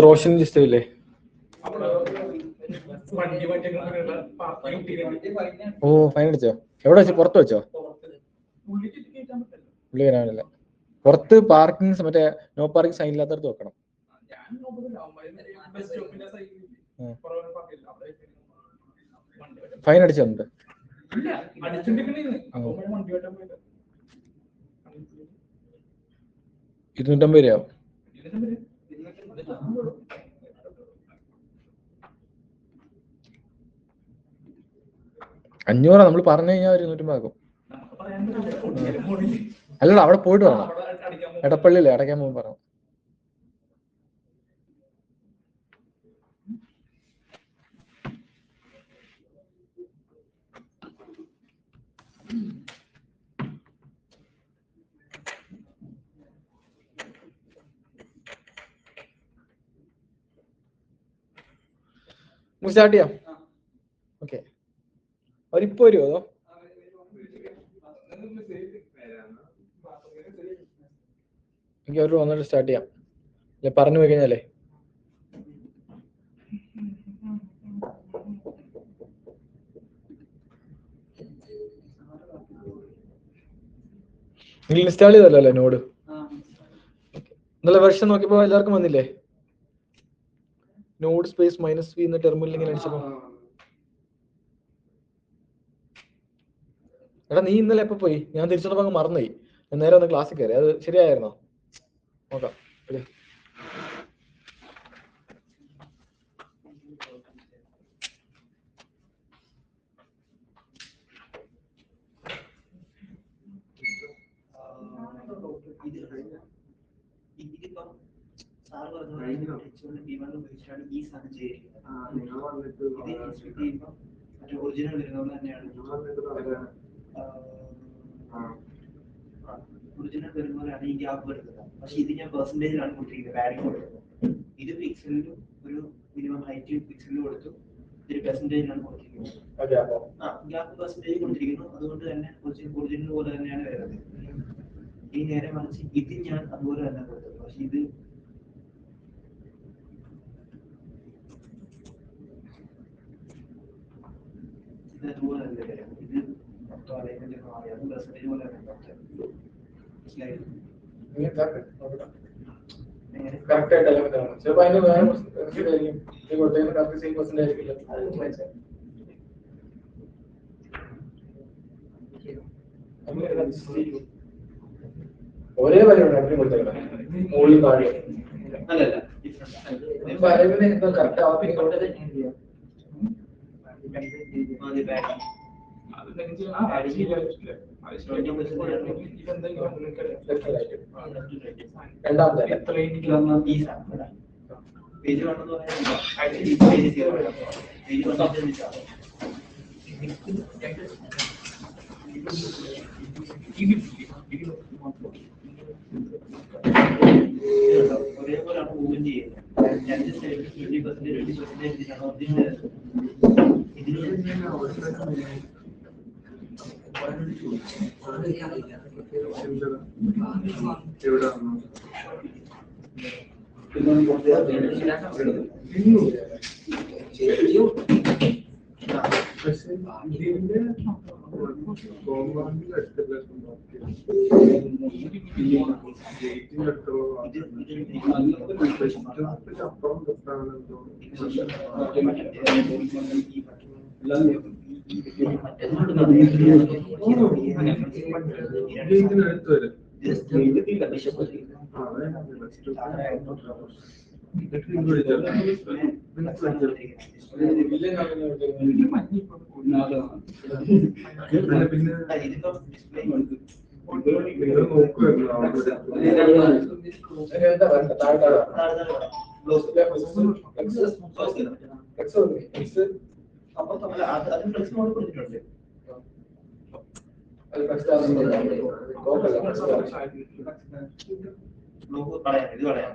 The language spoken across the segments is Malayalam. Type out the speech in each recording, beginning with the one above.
റോഷൻ ഇഷ്ടമില്ലേ? ഓ ഫൈൻ അടിച്ചോ? എവിടെ വെച്ചോ? പുറത്ത് വെച്ചോ? പുള്ളി വരാനില്ല. പുറത്ത് പാർക്കിംഗ് മറ്റേ നോ പാർക്കിംഗ് സൈൻ ഇല്ലാത്തടത്ത് വെക്കണം. ഫൈൻ അടിച്ചിട്ടുണ്ട്. 250 രൂപയാവും. 500 നമ്മൾ പറഞ്ഞു കഴിഞ്ഞാൽ 250 ആക്കും. അല്ലടാ, അവിടെ പോയിട്ട് വരണം. എടപ്പള്ളിയില്ലേ, അടയ്ക്കാൻ പോകുമ്പോൾ പറഞ്ഞു. സ്റ്റാർട്ട് ചെയ്യാം. ഓക്കെ, അവരിപ്പോ വരുമോ അതോ? എനിക്ക് അവർ വന്നിട്ട് സ്റ്റാർട്ട് ചെയ്യാം. അല്ലെ പറഞ്ഞു പോയി കഴിഞ്ഞാലേ. നിങ്ങൾ ഇൻസ്റ്റാൾ ചെയ്തല്ലോ നോഡ്? ഇന്നലെ വെർഷൻ നോക്കിയപ്പോ എല്ലാവർക്കും വന്നില്ലേ? നോഡ് സ്പേസ് -v എന്ന ടെർമിനൽ ഇങ്ങനെ അടിച്ചപ്പോ. എടാ നീ ഇന്നലെ എപ്പോ പോയി? ഞാൻ തിരിച്ചപ്പോ അങ്ങ് മറന്നുപോയി. നേരെ ഒന്ന് ക്ലാസ്സിൽ കയറി. അത് ശരിയായിരുന്നോ? നോക്കാം. ഒറിജിനൽ വരുന്നത് തന്നെയാണ്. ഒറിജിനൽ വരുന്നവരാണ് ഈ ഗ്യാപ്പ് വരുന്നത്. പക്ഷെ ഇത് ഞാൻ പെർസെന്റേജിലാണ് കൊടുത്തിരിക്കുന്നത്, വാല്യൂ കൊടുക്കുന്നത്. ഇത് പിക്സലിലും ഒരു മിനിമം ഹൈറ്റ് പിക്സലിൽ കൊടുത്തു, ഇതൊരു പെർസെന്റേജിലാണ് കൊടുത്തിരിക്കുന്നത്. ഗ്യാപ്പ് പെർസെന്റേജ് കൊടുത്തിരിക്കുന്നു. അതുകൊണ്ട് തന്നെ ഒറിജിനൽ പോലെ തന്നെയാണ് വരുന്നത്. ഈ നേരെ മറിച്ച് ഇത് ഞാൻ അതുപോലെ തന്നെ കൊടുത്തത്. പക്ഷെ ഇത് അതുപോലെ തന്നെ വരും. ഇത് മൊത്തം അലൈൻമെന്റ് മാറി, അത് പെർസെന്റേജ് പോലെ തന്നെ കറക്റ്റ് ആയിട്ട് എലമെന്റ് ചിലപ്പോ അതിന്റെ വേറെ പെർസെന്റേജ് ആയിരിക്കില്ല. ഒരേ വരെയുണ്ട് രണ്ടിനും കൊടുത്തേക്കണം. മുകളിൽ താഴെ അല്ലല്ല കറക്റ്റ് ആവാൻ രണ്ടാമത്തെ പേജ് ഒരേപോലെയാണ് മൂവ്മെന്റ് ചെയ്യുന്നത്. രണ്ട് സൈഡിൽ 20% ഇത് കളയാം.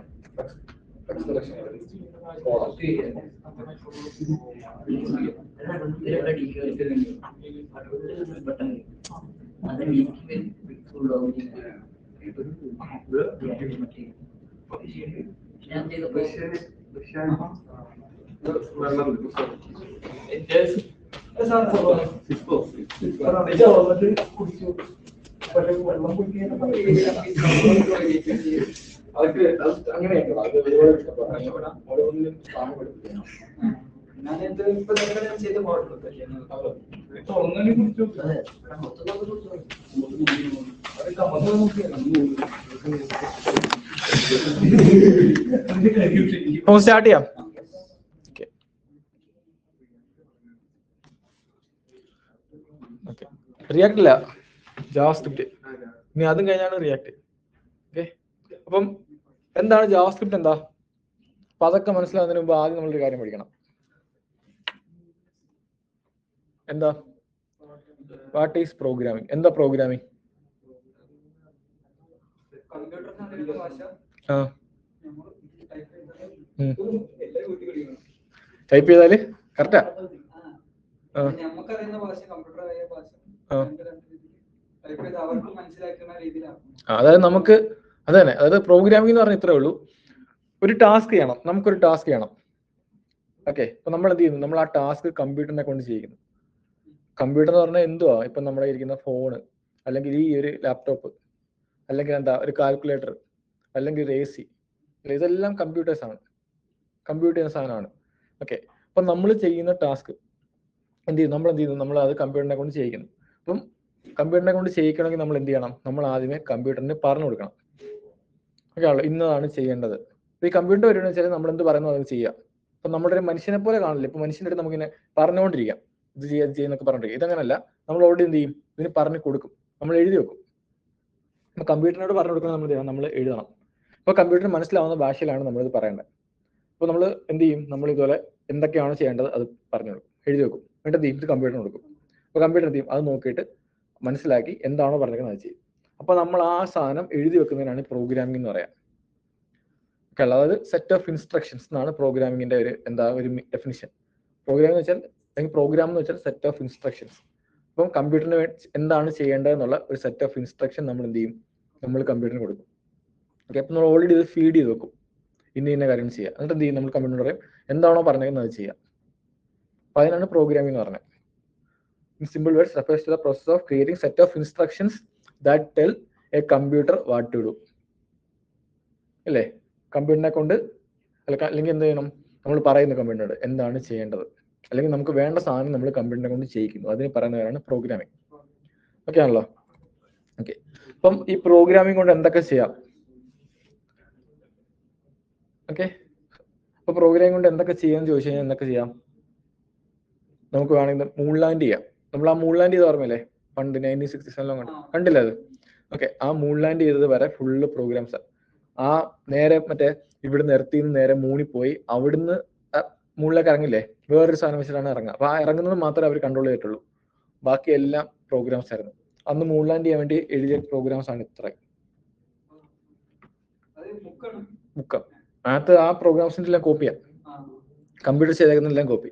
അതൊക്കെ അങ്ങനെയുണ്ടോ? അത് ഒരുപാട് ഓരോന്നിനും സ്ഥാനം എടുക്കുകയാണ്. ഞാനിത് ഇപ്പൊ ചെയ്ത് പോകണ്ടോ? സ്റ്റാർട്ട് ചെയ്യാം. റിയാക്ട് ഇല്ല, ജാവാസ്ക്രിപ്റ്റ്. ഇനി അതും കഴിഞ്ഞാണ് റിയാക്ട്. ഓക്കെ, അപ്പം എന്താണ് ജാവാസ്ക്രിപ്റ്റ്? എന്താ? അപ്പൊ അതൊക്കെ മനസ്സിലാവുന്നതിന് മുമ്പ് ആദ്യം നമ്മളൊരു കാര്യം പഠിക്കണം. എന്താ? What is programming? എന്താ പ്രോഗ്രാമിംഗ്? ടൈപ്പ് ചെയ്താല് കറക്റ്റാ? അതായത് നമുക്ക് അത് തന്നെ, അതായത് പ്രോഗ്രാമിംഗ് എന്ന് പറഞ്ഞാൽ ഇത്രേ ഉള്ളൂ. ഒരു ടാസ്ക് ചെയ്യണം, നമുക്കൊരു ടാസ്ക് ചെയ്യണം. ഓക്കെ, അപ്പൊ നമ്മൾ എന്ത് ചെയ്യുന്നു? നമ്മൾ ആ ടാസ്ക് കമ്പ്യൂട്ടറിനെ കൊണ്ട് ചെയ്യുന്നു. കമ്പ്യൂട്ടർ എന്ന് പറഞ്ഞാൽ എന്തുവാ? ഇപ്പൊ നമ്മുടെ ഇരിക്കുന്ന ഫോണ്, അല്ലെങ്കിൽ ഈ ഒരു ലാപ്ടോപ്പ്, അല്ലെങ്കിൽ എന്താ ഒരു കാൽക്കുലേറ്റർ, അല്ലെങ്കിൽ ഒരു AC, ഇതെല്ലാം കമ്പ്യൂട്ടേഴ്സ് ആണ്, കമ്പ്യൂട്ട് ചെയ്യുന്ന സാധനമാണ്. ഓക്കെ, അപ്പൊ നമ്മൾ ചെയ്യുന്ന ടാസ്ക് എന്ത് ചെയ്യും? നമ്മൾ എന്ത് ചെയ്യുന്നു? നമ്മൾ അത് കമ്പ്യൂട്ടറിനെ കൊണ്ട് ചെയ്യിക്കുന്നു. അപ്പം കമ്പ്യൂട്ടറിനെ കൊണ്ട് ചെയ്യിക്കണമെങ്കിൽ നമ്മൾ എന്ത് ചെയ്യണം? നമ്മൾ ആദ്യമേ കമ്പ്യൂട്ടറിന് പറഞ്ഞു കൊടുക്കണം. ഓക്കെ ആണല്ലോ, ഇന്നതാണ് ചെയ്യേണ്ടത്. ഈ കമ്പ്യൂട്ടർ വരുന്നത് വെച്ചാൽ നമ്മൾ എന്ത് പറയുന്നു അത് ചെയ്യാം. അപ്പൊ നമ്മുടെ ഒരു മനുഷ്യനെ പോലെ കാണില്ല. ഇപ്പൊ മനുഷ്യൻ്റെ അടുത്ത് നമുക്കിങ്ങനെ പറഞ്ഞുകൊണ്ടിരിക്കാം, ഇത് ചെയ്യുന്നൊക്കെ പറഞ്ഞിരിക്കും. ഇതങ്ങനല്ല, നമ്മൾ ഓൾറെഡി എന്ത് ചെയ്യും? ഇതിന് പറഞ്ഞു കൊടുക്കും, നമ്മൾ എഴുതി വെക്കും. അപ്പൊ കമ്പ്യൂട്ടറിനോട് പറഞ്ഞു കൊടുക്കണം, നമ്മൾ എഴുതണം. അപ്പൊ കമ്പ്യൂട്ടറിന് മനസ്സിലാവുന്ന ഭാഷയിലാണ് നമ്മളിത് പറയേണ്ടത്. അപ്പൊ നമ്മൾ എന്ത് ചെയ്യും? നമ്മൾ ഇതുപോലെ എന്തൊക്കെയാണ് ചെയ്യേണ്ടത് അത് പറഞ്ഞു കൊടുക്കും, എഴുതി വെക്കും. എന്നിട്ട് എന്ത് ചെയ്യും? ഇത് കമ്പ്യൂട്ടറിന് കൊടുക്കും. അപ്പൊ കമ്പ്യൂട്ടർ എന്ത് ചെയ്യും? അത് നോക്കിയിട്ട് മനസ്സിലാക്കി എന്താണോ പറഞ്ഞിരിക്കുന്നത് അത് ചെയ്യും. അപ്പൊ നമ്മൾ ആ സാധനം എഴുതി വെക്കുന്നതിനാണ് പ്രോഗ്രാമിംഗ് എന്ന് പറയാം. ഓക്കെ, അതായത് സെറ്റ് ഓഫ് ഇൻസ്ട്രക്ഷൻസ് എന്നാണ് പ്രോഗ്രാമിങ്ങിന്റെ ഒരു ഒരു ഡെഫിനിഷൻ. പ്രോഗ്രാം എന്ന് വെച്ചാൽ, അല്ലെങ്കിൽ പ്രോഗ്രാം എന്ന് വെച്ചാൽ സെറ്റ് ഓഫ് ഇൻസ്ട്രക്ഷൻസ്. അപ്പം കമ്പ്യൂട്ടറിന് എന്താണ് ചെയ്യേണ്ടത് എന്നുള്ള ഒരു സെറ്റ് ഓഫ് ഇൻസ്ട്രക്ഷൻ നമ്മൾ എന്ത് ചെയ്യും? നമ്മൾ കമ്പ്യൂട്ടറിന് കൊടുക്കും. ഓക്കെ, അപ്പൊ നമ്മൾ ഓൾറെഡി ഇത് ഫീഡ് ചെയ്ത് വെക്കും, ഇന്ന കാര്യം ചെയ്യാം. എന്നിട്ട് എന്ത് ചെയ്യും? നമ്മൾ കമ്പ്യൂട്ടർ പറയും എന്താണോ പറഞ്ഞിരിക്കുന്നത് അത് ചെയ്യാം. അപ്പൊ അതിനാണ് പ്രോഗ്രാമിംഗ് എന്ന് പറഞ്ഞത്. In simple words, refers to the process of creating set of instructions that tell a computer what to do. അല്ലേ? കമ്പ്യൂട്ടറിനെ കൊണ്ട് അല്ലെങ്കിൽ എന്ത് ചെയ്യണം? നമ്മൾ പറയുന്ന കമ്പ്യൂട്ടറിനോട് എന്താണ് ചെയ്യേണ്ടത്, അല്ലെങ്കിൽ നമുക്ക് വേണ്ട സാധനം നമ്മൾ കമ്പ്യൂട്ടറിനെ കൊണ്ട് ചെയ്യിക്കുന്നു. അതിന് പറയുന്ന പേരാണ് പ്രോഗ്രാമിംഗ്. ഓക്കെ ആണല്ലോ? ഓക്കെ, അപ്പം ഈ പ്രോഗ്രാമിംഗ് കൊണ്ട് എന്തൊക്കെ ചെയ്യാം? ഓക്കെ, അപ്പൊ പ്രോഗ്രാമിംഗ് കൊണ്ട് എന്തൊക്കെ ചെയ്യാന്ന് ചോദിച്ചു കഴിഞ്ഞാൽ എന്തൊക്കെ ചെയ്യാം? നമുക്ക് വേണമെങ്കിൽ മൂൺ ലാൻഡ് ചെയ്യാം. നമ്മൾ ആ മൂൺ ലാൻഡ് ചെയ്ത് ഓർമ്മയില്ലേ? പണ്ട് 1967 കണ്ടില്ല അത്? ഓക്കെ, ആ മൂൺ ലാൻഡ് ചെയ്തത് വരെ ഫുള്ള് പ്രോഗ്രാംസ്. ആ നേരെ മറ്റേ ഇവിടുന്ന് എർത്തിൽ നേരെ മൂണിൽ പോയി അവിടുന്ന് മൂണിലേക്ക് ഇറങ്ങില്ലേ, വേറൊരു സാധനം വെച്ചിട്ടാണ് ഇറങ്ങുക. അപ്പൊ ആ ഇറങ്ങുന്നത് മാത്രമേ അവർ കൺട്രോൾ ചെയ്തിട്ടുള്ളൂ, ബാക്കി എല്ലാം പ്രോഗ്രാംസ് ആയിരുന്നു. അന്ന് മൂൺ ലാൻഡ് ചെയ്യാൻ വേണ്ടി എഴുതിയ പ്രോഗ്രാംസ് ആണ് ഇത്ര. ബുക്ക് അതിനകത്ത് ആ പ്രോഗ്രാംസിന്റെ എല്ലാം കോപ്പിയാണ്, കമ്പ്യൂട്ടർ ചെയ്തേക്കുന്നതെല്ലാം കോപ്പി.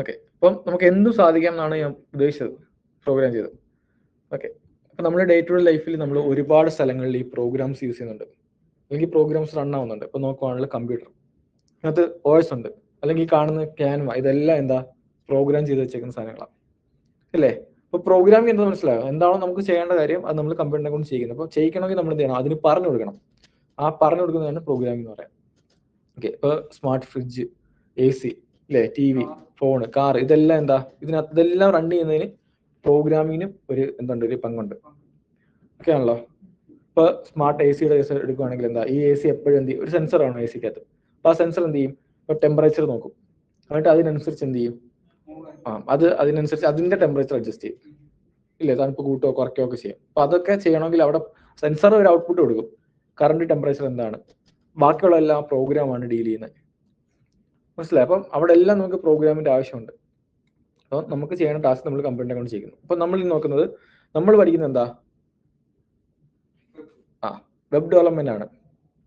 ഓക്കെ, അപ്പം നമുക്ക് എന്തും സാധിക്കാം എന്നാണ് ഞാൻ ഉദ്ദേശിച്ചത് പ്രോഗ്രാം ചെയ്ത്. ഓക്കെ, അപ്പൊ നമ്മുടെ ഡേ ടു ഡേ ലൈഫിൽ നമ്മൾ ഒരുപാട് സ്ഥലങ്ങളിൽ ഈ പ്രോഗ്രാംസ് യൂസ് ചെയ്യുന്നുണ്ട്, അല്ലെങ്കിൽ പ്രോഗ്രാംസ് റൺ ആവുന്നുണ്ട്. ഇപ്പൊ നോക്കുവാണെങ്കിൽ കമ്പ്യൂട്ടർ അതിനകത്ത് OS ഉണ്ട്, അല്ലെങ്കിൽ ഈ കാണുന്ന ക്യാൻവ, ഇതെല്ലാം എന്താ? പ്രോഗ്രാം ചെയ്ത് വെച്ചേക്കുന്ന സാധനങ്ങളാണ്, അല്ലേ? അപ്പൊ പ്രോഗ്രാമിംഗ് എന്താ മനസ്സിലായോ? എന്താണോ നമുക്ക് ചെയ്യേണ്ട കാര്യം അത് നമ്മൾ കമ്പ്യൂട്ടറിനെ കൊണ്ട് ചെയ്യുന്നത്. അപ്പൊ ചെയ്യിക്കണമെങ്കിൽ നമ്മൾ എന്ത് ചെയ്യണം? അതിന് പറഞ്ഞു കൊടുക്കണം. ആ പറഞ്ഞു കൊടുക്കുന്നതാണ് പ്രോഗ്രാമിംഗ് എന്ന് പറയാം. ഓക്കെ, ഇപ്പൊ സ്മാർട്ട് ഫ്രിഡ്ജ്, AC, അല്ലേ, TV, ഫോണ്, കാർ, ഇതെല്ലാം എന്താ? ഇതിനകത്ത് ഇതെല്ലാം റൺ ചെയ്യുന്നതിന് പ്രോഗ്രാമിങ്ങിനും ഒരു പങ്കുണ്ട്. ഓക്കെ ആണല്ലോ? ഇപ്പൊ സ്മാർട്ട് ACയുടെ കേസ് എടുക്കുകയാണെങ്കിൽ എന്താ? ഈ AC എപ്പോഴും എന്ത് ചെയ്യും? ഒരു സെൻസർ ആണ് ACക്കകത്ത്. അപ്പൊ ആ സെൻസർ എന്ത് ചെയ്യും? ഇപ്പൊ ടെമ്പറേച്ചർ നോക്കും, എന്നിട്ട് അതിനനുസരിച്ച് എന്ത് ചെയ്യും? അതിനനുസരിച്ച് അതിന്റെ ടെമ്പറേച്ചർ അഡ്ജസ്റ്റ് ചെയ്യും, ഇല്ലേ? തണുപ്പ് കൂട്ടുകയോ കുറയ്ക്കുകയോ ഒക്കെ ചെയ്യും. അപ്പൊ അതൊക്കെ ചെയ്യണമെങ്കിൽ അവിടെ സെൻസർ ഒരു ഔട്ട്പുട്ട് കൊടുക്കും, കറണ്ട്, ടെമ്പറേച്ചർ എന്താണ്. ബാക്കിയുള്ള എല്ലാം പ്രോഗ്രാമാണ് ഡീൽ ചെയ്യുന്നത്. മനസ്സിലായി? അപ്പം അവിടെ എല്ലാം നമുക്ക് പ്രോഗ്രാമിന്റെ ആവശ്യമുണ്ട്. അപ്പോൾ നമുക്ക് ചെയ്യേണ്ട ടാസ്ക് നമ്മൾ കമ്പ്യൂട്ടറിനെ കൊണ്ട് ചെയ്യുന്നു. അപ്പൊ നമ്മൾ നോക്കുന്നത് നമ്മൾ പഠിക്കുന്നത് എന്താ? വെബ് ഡെവലപ്മെന്റ് ആണ്,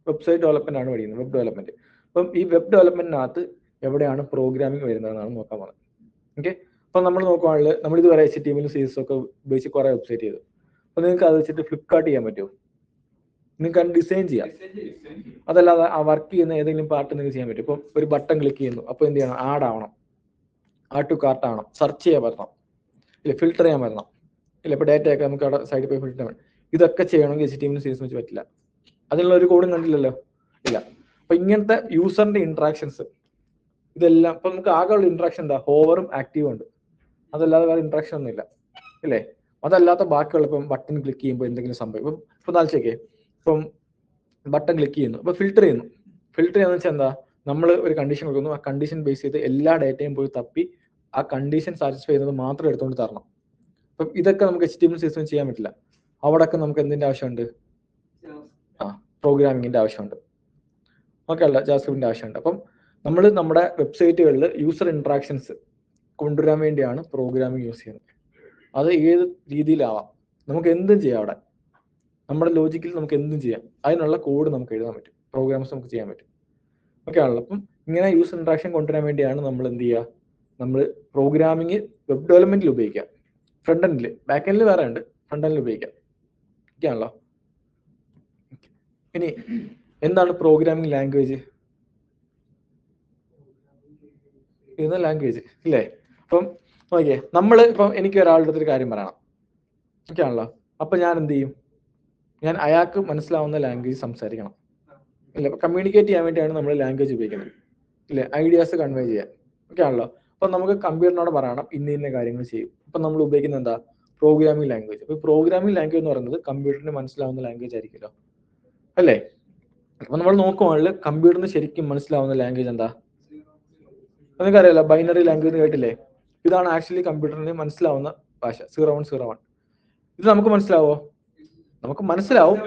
വെബ്സൈറ്റ് ഡെവലപ്മെന്റ് ആണ് പഠിക്കുന്നത്, വെബ് ഡെവലപ്മെന്റ്. അപ്പം ഈ വെബ് ഡെവലപ്മെന്റിനകത്ത് എവിടെയാണ് പ്രോഗ്രാമിംഗ് വരുന്നതെന്നാണ് നോക്കാൻ പോകുന്നത്. ഓക്കെ, അപ്പം നമ്മൾ നോക്കുകയാണെങ്കിൽ നമ്മൾ ഇതുവരെ HTML CSS ഒക്കെ ഉപയോഗിച്ച് കുറെ വെബ്സൈറ്റ് ചെയ്തു. അപ്പൊ നിങ്ങൾക്ക് അത് വെച്ചിട്ട് ഫ്ലിപ്കാർട്ട് ചെയ്യാൻ പറ്റുമോ? നിങ്ങൾക്ക് അത് ഡിസൈൻ ചെയ്യാം. അതല്ലാതെ ആ വർക്ക് ചെയ്യുന്ന ഏതെങ്കിലും പാർട്ട് നിങ്ങൾക്ക് ചെയ്യാൻ പറ്റും. ഇപ്പം ഒരു ബട്ടൺ ക്ലിക്ക് ചെയ്യുന്നു, അപ്പോൾ എന്ത് ചെയ്യണം? ആഡ് ആവണം, ആഡ് ടു കാർട്ട് ആവണം, സെർച്ച് ചെയ്യാൻ പറ്റണം, ഇല്ല ഫിൽട്ടർ ചെയ്യാൻ പറ്റണം, ഇല്ല ഇപ്പൊ ഡേറ്റ ഒക്കെ നമുക്ക് അവിടെ സൈഡിൽ പോയി ഫിൽട്ടർ ചെയ്യണം. ഇതൊക്കെ ചെയ്യണമെങ്കിൽ HTML CSS വെച്ച് പറ്റില്ല. അതിനുള്ള ഒരു കോഡും കണ്ടില്ലല്ലോ, ഇല്ല. അപ്പൊ ഇങ്ങനത്തെ യൂസറിന്റെ ഇന്ററാക്ഷൻസ് ഇതെല്ലാം ഇപ്പൊ നമുക്ക് ആകെയുള്ള ഇന്ററാക്ഷൻ എന്താ? ഹോവറും ആക്റ്റീവും ഉണ്ട്, അതല്ലാതെ വേറെ ഇന്ററാക്ഷൻ ഒന്നും ഇല്ല, ഇല്ലേ? അതല്ലാത്ത ബാക്കിയുള്ള ഇപ്പം ബട്ടൺ ക്ലിക്ക് ചെയ്യുമ്പോൾ എന്തെങ്കിലും സംഭവം ഇപ്പൊ താല്പര്യമൊക്കെ ഇപ്പം ബട്ടൺ ക്ലിക്ക് ചെയ്യുന്നു, അപ്പൊ ഫിൽട്ടർ ചെയ്യുന്നു. ഫിൽട്ടർ ചെയ്യാന്ന് വെച്ചാൽ എന്താ? നമ്മൾ ഒരു കണ്ടീഷൻ കൊടുക്കുന്നു, ആ കണ്ടീഷൻ ബേസ് ചെയ്ത് എല്ലാ ഡേറ്റയും പോയി തപ്പി ആ കണ്ടീഷൻ സാറ്റിസ്ഫൈ ചെയ്യുന്നത് മാത്രം എടുത്തുകൊണ്ട് തരണം. അപ്പം ഇതൊക്കെ നമുക്ക് HTML CSS ചെയ്യാൻ പറ്റില്ല. അവിടെയൊക്കെ നമുക്ക് എന്തിന്റെ ആവശ്യമുണ്ട്? പ്രോഗ്രാമിങ്ങിന്റെ ആവശ്യമുണ്ട്. ഓക്കെ അല്ല, ജാവാസ്ക്രിപ്റ്റിന്റെ ആവശ്യമുണ്ട്. അപ്പം നമ്മൾ നമ്മുടെ വെബ്സൈറ്റുകളിൽ യൂസർ ഇന്ററാക്ഷൻസ് കൊണ്ടുവരാൻ വേണ്ടിയാണ് പ്രോഗ്രാമിംഗ് യൂസ് ചെയ്യുന്നത്. അത് ഏത് രീതിയിലാവാം, നമുക്ക് എന്തും ചെയ്യാം. അവിടെ നമ്മുടെ ലോജിക്കിൽ നമുക്ക് എന്തും ചെയ്യാം. അതിനുള്ള കോഡ് നമുക്ക് എഴുതാൻ പറ്റും, പ്രോഗ്രാംസ് നമുക്ക് ചെയ്യാൻ പറ്റും. ഓക്കെ ആണല്ലോ. അപ്പം ഇങ്ങനെ യൂസർ ഇന്ററാക്ഷൻ കൊണ്ടുവരാൻ വേണ്ടിയാണ് നമ്മൾ എന്ത് ചെയ്യുക? നമ്മൾ പ്രോഗ്രാമിംഗ് വെബ് ഡെവലപ്മെന്റിൽ ഉപയോഗിക്കാം. ഫ്രണ്ട് എൻഡിൽ, ബാക്ക് എൻഡിൽ വേറെ ഉണ്ട്, ഫ്രണ്ട് എൻഡിൽ ഉപയോഗിക്കാം. ഓക്കെ ആണല്ലോ. ഇനി എന്താണ് പ്രോഗ്രാമിംഗ് ലാംഗ്വേജ്? ഇത് ലാംഗ്വേജ് ഇല്ലേ? അപ്പം ഓക്കെ, നമ്മൾ ഇപ്പം എനിക്ക് ഒരാളുടെ അടുത്തൊരു കാര്യം പറയണം, ഓക്കെ ആണല്ലോ. അപ്പൊ ഞാൻ എന്ത് ചെയ്യും? ഞാൻ അയാൾക്ക് മനസ്സിലാവുന്ന ലാംഗ്വേജ് സംസാരിക്കണം, ഇല്ല? അപ്പൊ കമ്മ്യൂണിക്കേറ്റ് ചെയ്യാൻ വേണ്ടിയാണ് നമ്മൾ ലാംഗ്വേജ് ഉപയോഗിക്കുന്നത്, ഇല്ലേ? ഐഡിയാസ് കൺവേ ചെയ്യാൻ, ഓക്കെ ആണല്ലോ. അപ്പൊ നമുക്ക് കമ്പ്യൂട്ടറിനോട് പറയണം ഇന്ന ഇന്ന കാര്യങ്ങൾ ചെയ്യും. അപ്പൊ നമ്മൾ ഉപയോഗിക്കുന്നത് എന്താ? Programming language. അപ്പൊ പ്രോഗ്രാമിംഗ് ലാംഗ്വേജ് എന്ന് പറയുന്നത് കമ്പ്യൂട്ടറിന് മനസ്സിലാവുന്ന ലാംഗ്വേജ് ആയിരിക്കുമല്ലോ, അല്ലേ? അപ്പൊ നമ്മൾ നോക്കുവാണെങ്കിൽ കമ്പ്യൂട്ടറിന് ശരിക്കും മനസ്സിലാവുന്ന ലാംഗ്വേജ് എന്താ? നിങ്ങൾക്കറിയാലോ, ബൈനറി ലാംഗ്വേജ് കേട്ടില്ലേ? ഇതാണ് ആക്ച്വലി കമ്പ്യൂട്ടറിന് മനസ്സിലാവുന്ന ഭാഷ, 0101. ഇത് നമുക്ക് മനസ്സിലാവോ? നമുക്ക് മനസ്സിലാവും,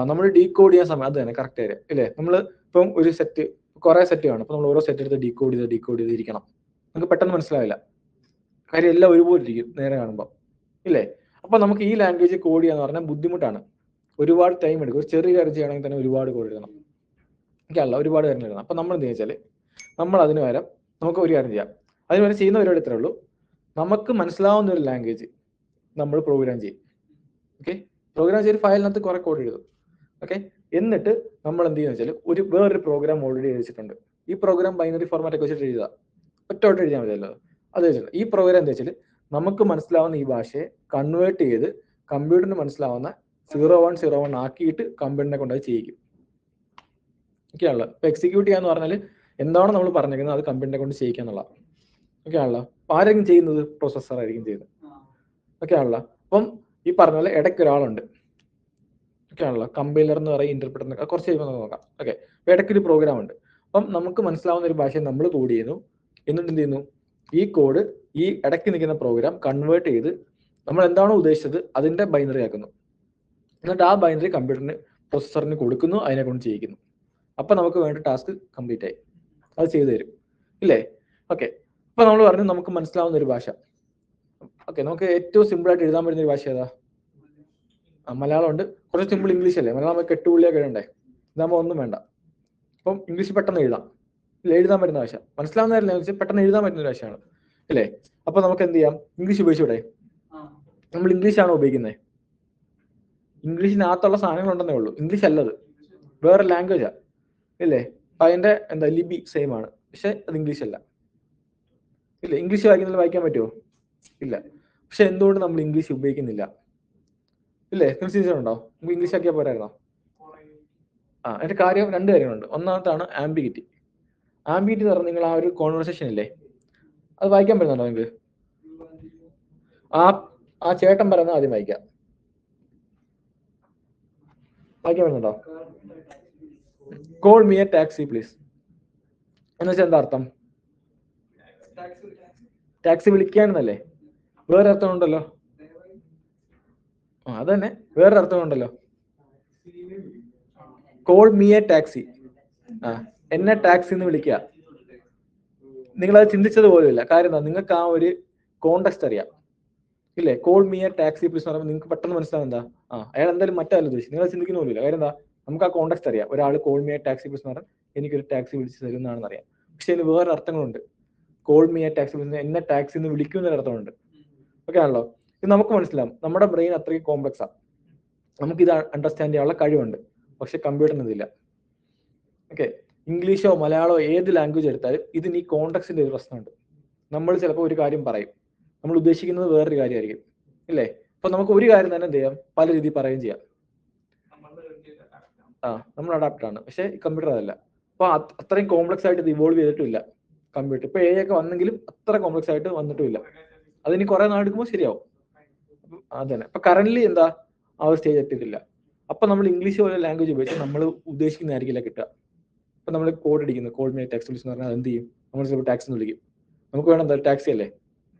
നമ്മൾ ഡീകോഡ് ചെയ്യാൻ സമയം അത് തന്നെ കറക്റ്റ് ആയിട്ട്, ഇല്ലേ? നമ്മൾ ഇപ്പം ഒരു സെറ്റ്, കുറെ സെറ്റ് കാണും, അപ്പൊ നമ്മൾ ഓരോ സെറ്റ് എടുത്ത് ഡീകോഡ് ചെയ്തിരിക്കണം. നമുക്ക് പെട്ടെന്ന് മനസ്സിലാവില്ല, കാര്യം എല്ലാം ഒരുപോലെ ഇരിക്കും നേരെ കാണുമ്പോൾ, ഇല്ലേ? അപ്പൊ നമുക്ക് ഈ ലാംഗ്വേജ് കോഡ് ചെയ്യാന്ന് പറഞ്ഞാൽ ബുദ്ധിമുട്ടാണ്, ഒരുപാട് ടൈം എടുക്കും. ഒരു ചെറിയ കാര്യം ചെയ്യണമെങ്കിൽ തന്നെ ഒരുപാട് കോഡ് എഴുതണം, എനിക്കല്ല ഒരുപാട് കാര്യം എഴുതണം. അപ്പൊ നമ്മൾ എന്ത് വെച്ചാൽ നമ്മൾ അതിന് പകരം നമുക്ക് ഒരു കാര്യം ചെയ്യാം. അതിന് പകരം ചെയ്യുന്ന പരിപാടി ഇത്രേ ഉള്ളൂ, നമുക്ക് മനസ്സിലാവുന്ന ഒരു ലാംഗ്വേജ് നമ്മൾ പ്രോഗ്രാം ചെയ്യും. ഓക്കെ, പ്രോഗ്രാം ചെയ്ത് ഫയലിനകത്ത് കുറെ കോഡ് എഴുതും. ഓക്കെ, എന്നിട്ട് നമ്മൾ എന്ത് ചെയ്യുന്ന വെച്ചാൽ വേറൊരു പ്രോഗ്രാം ഓൾറെഡി എഴുതിച്ചിട്ടുണ്ട്. ഈ പ്രോഗ്രാം ബൈനറി ഫോർമാറ്റ് ഒക്കെ വെച്ചിട്ട് എഴുതുക, ഒറ്റോട്ട് എഴുതിയാൽ മതിയല്ലോ. അത് വെച്ചിട്ട് ഈ പ്രോഗ്രാം എന്താ വെച്ചാൽ നമുക്ക് മനസ്സിലാവുന്ന ഈ ഭാഷയെ കൺവേർട്ട് ചെയ്ത് കമ്പ്യൂട്ടറിന് മനസ്സിലാവുന്ന 0101 ആക്കിയിട്ട് കമ്പ്യൂട്ടറിനെ കൊണ്ട് അത് ചെയ്യിക്കും. ഓക്കെ ആണല്ലോ. ഇപ്പൊ എക്സിക്യൂട്ട് ചെയ്യാന്ന് പറഞ്ഞാൽ എന്താണോ നമ്മൾ പറഞ്ഞിരിക്കുന്നത് അത് കമ്പ്യൂട്ടറിനെ കൊണ്ട് ചെയ്യിക്കുക എന്നുള്ള. ഓക്കെ ആണല്ലോ. അപ്പൊ ആരെങ്കിലും ചെയ്യുന്നത്? പ്രോസസ്സർ ആയിരിക്കും ചെയ്യുന്നത്. ഓക്കെ ആണല്ലോ. അപ്പം ഈ പറഞ്ഞ പോലെ ഇടയ്ക്ക് ഒരാളുണ്ട്, ഓക്കെ ആണല്ലോ, കമ്പൈലർ എന്ന് പറയും, ഇന്റർപ്രിറ്റർ, കുറച്ച് കഴിയുമ്പോൾ നമുക്ക് നോക്കാം. ഓക്കെ, അപ്പൊ ഇടയ്ക്കൊരു പ്രോഗ്രാം ഉണ്ട്. അപ്പം നമുക്ക് മനസ്സിലാവുന്ന ഒരു ഭാഷയെ നമ്മൾ കോഡ് ചെയ്യുന്നു, എന്നിട്ട് എന്ത് ചെയ്യുന്നു? ഈ കോഡ് ഈ ഇടയ്ക്ക് നിൽക്കുന്ന പ്രോഗ്രാം കൺവേർട്ട് ചെയ്ത് നമ്മൾ എന്താണോ ഉദ്ദേശിച്ചത് അതിന്റെ ബൈനറി ആക്കുന്നു. എന്നിട്ട് ആ ബൈനറി കമ്പ്യൂട്ടറിന് പ്രോസസ്സറിന് കൊടുക്കുന്നു, അതിനെ കൊണ്ട് ചെയ്യിക്കുന്നു. അപ്പൊ നമുക്ക് വേണ്ട ടാസ്ക് കംപ്ലീറ്റ് ആയി, അത് ചെയ്തു തരും, ഇല്ലേ? ഓക്കെ, അപ്പൊ നമ്മൾ പറഞ്ഞു നമുക്ക് മനസ്സിലാവുന്ന ഒരു ഭാഷ. ഓക്കെ, നമുക്ക് ഏറ്റവും സിമ്പിൾ ആയിട്ട് എഴുതാൻ പറ്റുന്ന ഒരു ഭാഷ ഏതാ? മലയാളം ഉണ്ട്. കുറച്ച് സിമ്പിൾ ഇംഗ്ലീഷ് അല്ലേ? മലയാളം നമുക്ക് 8 പുള്ളിയൊക്കെ എഴുതണ്ടേ, ഇതാകുമ്പോൾ ഒന്നും വേണ്ട. അപ്പം ഇംഗ്ലീഷ് പെട്ടെന്ന് എഴുതാം, ഇല്ല? എഴുതാൻ പറ്റുന്ന ഭാഷ, മനസ്സിലാവുന്ന കാര്യം പെട്ടെന്ന് എഴുതാൻ പറ്റുന്ന ഒരു ഭാഷയാണ്, ഇല്ലേ? അപ്പൊ നമുക്ക് എന്ത് ചെയ്യാം? ഇംഗ്ലീഷ് ഉപയോഗിച്ചൂടെ? നമ്മൾ ഇംഗ്ലീഷാണോ ഉപയോഗിക്കുന്നത്? ഇംഗ്ലീഷിനകത്തുള്ള സാധനങ്ങൾ ഉണ്ടെന്നേ ഉള്ളൂ, ഇംഗ്ലീഷ് അല്ലത്, വേറെ ലാംഗ്വേജാ, ഇല്ലേ? അപ്പൊ അതിന്റെ എന്താ ലിപി സെയിം ആണ്, പക്ഷെ അത് ഇംഗ്ലീഷ് അല്ല, ഇല്ല? ഇംഗ്ലീഷ് വായിക്കാൻ പറ്റുമോ? ഇല്ല. പക്ഷെ എന്തുകൊണ്ട് നമ്മൾ ഇംഗ്ലീഷ് ഉപയോഗിക്കുന്നില്ല, ഇല്ലേ? തീർച്ചയായിട്ടുണ്ടോ? നമുക്ക് ഇംഗ്ലീഷ് ആക്കിയാൽ പോരായിരുന്നോ? അതിന്റെ കാര്യം രണ്ട് കാര്യങ്ങളുണ്ട്. ഒന്നാമത്താണ് ആംബിഗിറ്റി. ആംബിഗിറ്റി എന്ന് പറഞ്ഞാൽ നിങ്ങൾ ആ ഒരു കോൺവെർസേഷൻ ഇല്ലേ, അത് വായിക്കാൻ പറ്റുന്നുണ്ടോ നിങ്ങൾക്ക്? ആ ചേട്ടൻ പറയുന്നത് ആദ്യം വായിക്കാം, വായിക്കാൻ പറ്റുന്നുണ്ടോ? Call me A taxi please എന്ന് വെച്ചാൽ എന്താ അർത്ഥം? ടാക്സി വിളിക്കാനെന്നല്ലേ? വേറെ അർത്ഥമുണ്ടല്ലോ. അതന്നെ, വേറൊരു അർത്ഥമുണ്ടല്ലോ. കോൾ മീ എ ടാക്സി, എന്നെ ടാക്സി എന്ന് വിളിക്കുക. നിങ്ങളത് ചിന്തിച്ചത് പോലുമില്ല. കാര്യം എന്താ? നിങ്ങൾക്ക് ആ ഒരു കോണ്ടെക്സ്റ്റ് അറിയാം. ഇല്ലേ? Call me A taxi please എന്ന് പറയുമ്പോൾ നിങ്ങൾക്ക് പെട്ടെന്ന് മനസ്സിലാവും എന്താ, അയാൾ എന്തായാലും മറ്റല്ല ഉദ്ദേശിച്ചത്. നിങ്ങൾ ചിന്തിക്കുന്ന പോലുമില്ല. കാര്യം എന്താ, നമുക്ക് ആ കോൺടെക്സ്റ്റ് അറിയാം. ഒരാൾ call me A taxi please എന്ന് പറഞ്ഞാൽ എനിക്കൊരു ടാക്സി വിളിച്ച് തരുന്നതാണെന്ന് അറിയാം. പക്ഷെ ഇതിന് വേറെ അർത്ഥങ്ങളുണ്ട്. Call me A taxi please എന്നെ ടാക്സി എന്ന് വിളിക്കുന്ന അർത്ഥമുണ്ട്. ഓക്കെ ആണല്ലോ? ഇത് നമുക്ക് മനസ്സിലാവും. നമ്മുടെ ബ്രെയിൻ അത്രയും കോംപ്ലക്സ് ആണ്. നമുക്കിത് അണ്ടർസ്റ്റാൻഡ് ചെയ്യാനുള്ള കഴിവുണ്ട്. പക്ഷെ കമ്പ്യൂട്ടറിന് ഇതില്ല. ഓക്കെ, ഇംഗ്ലീഷോ മലയാളമോ ഏത് ലാംഗ്വേജ് എടുത്താലും ഇതിന് ഈ കോൺടെക്സ്റ്റിന്റെ ഒരു പ്രശ്നമുണ്ട്. നമ്മൾ ചിലപ്പോൾ ഒരു കാര്യം പറയും, നമ്മൾ ഉദ്ദേശിക്കുന്നത് വേറൊരു കാര്യമായിരിക്കും, ഇല്ലേ? അപ്പൊ നമുക്ക് ഒരു കാര്യം തന്നെ എന്ത് ചെയ്യാം, പല രീതിയിൽ പറയുകയും ചെയ്യാം. നമ്മൾ അഡാപ്റ്റ് ആണ്. പക്ഷെ കമ്പ്യൂട്ടർ അതല്ല. അപ്പൊ അത്രയും കോംപ്ലക്സ് ആയിട്ട് ഇത് ഇവോൾവ് ചെയ്തിട്ടില്ല കമ്പ്യൂട്ടർ. ഇപ്പൊ AI ഒക്കെ വന്നെങ്കിലും അത്ര കോംപ്ലക്സ് ആയിട്ട് വന്നിട്ടുമില്ല. അതിന് കുറെ നാൾ എടുക്കുമ്പോൾ ശരിയാവും. അതന്നെ. അപ്പൊ കറന്റ് എന്താ, ആ ഒരു സ്റ്റേജ് എത്തിയിട്ടില്ല. അപ്പൊ നമ്മൾ ഇംഗ്ലീഷ് പോലെ ലാംഗ്വേജ് ഉപയോഗിച്ച് നമ്മൾ ഉദ്ദേശിക്കുന്നതായിരിക്കില്ല കിട്ടുക. അപ്പൊ നമ്മൾ കോഡ് അടിക്കുന്നു, കോഡ് മീ ടാക്സി എന്ന് പറഞ്ഞാൽ എന്ത് ചെയ്യും, നമ്മൾ ചിലപ്പോൾ ടാക്സി എന്ന് വിളിക്കും. നമുക്ക് വേണം എന്താ, ടാക്സി അല്ലേ?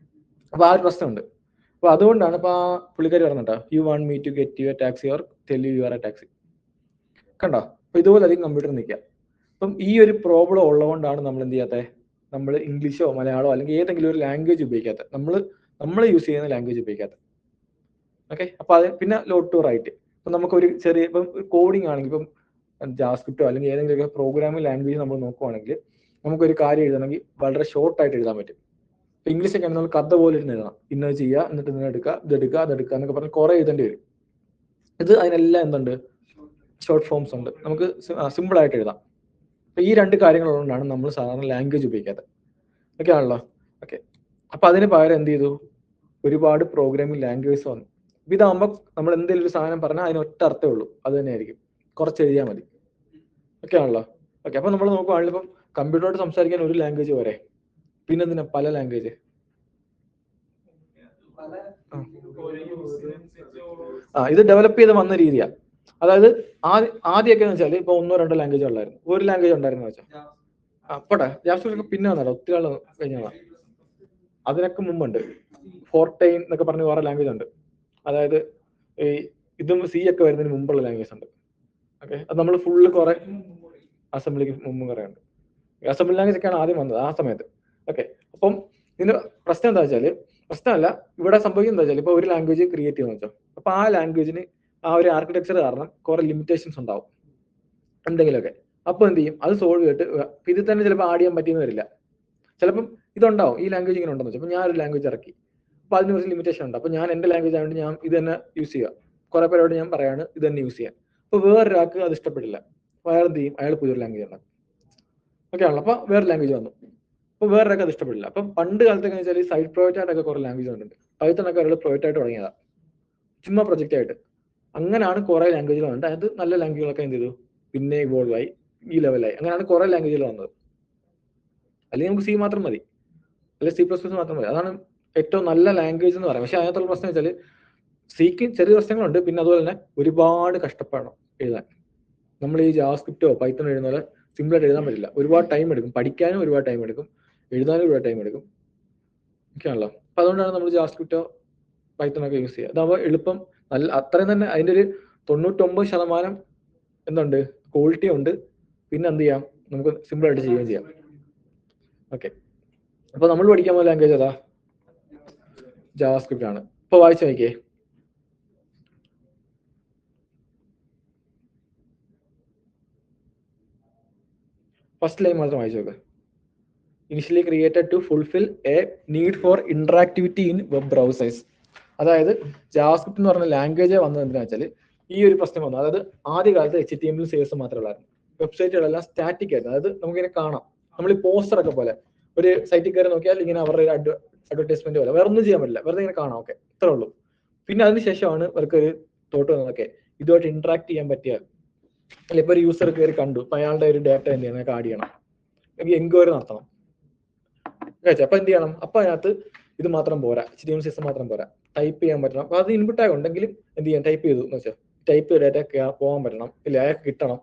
അപ്പൊ ആ ഒരു പ്രശ്നമുണ്ട്. അപ്പൊ അതുകൊണ്ടാണ് ഇപ്പൊ ആ പുള്ളിക്കാരി പറഞ്ഞിട്ടാ, you want me to get you a taxi or tell you are a taxi. കണ്ടോ? അപ്പൊ ഇതുപോലെ ആയിരിക്കും കമ്പ്യൂട്ടർ നിൽക്കുക. അപ്പം ഈ ഒരു പ്രോബ്ലം ഉള്ളതുകൊണ്ടാണ് നമ്മൾ എന്ത് ചെയ്യാത്തത്, നമ്മൾ ഇംഗ്ലീഷോ മലയാളമോ അല്ലെങ്കിൽ ഏതെങ്കിലും ഒരു ലാംഗ്വേജ് ഉപയോഗിക്കാത്ത, നമ്മൾ യൂസ് ചെയ്യുന്ന ലാംഗ്വേജ് ഉപയോഗിക്കാത്ത. ഓക്കെ, അപ്പൊ അത് പിന്നെ ലോഡ് ടു റൈറ്റ്. ഇപ്പൊ നമുക്കൊരു ചെറിയ ഇപ്പം കോഡിംഗ് ആണെങ്കിൽ, ഇപ്പം ജാവാസ്ക്രിപ്റ്റോ അല്ലെങ്കിൽ ഏതെങ്കിലും പ്രോഗ്രാമിംഗ് ലാംഗ്വേജ് നമ്മൾ നോക്കുവാണെങ്കിൽ നമുക്കൊരു കാര്യം എഴുതണമെങ്കിൽ വളരെ ഷോർട്ട് ആയിട്ട് എഴുതാൻ പറ്റും. ഇപ്പൊ ഇംഗ്ലീഷ് ഒക്കെ ആണെങ്കിൽ നമ്മൾ കഥ പോലെ ഇരുന്ന് എഴുതണം. ഇന്നത് ചെയ്യുക, എന്നിട്ട് ഇന്നത് എടുക്കുക, ഇതെടുക്കുക, അതെടുക്കുക എന്നൊക്കെ പറഞ്ഞ് കുറെ എഴുതേണ്ടി വരും. ഇത് അതിനെല്ലാം എന്തുണ്ട്, ഷോർട്ട് ഫോംസ് ഉണ്ട്. നമുക്ക് സിമ്പിൾ ആയിട്ട് എഴുതാം. അപ്പൊ ഈ രണ്ട് കാര്യങ്ങളുള്ളതുകൊണ്ടാണ് നമ്മൾ സാധാരണ ലാംഗ്വേജ് ഉപയോഗിക്കാത്തത്. ഓക്കെ ആണല്ലോ? ഓക്കെ, അപ്പൊ അതിന് പകരം എന്ത് ചെയ്തു, ഒരുപാട് പ്രോഗ്രാമിംഗ് ലാംഗ്വേജ് വന്നു. ഇതാകുമ്പോൾ നമ്മൾ എന്തെങ്കിലും ഒരു സാധനം പറഞ്ഞാൽ അതിന് ഒറ്റ അർത്ഥമേ ഉള്ളൂ, അത് തന്നെയായിരിക്കും. കുറച്ച് എഴുതിയാൽ മതി. ഓക്കെ ആണല്ലോ? ഓക്കെ, അപ്പൊ നമ്മൾ നോക്കുവാണെങ്കിൽ ഇപ്പം കമ്പ്യൂട്ടറോട് സംസാരിക്കാൻ ഒരു ലാംഗ്വേജ് പോരെ, പിന്നെ എന്തിനാ പല ലാംഗ്വേജ്? ഇത് ഡെവലപ്പ് ചെയ്ത് വന്ന രീതിയാ. അതായത് ആദ്യമൊക്കെ എന്ന് വെച്ചാൽ ഇപ്പൊ 1-2 ലാംഗ്വേജ് ഉള്ളായിരുന്നു. ഒരു ലാംഗ്വേജ് ഉണ്ടായിരുന്നു വെച്ചാൽ പോട്ടെ, ജാവാസ്ക്രിപ്റ്റ് പിന്നെ വന്നല്ലോ, ഒത്തിരി ആൾ കഴിഞ്ഞാൽ. അതിനൊക്കെ മുമ്പുണ്ട് ഫോർട്ടൈൻ എന്നൊക്കെ പറഞ്ഞ വേറെ ലാംഗ്വേജ് ഉണ്ട്. അതായത് ഈ ഇതും C ഒക്കെ വരുന്നതിന് മുമ്പുള്ള ലാംഗ്വേജ് ഉണ്ട്. ഓക്കെ, അത് നമ്മൾ ഫുള്ള് കുറെ അസംബ്ലിക്ക് മുമ്പും കുറെ ഉണ്ട്. അസംബ്ലി ലാംഗ്വേജ് ഒക്കെയാണ് ആദ്യം വന്നത് ആ സമയത്ത്. ഓക്കെ, അപ്പം ഇതിന്റെ പ്രശ്നം എന്താ വെച്ചാല്, പ്രശ്നമല്ല ഇവിടെ സംഭവിക്കുന്നത് എന്താ വെച്ചാൽ, ഇപ്പൊ ഒരു ലാംഗ്വേജ് ക്രിയേറ്റ് ചെയ്യുന്ന വെച്ചോ, അപ്പൊ ആ ലാംഗ്വേജിന് ആ ഒരു ആർക്കിടെക്ചർ കാരണം കുറെ ലിമിറ്റേഷൻസ് ഉണ്ടാവും എന്തെങ്കിലുമൊക്കെ. അപ്പൊ എന്ത് ചെയ്യും, അത് സോൾവ് ചെയ്തിട്ട് ഇതിൽ തന്നെ ചിലപ്പോൾ ആഡ് ചെയ്യാൻ പറ്റിയെന്ന് വരില്ല. ചിലപ്പം ഇതുണ്ടാവും, ഈ ലാംഗ്വേജ് ഇങ്ങനെ ഉണ്ടെന്ന് വെച്ചാൽ, അപ്പൊ ഞാൻ ഒരു ലാംഗ്വേജ് ഇറക്കി, അപ്പൊ അതിന് കുറച്ച് ലിമിറ്റേഷൻ ഉണ്ട്. അപ്പൊ ഞാൻ എന്റെ ലാംഗ്വേജ് ആയതുകൊണ്ട് ഞാൻ ഇത് തന്നെ യൂസ് ചെയ്യുക. കുറെ പേരോട് ഞാൻ പറയാണ് ഇത് തന്നെ യൂസ് ചെയ്യാൻ. അപ്പൊ വേറൊരാൾക്ക് അത് ഇഷ്ടപ്പെടില്ല. അപ്പൊ അയാൾ എന്ത് ചെയ്യും, അയാൾ പുതിയൊരു ലാംഗ്വേജ് ഉണ്ടാക്കും. ഓക്കെ ആണല്ലോ? അപ്പൊ വേറെ ലാംഗ്വേജ് വന്നു, അപ്പൊ വേറൊരാൾക്ക് അത് ഇഷ്ടപ്പെടില്ല. അപ്പം പണ്ട് കാലത്തൊക്കെ വെച്ചാൽ സൈഡ് പ്രോജക്റ്റ് ആയിട്ടൊക്കെ കുറെ ലാംഗ്വേജ് വന്നിട്ടുണ്ട്. പൈത്തണൊക്കെ അവരുടെ പ്രോജക്റ്റ് ആയിട്ട് തുടങ്ങിയതാ, ചുമ്മാ പ്രൊജക്റ്റ് ആയിട്ട്. അങ്ങനെയാണ് കുറെ ലാംഗ്വേജുകൾ വന്നത്. അത് നല്ല ലാംഗ്വേജുകളൊക്കെ എന്ത് ചെയ്തു, പിന്നെ ഇവോൾവ് ആയി, ഈ ലെവലായി. അങ്ങനെയാണ് കുറെ ലാംഗ്വേജുകൾ വന്നത്. അല്ലെങ്കിൽ നമുക്ക് C മാത്രം മതി, അല്ലെങ്കിൽ C++ മാത്രം മതി. അതാണ് ഏറ്റവും നല്ല ലാംഗ്വേജ് എന്ന് പറയാം. പക്ഷെ അതിനകത്തുള്ള പ്രശ്നം വെച്ചാൽ സിക്ക് ചെറിയ പ്രശ്നങ്ങളുണ്ട്. പിന്നെ അതുപോലെ തന്നെ ഒരുപാട് കഷ്ടപ്പെടണം എഴുതാൻ. നമ്മൾ ഈ ജാവാസ്ക്രിപ്റ്റോ പൈത്തണോ എഴുതുന്ന പോലെ സിമ്പിളായിട്ട് എഴുതാൻ പറ്റില്ല. ഒരുപാട് ടൈം എടുക്കും, പഠിക്കാനും ഒരുപാട് ടൈം എടുക്കും, എഴുതാനും ഒരുപാട് ടൈം എടുക്കും. ഓക്കെ ആണല്ലോ? അപ്പൊ അതുകൊണ്ടാണ് നമ്മൾ ജാവാസ്ക്രിപ്റ്റോ പൈത്തണൊക്കെ യൂസ് ചെയ്യുക. അതാവുമ്പോൾ എളുപ്പം, നല്ല അത്രയും തന്നെ അതിന്റെ ഒരു 99% എന്തുണ്ട്, ക്വാളിറ്റി ഉണ്ട്. പിന്നെ എന്ത് ചെയ്യാം, നമുക്ക് സിമ്പിൾ ആയിട്ട് ചെയ്യുകയും ചെയ്യാം. ഓക്കെ, അപ്പൊ നമ്മൾ പഠിക്കാൻ പോകുന്ന ലാംഗ്വേജ് അതാ ജാവാസ്ക്രിപ്റ്റ് ആണ്. ഇപ്പൊ വായിച്ചു നോക്കിയേ, ഫസ്റ്റ് ലൈൻ മാത്രം വായിച്ചു നോക്ക്. Initially created to fulfil a need for interactivity in web browsers. അതായത് ജാവാസ്ക്രിപ്റ്റ് എന്ന് പറഞ്ഞ ലാംഗ്വേജ് വന്നത് എന്തിനാ വെച്ചാൽ ഈ ഒരു പ്രശ്നം വന്നു. അതായത് ആദ്യകാലത്ത് HTML CSS മാത്രമേ ഉള്ളായിരുന്നു. വെബ്സൈറ്റുകളെല്ലാം സ്റ്റാറ്റിക് ആയിരുന്നു. അതായത് നമുക്കിങ്ങനെ കാണാം, നമ്മൾ ഈ പോസ്റ്റർ ഒക്കെ പോലെ ഒരു സൈറ്റിൽ കയറി നോക്കിയാൽ ഇങ്ങനെ അവരുടെ ഒരു അഡ്വർടൈസ്മെന്റ് പോലെ, വേറെ ഒന്നും ചെയ്യാൻ പറ്റില്ല, വെറുതെ ഇങ്ങനെ കാണാം. ഓക്കെ, ഇത്രേ ഉള്ളൂ. പിന്നെ അതിനുശേഷമാണ് ഇവർക്ക് ഒരു തോട്ട് വന്നതൊക്കെ ഇതുമായിട്ട് ഇന്ററാക്ട് ചെയ്യാൻ പറ്റിയ, അല്ല ഇപ്പൊ ഒരു യൂസർ കയറി കണ്ടു, അപ്പൊ അയാളുടെ ഒരു ഡാറ്റ എന്ത് ചെയ്യണം, ആഡ് ചെയ്യണം, അല്ലെങ്കിൽ എൻക്വയറി നടത്തണം. അപ്പൊ എന്ത് ചെയ്യണം, അപ്പൊ അതിനകത്ത് ഇത് മാത്രം പോരാ, HTML CSS മാത്രം പോരാ, ടൈപ്പ് ചെയ്യാൻ പറ്റണം. അപ്പൊ അത് ഇൻപുട്ട് ആയി ഉണ്ടെങ്കിലും എന്ത് ചെയ്യാം, ടൈപ്പ് ചെയ്തു എന്ന് വെച്ചാൽ ടൈപ്പ് ഡാറ്റ പോകാൻ പറ്റണം, ഇല്ല അയാൾക്ക് കിട്ടണം,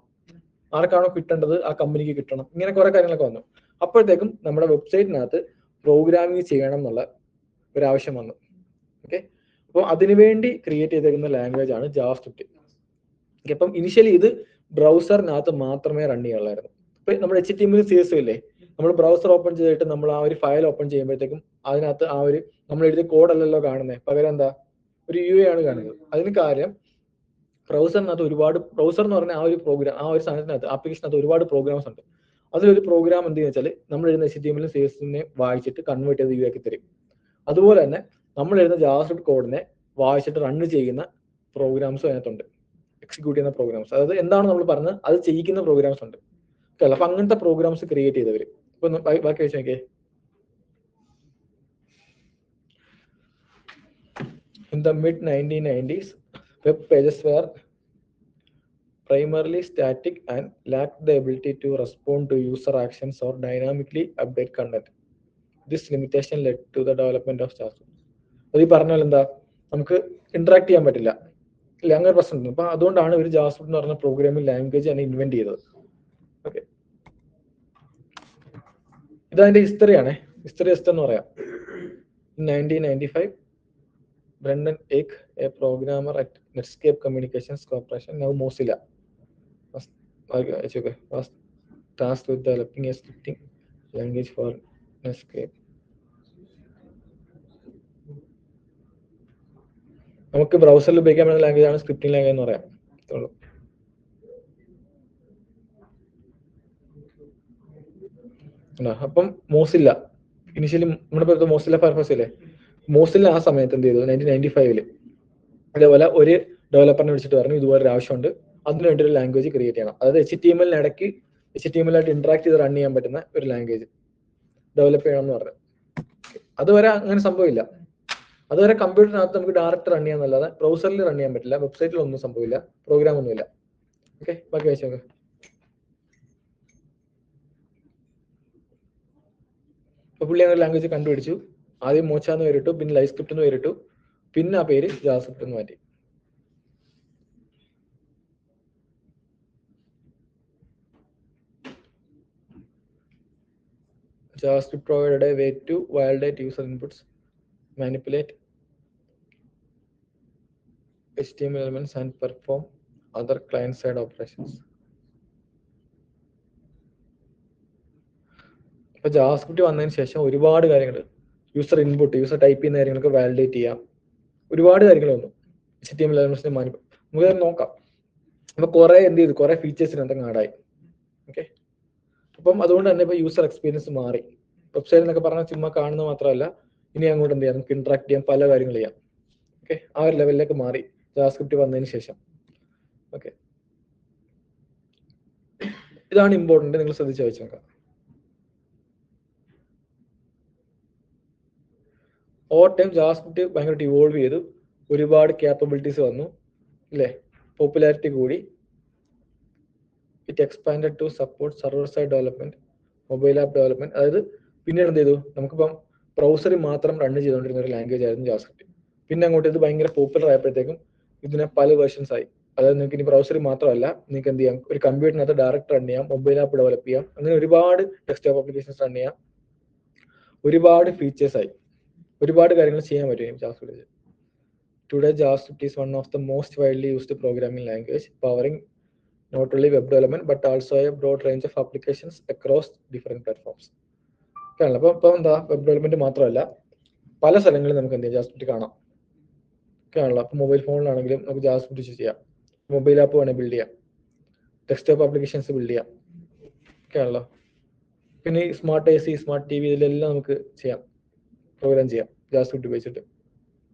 ആർക്കാണോ കിട്ടേണ്ടത് ആ കമ്പനിക്ക് കിട്ടണം. ഇങ്ങനെ കുറെ കാര്യങ്ങളൊക്കെ വന്നു. അപ്പോഴത്തേക്കും നമ്മുടെ വെബ്സൈറ്റിനകത്ത് പ്രോഗ്രാമിംഗ് ചെയ്യണം എന്നുള്ള ഒരു ആവശ്യം വന്നു. ഓക്കെ, അപ്പോൾ അതിനുവേണ്ടി ക്രിയേറ്റ് ചെയ്തേക്കുന്ന ലാംഗ്വേജ് ആണ് ജാവാസ്ക്രിപ്റ്റ്. അപ്പം ഇനിഷ്യലി ഇത് ബ്രൗസറിനകത്ത് മാത്രമേ റൺ ചെയ്യാനുള്ളായിരുന്നു. ഇപ്പൊ നമ്മുടെ HTML CSS ഇല്ലേ, നമ്മൾ ബ്രൗസർ ഓപ്പൺ ചെയ്തിട്ട് നമ്മൾ ആ ഒരു ഫയൽ ഓപ്പൺ ചെയ്യുമ്പോഴത്തേക്കും അതിനകത്ത് ആ ഒരു നമ്മൾ എഴുതിയ കോഡല്ലല്ലോ കാണുന്നത്, പകരം എന്താ ഒരു UI ആണ് കാണുന്നത്. അതിന് കാര്യം ബ്രൗസറിനകത്ത് ബ്രൗസർ എന്ന് പറഞ്ഞാൽ ആ ഒരു പ്രോഗ്രാം, ആ ഒരു സാധനത്തിനകത്ത് ആപ്ലിക്കേഷനകത്ത് ഒരുപാട് പ്രോഗ്രാംസ് ഉണ്ട്. അതിലൊരു പ്രോഗ്രാം എന്ത് വെച്ചാൽ നമ്മൾ എഴുതുന്ന HTML CSS വായിച്ചിട്ട് കൺവേർട്ട് ചെയ്ത് UI ആക്കി തരും. അതുപോലെ തന്നെ നമ്മൾ എഴുതുന്ന JavaScript കോഡിനെ വായിച്ചിട്ട് റൺ ചെയ്യുന്ന പ്രോഗ്രാംസും അതിനകത്തുണ്ട്, എക്സിക്യൂട്ട് ചെയ്യുന്ന പ്രോഗ്രാംസ്. അതായത് എന്താണ് നമ്മൾ പറഞ്ഞത് അത് ചെയ്യിക്കുന്ന പ്രോഗ്രാംസ് ഉണ്ട്. അപ്പൊ അങ്ങനത്തെ പ്രോഗ്രാംസ് ക്രിയേറ്റ് ചെയ്തവര്. ഇപ്പൊ ബാക്കി വെച്ച് നോക്കിയേ. In the mid-1990s, web pages were primarily static and lacked the ability to respond to user actions or dynamically update content. This limitation led to the development of JavaScript. അത് ഈ പറഞ്ഞാൽ എന്താ, നമുക്ക് ഇന്ററാക്ട് ചെയ്യാൻ പറ്റില്ല, ഇല്ല, അങ്ങനെ പ്രശ്നമുണ്ട്. അപ്പൊ അതുകൊണ്ടാണ് ഒരു JavaScript എന്ന് പറഞ്ഞ പ്രോഗ്രാമിംഗ് ലാംഗ്വേജ് ആണ് ഇൻവെന്റ് ചെയ്തത്. ഓക്കെ, ഇതതിന്റെ ഹിസ്റ്ററിയാണ്. ഹിസ്റ്ററി ജസ്റ്റ് എന്ന് പറയാം. In 1995, Brendan Eich, a programmer at Netscape Communications Corporation, now Mozilla, was tasked with developing a scripting language for Netscape. നമുക്ക് ബ്രൗസറിൽ ഉപയോഗിക്കാൻ പറ്റുന്ന ലാംഗ്വേജ് ആണ് സ്ക്രിപ്റ്റിംഗ് ലാംഗ്വേജ് എന്ന് പറയാം. അപ്പം മോസില്ല ഇനിഷ്യലി നമ്മുടെ മോസില്ല ഫയർഫോക്സ് ഇല്ലേ, മോസില്ല ആ സമയത്ത് എന്ത് ചെയ്തു, 1995 അതേപോലെ ഒരു ഡെവലപ്പറിനെ വിളിച്ചിട്ട് പറഞ്ഞു ഇതുപോലെ ഒരു ആവശ്യമുണ്ട്, അതിന് വേണ്ടി ഒരു ലാംഗ്വേജ് ക്രിയേറ്റ് ചെയ്യണം. അതായത് HTML ഇടയ്ക്ക് HTML ആയിട്ട് ഇന്ററാക്ട് ചെയ്ത് റൺ ചെയ്യാൻ പറ്റുന്ന ഒരു ലാംഗ്വേജ് ഡെവലപ്പ് ചെയ്യണം എന്ന് പറഞ്ഞു. അതുവരെ അങ്ങനെ സംഭവമില്ല. അതുവരെ കമ്പ്യൂട്ടറിനകത്ത് നമുക്ക് ഡയറക്റ്റ് റൺ ചെയ്യാന്നല്ലാതെ ബ്രൗസറിൽ റൺ ചെയ്യാൻ പറ്റില്ല, വെബ്സൈറ്റിൽ ഒന്നും സംഭവില്ല, പ്രോഗ്രാം ഒന്നുമില്ല. ഓക്കെ, ബാക്കി വായിച്ചോക്കെ. അപ്പൊ പുള്ളി അങ്ങനെ ലാംഗ്വേജ് കണ്ടുപിടിച്ചു. ആദ്യം മോച്ചാന്ന് പേരിട്ടു, പിന്നെ ലൈവ് സ്ക്രിപ്റ്റ് എന്ന് പേരിട്ടു, പിന്നെ ആ പേര് JavaScript എന്ന് മാറ്റി. JavaScript provided a way to validate user inputs, manipulate HTML elements and perform other client-side operations. ഇപ്പൊ JavaScript വന്നതിന് ശേഷം ഒരുപാട് കാര്യങ്ങൾ, യൂസർ ഇൻപുട്ട്, യൂസർ ടൈപ്പ് ചെയ്യുന്ന കാര്യങ്ങളൊക്കെ വാലിഡേറ്റ് ചെയ്യാം, ഒരുപാട് കാര്യങ്ങൾ വന്നു. HTML എലമെന്റ്സിനെ നമുക്ക് നോക്കാം. അപ്പൊ കുറെ എന്ത് ചെയ്തു, കുറെ ഫീച്ചേഴ്സിന് എന്തെങ്കിലും ആഡായി. ഓക്കെ, അപ്പം അതുകൊണ്ട് തന്നെ ഇപ്പൊ യൂസർ എക്സ്പീരിയൻസ് മാറി. വെബ്സൈറ്റ് എന്നൊക്കെ പറഞ്ഞാൽ ചുമ്മാ കാണുന്നത് മാത്രമല്ല, ഇനി അങ്ങോട്ട് എന്ത് ചെയ്യാം, നമുക്ക് ഇന്ററാക്ട് ചെയ്യാം, പല കാര്യങ്ങൾ ചെയ്യാം. ഓക്കെ, ആ ഒരു ലെവലിലേക്ക് മാറി JavaScript വന്നതിന് ശേഷം. ഓക്കെ, ഇതാണ് ഇമ്പോർട്ടന്റ്, നിങ്ങൾ ശ്രദ്ധിച്ച് വെച്ച് നോക്കാം. ഓവർ ടൈം JavaScript ഭയങ്കരമായിട്ട് ഇവോൾവ് ചെയ്തു, ഒരുപാട് ക്യാപ്പബിലിറ്റീസ് വന്നു, അല്ലേ, പോപ്പുലാരിറ്റി കൂടി. It expanded to support server side development, mobile app development. അതായത് പിന്നീട് എന്ത് ചെയ്തു, നമുക്കിപ്പം ബ്രൗസറിൽ മാത്രം റൺ ചെയ്തുകൊണ്ടിരുന്ന ഒരു ലാംഗ്വേജ് ആയിരുന്നു JavaScript. പിന്നെ അങ്ങോട്ട് ഇത് ഭയങ്കര പോപ്പുലർ ആയപ്പോഴത്തേക്കും ഇതിനെ പല വേർഷൻസ് ആയി. അതായത് നിങ്ങൾക്ക് ഇനി ബ്രൗസറിൽ മാത്രമല്ല, നിങ്ങൾക്ക് എന്ത് ചെയ്യാം, ഒരു കമ്പ്യൂട്ടറിനകത്ത് ഡയറക്റ്റ് റൺ ചെയ്യാം, മൊബൈൽ ആപ്പ് ഡെവലപ്പ് ചെയ്യാം, അങ്ങനെ ഒരുപാട് ഡെസ്ക്ടോപ്പ് ആപ്ലിക്കേഷൻസ് റൺ ചെയ്യാം, ഒരുപാട് ഫീച്ചേഴ്സ് ആയി, ഒരുപാട് കാര്യങ്ങൾ ചെയ്യാൻ പറ്റും JavaScript. Today, JavaScript is one of the most widely used programming language, powering not only web development but also a broad range of applications across different platforms. അപ്പോൾ എന്താ, വെബ് ഡെവലപ്മെന്റ് മാത്രമല്ല, പല സ്ഥലങ്ങളിൽ നമുക്ക് എന്ത് ചെയ്യാം, JavaScript കാണാം. ഒക്കെയാണല്ലോ. അപ്പോൾ മൊബൈൽ ഫോണിലാണെങ്കിലും നമുക്ക് JavaScript ചെയ്യാം, മൊബൈൽ ആപ്പ് വേണമെങ്കിൽ ബിൽഡ് ചെയ്യാം, ഡെസ്ക്ടോപ്പ് ആപ്ലിക്കേഷൻസ് ബിൽഡ് ചെയ്യാം, ഒക്കെയാണല്ലോ. പിന്നെ ഈ സ്മാർട്ട് AC, സ്മാർട്ട് TV ഇതിലെല്ലാം നമുക്ക് ചെയ്യാം, പ്രോഗ്രാം ചെയ്യാം JavaScript ഉപയോഗിച്ചിട്ട്.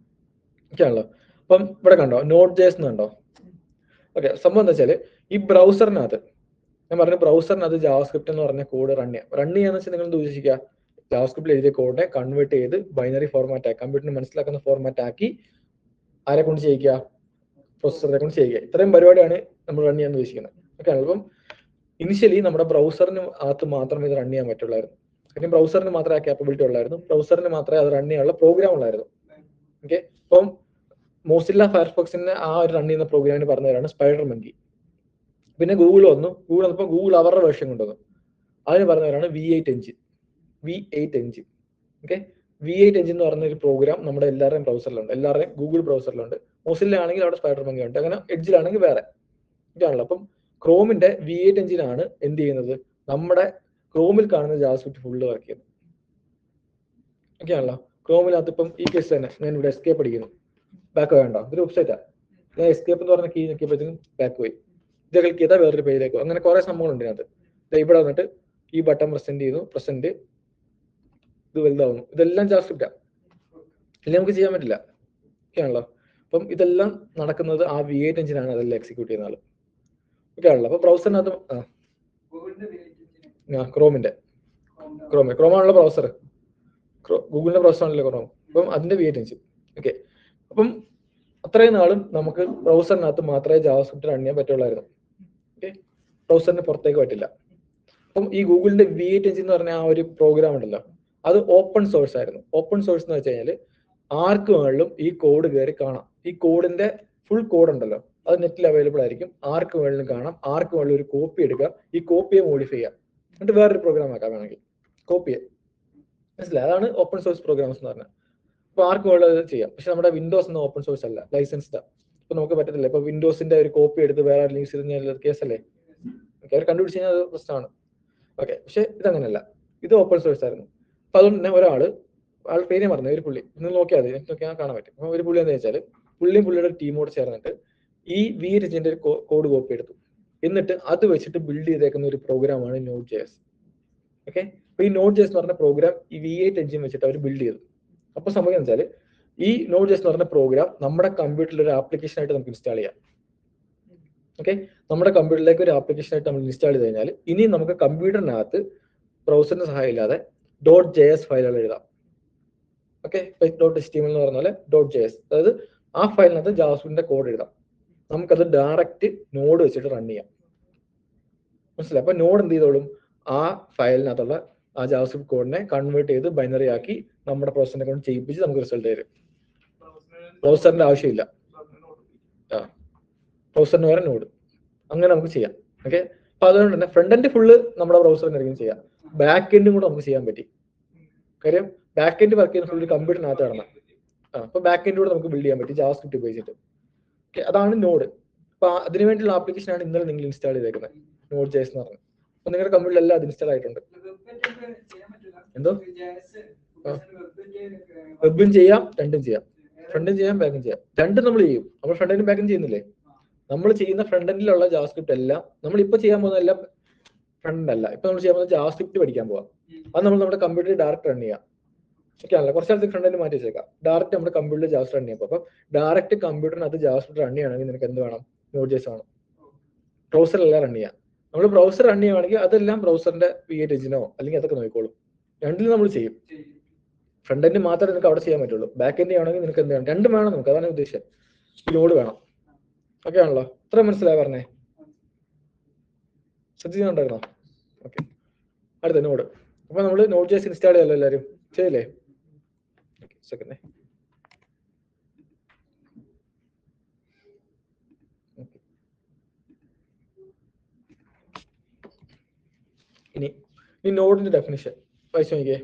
ഒക്കെയാണല്ലോ. അപ്പം ഇവിടെ കണ്ടോ Node.js എന്ന് കണ്ടോ. ഓക്കെ, സംഭവം എന്താ വെച്ചാൽ ഈ ബ്രൗസറിനകത്ത്, ഞാൻ പറഞ്ഞ ബ്രൗസറിനകത്ത് JavaScript എന്ന് പറഞ്ഞ കോഡ് റൺ ചെയ്യാന്ന് വെച്ചാൽ നിങ്ങൾ ഉദ്ദേശിക്കുക, JavaScript എഴുതിയ കോഡിനെ കൺവേർട്ട് ചെയ്ത് ബൈനറി ഫോർമാറ്റ് ആക്കി, കമ്പ്യൂട്ടറിന് മനസ്സിലാക്കുന്ന ഫോർമാറ്റ് ആക്കി ആരെ കൊണ്ട് ചെയ്യിക്കുക, പ്രൊസസ്സറെ കൊണ്ട് ചെയ്യുക. ഇത്രയും പരിപാടിയാണ് നമ്മൾ റൺ ചെയ്യാൻ ഉദ്ദേശിക്കുന്നത്. ഓക്കെ, അപ്പം ഇനിഷ്യലി നമ്മുടെ ബ്രൗസറിന് അകത്ത് മാത്രമേ ഇത് റൺ ചെയ്യാൻ പറ്റുള്ളായിരുന്നു. കാര്യം ബ്രൗസറിന് മാത്രമേ ആ ക്യാപ്പബിലിറ്റി ഉള്ളായിരുന്നു, ബ്രൗസറിന് മാത്രമേ അത് റൺ ചെയ്യാനുള്ള പ്രോഗ്രാം ഉള്ളായിരുന്നു. ഓക്കെ, അപ്പം മോസില്ല ഫയർഫോക്സിന്റെ ആ ഒരു റൺ ചെയ്യുന്ന പ്രോഗ്രാമിന് പറഞ്ഞവരാണ് സ്പൈഡർ മങ്കി. പിന്നെ ഗൂഗിൾ വന്നു, ഗൂഗിൾ വന്നപ്പോൾ ഗൂഗിൾ അവരുടെ വേർഷൻ കൊണ്ടുവന്നു, അതിന് പറഞ്ഞവരാണ് V8 engine. Okay, V8 engine എന്ന് പറഞ്ഞ ഒരു പ്രോഗ്രാം നമ്മുടെ എല്ലാവരുടെയും ബ്രൗസറിലുണ്ട്, എല്ലാവരുടെയും ഗൂഗിൾ ബ്രൗസറിലുണ്ട്. മോസില്ല ആണെങ്കിൽ അവിടെ സ്പൈഡർ മങ്കി ഉണ്ട്, അങ്ങനെ എഡ്ജിലാണെങ്കിൽ വേറെ. ഇതാണല്ലോ. അപ്പം ക്രോമിന്റെ V8 എഞ്ചിനാണ് എന്ത് ചെയ്യുന്നത്, നമ്മുടെ ക്രോമിൽ കാണുന്ന JavaScript ഫുള്ള് വർക്ക് ചെയ്യുന്നത്. ഓക്കെ ആണല്ലോ. ക്രോമിനകത്ത് ഇപ്പം ഈ കേസ് തന്നെ ഞാൻ ഇവിടെ എസ്കേപ്പ് അടിക്കുന്നു, ബാക്ക് വേണ്ട, ഇതൊരു വെബ്സൈറ്റാണ്. ഞാൻ എസ്കേപ്പ് എന്ന് പറഞ്ഞ കീ നോക്കിയപ്പോഴത്തേക്കും ബാക്ക് പോയി, ഇത് ക്ലിക്ക് ചെയ്താൽ വേറൊരു പേജിലേക്ക്. അങ്ങനെ കുറെ സംഭവങ്ങളുണ്ട് ഇതിനകത്ത്. ഇവിടെ വന്നിട്ട് ഈ ബട്ടൺ പ്രസന്റ് ചെയ്യുന്നു, പ്രസന്റ് ഇത് വലുതാവുന്നു. ഇതെല്ലാം ജാവാസ്ക്രിപ്റ്റാണ്, ഇല്ലെങ്കിൽ നമുക്ക് ചെയ്യാൻ പറ്റില്ല. ഓക്കെ ആണല്ലോ. അപ്പം ഇതെല്ലാം നടക്കുന്നത് ആ V8 എഞ്ചിനാണ് അതെല്ലാം എക്സിക്യൂട്ട് ചെയ്യുന്ന ആള്. ഓക്കെ ആണല്ലോ. അപ്പൊ ബ്രൗസറിനകത്ത് ക്രോമാണല്ലോ ബ്രൗസർ, ഗൂഗിളിന്റെ ബ്രൗസർ ആണല്ലോ ക്രോം. അപ്പം അതിന്റെ V8 എഞ്ചിൻ. ഓക്കെ, അപ്പം അത്രയും നാളും നമുക്ക് ബ്രൗസറിനകത്ത് മാത്രമേ ജാവാസ്ക്രിപ്റ്റ് റൺ ചെയ്യാൻ പറ്റുള്ളായിരുന്നു. ഓക്കെ, ബ്രൗസറിന് പുറത്തേക്ക് പറ്റില്ല. അപ്പം ഈ ഗൂഗിളിന്റെ V8 എഞ്ചിൻ എന്ന് പറഞ്ഞ ആ ഒരു പ്രോഗ്രാം ഉണ്ടല്ലോ, അത് ഓപ്പൺ സോഴ്സ് ആയിരുന്നു. ഓപ്പൺ സോഴ്സ് എന്ന് വെച്ച് കഴിഞ്ഞാൽ ആർക്ക് വേണമെങ്കിലും ഈ കോഡ് കയറി കാണാം. ഈ കോഡിന്റെ ഫുൾ കോഡ് ഉണ്ടല്ലോ, അത് നെറ്റിൽ അവൈലബിൾ ആയിരിക്കും. ആർക്ക് വേണമെങ്കിലും കാണാം, ആർക്ക് വേണമെങ്കിലും ഒരു കോപ്പി എടുക്കാം, ഈ കോപ്പിയെ മോഡിഫൈ ചെയ്യാം, എന്നിട്ട് വേറൊരു പ്രോഗ്രാം ആക്കാം വേണമെങ്കിൽ കോപ്പിയെ. മനസ്സിലായി? അതാണ് ഓപ്പൺ സോഴ്സ് പ്രോഗ്രാംസ് എന്ന് പറഞ്ഞാൽ. അപ്പൊ ആർക്ക് വേണമെങ്കിലും അത് ചെയ്യാം. പക്ഷെ നമ്മുടെ വിൻഡോസ് ഒന്നും ഓപ്പൺ സോഴ്സ് അല്ല, ലൈസൻസ്ഡ്. ഇപ്പൊ നമുക്ക് പറ്റത്തില്ല. ഇപ്പൊ വിൻഡോസിന്റെ ഒരു കോപ്പി എടുത്ത് വേറെ യൂസ് ചെയ്ത് കഴിഞ്ഞാൽ കേസല്ലേ, അവർ കണ്ടുപിടിച്ച് കഴിഞ്ഞാൽ അത് പ്രശ്നമാണ്. ഓക്കെ, പക്ഷെ ഇതങ്ങനെയല്ല, ഇത് ഓപ്പൺ സോഴ്സ് ആയിരുന്നു. അപ്പൊ അതുകൊണ്ട് തന്നെ ആൾ പേര് പറഞ്ഞു, ഒരു പുള്ളി, നിങ്ങൾ നോക്കിയാൽ മതി, നോക്കിയാൽ കാണാൻ പറ്റും. അപ്പൊ ഒരു പുള്ളി എന്താ വെച്ചാൽ പുള്ളിയുടെ ടീമോട് ചേർന്നിട്ട് ഈ V8 എഞ്ചിന്റെ ഒരു കോഡ് കോപ്പി എടുത്തു, എന്നിട്ട് അത് വെച്ചിട്ട് ബിൽഡ് ചെയ്തേക്കുന്ന ഒരു പ്രോഗ്രാമാണ് Node.js. ഓക്കെ, അപ്പൊ ഈ Node.js എന്ന് പറഞ്ഞ പ്രോഗ്രാം ഈ V8 എഞ്ചിൻ വെച്ചിട്ട് അവർ ബിൽഡ് ചെയ്തു. അപ്പൊ സംഭവം വെച്ചാൽ ഈ Node.js എന്ന് പറഞ്ഞ പ്രോഗ്രാം നമ്മുടെ കമ്പ്യൂട്ടറിൽ ഒരു ആപ്ലിക്കേഷൻ ആയിട്ട് നമുക്ക് ഇൻസ്റ്റാൾ ചെയ്യാം. ഓക്കെ, നമ്മുടെ കമ്പ്യൂട്ടറിലേക്ക് ഒരു ആപ്ലിക്കേഷൻ ആയിട്ട് നമ്മൾ ഇൻസ്റ്റാൾ ചെയ്ത് കഴിഞ്ഞാൽ ഇനി നമുക്ക് കമ്പ്യൂട്ടറിനകത്ത് ബ്രൗസറിന്റെ സഹായം ഇല്ലാതെ .js ഫയലുകൾ എഴുതാം. ഓക്കെ, .html എന്ന് പറഞ്ഞ പോലെ .js, അതായത് ആ ഫയലിനകത്ത് ജാവാസ്ക്രിപ്റ്റിന്റെ കോഡ് എഴുതാം. നമുക്കത് ഡയറക്റ്റ് നോഡ് വെച്ചിട്ട് റൺ ചെയ്യാം. മനസ്സിലായി? അപ്പൊ നോഡ് എന്ത് ചെയ്തോളും, ആ ഫയലിനകത്തുള്ള ആ ജാവാസ്ക്രിപ്റ്റ് കോഡിനെ കൺവേർട്ട് ചെയ്ത് ബൈനറി ആക്കി നമ്മുടെ പ്രോസസ്സിനെ കൊണ്ട് ചെയ്യിപ്പിച്ച് നമുക്ക് റിസൾട്ട് തരും. ബ്രൗസറിന്റെ ആവശ്യമില്ല, ബ്രൗസറിന് വരെ നോഡ്, അങ്ങനെ നമുക്ക് ചെയ്യാം. ഓക്കെ, അപ്പൊ അതുകൊണ്ട് തന്നെ ഫ്രണ്ട് എൻഡ് ഫുള്ള് നമ്മുടെ ബ്രൗസറിനായിരിക്കും ചെയ്യാം. ബാക്ക് എൻഡും കൂടെ നമുക്ക് ചെയ്യാൻ പറ്റി. കാര്യം ബാക്ക് എൻഡ് വർക്ക് ചെയ്യുന്ന ഫുള്ള് കമ്പ്യൂട്ടറിനകത്ത് നടണം. അപ്പൊ ബാക്ക് എൻഡ് കൂടെ നമുക്ക് ബിൽഡ് ചെയ്യാൻ പറ്റി ജാവാസ്ക്രിപ്റ്റ് ഉപയോഗിച്ചിട്ട്. ഓക്കെ, അതാണ് നോഡ്. അപ്പൊ അതിനു വേണ്ടിയുള്ള ആപ്ലിക്കേഷൻ ആണ് ഇന്നലെ നിങ്ങൾ ഇൻസ്റ്റാൾ ചെയ്തേക്കുന്നത്, Node.js എന്ന് പറഞ്ഞത്. അപ്പൊ നിങ്ങളുടെ കമ്പ്യൂട്ടറിൽ എല്ലാം അത് ഇൻസ്റ്റാൾ ആയിട്ടുണ്ട്. എന്തോ വെബും ചെയ്യാം, രണ്ടും ചെയ്യാം, ഫ്രണ്ടും ചെയ്യാം, ബാക്കും ചെയ്യാം. രണ്ടും നമ്മൾ ചെയ്യും. നമ്മൾ ഫ്രണ്ട് എൻഡും ബാക്കും ചെയ്യുന്നില്ലേ? നമ്മൾ ചെയ്യുന്ന ഫ്രണ്ട് എൻഡിലുള്ള ജാവാസ്ക്രിപ്റ്റ് എല്ലാം നമ്മളിപ്പോ ചെയ്യാൻ പോകുന്ന എല്ലാം ഫ്രണ്ട് എൻഡ് അല്ല. ഇപ്പൊ നമ്മൾ ചെയ്യാൻ പോകുന്ന ജാവാസ്ക്രിപ്റ്റ് പഠിക്കാൻ പോവാം. അത് നമ്മൾ നമ്മുടെ കമ്പ്യൂട്ടറിൽ ഡയറക്റ്റ് റൺ ചെയ്യാം. ഓക്കെ ആണല്ലോ. കുറച്ച് കാലത്ത് ഫ്രണ്ട് എൻഡ് മാറ്റി വെച്ചേക്കാം, ഡയറക്റ്റ് നമ്മുടെ കമ്പ്യൂട്ടറിൽ ജാവാസ്ക്രിപ്റ്റ് റൺ ചെയ്യാം. അപ്പൊ ഡയറക്റ്റ് കമ്പ്യൂട്ടറിനകത്ത് ജാവാസ്ക്രിപ്റ്റ് റൺ ചെയ്യണമെങ്കിൽ നിനക്ക് എന്ത് വേണം? Node.js വേണം. ബ്രൗസറിലെല്ലാം റൺ ചെയ്യാം. നമ്മൾ ബ്രൗസർ റൺ ചെയ്യുകയാണെങ്കിൽ അതെല്ലാം ബ്രൗസറിന്റെ V8 എഞ്ചിനോ അല്ലെങ്കിൽ അതൊക്കെ നോക്കിക്കോളും. രണ്ടിലും നമ്മൾ ചെയ്യും. ഫ്രണ്ട് എൻഡ് മാത്രമേ നിനക്ക് അവിടെ ചെയ്യാൻ പറ്റുള്ളൂ. ബാക്ക് എൻഡ് ആണെങ്കിൽ നിനക്ക് എന്ത് വേണം? രണ്ടും വേണം നമുക്ക്, അതാണ് ഉദ്ദേശം. നോഡ് വേണം. ഓക്കെ ആണല്ലോ. ഇത്ര മനസ്സിലായി പറഞ്ഞേ? ശ്രദ്ധിക്കുന്നുണ്ടായിരുന്നോ? ഓക്കെ, അടുത്ത നോഡ്. അപ്പൊ നമ്മൾ Node.js ഇൻസ്റ്റാൾ ചെയ്യല്ലോ എല്ലാവരും, ചെയ്യല്ലേ? സെക്കൻഡ്. ഇനി ഈ നോഡിന്റെ ഡെഫിനിഷൻ വായിച്ചു നോക്കിയേ.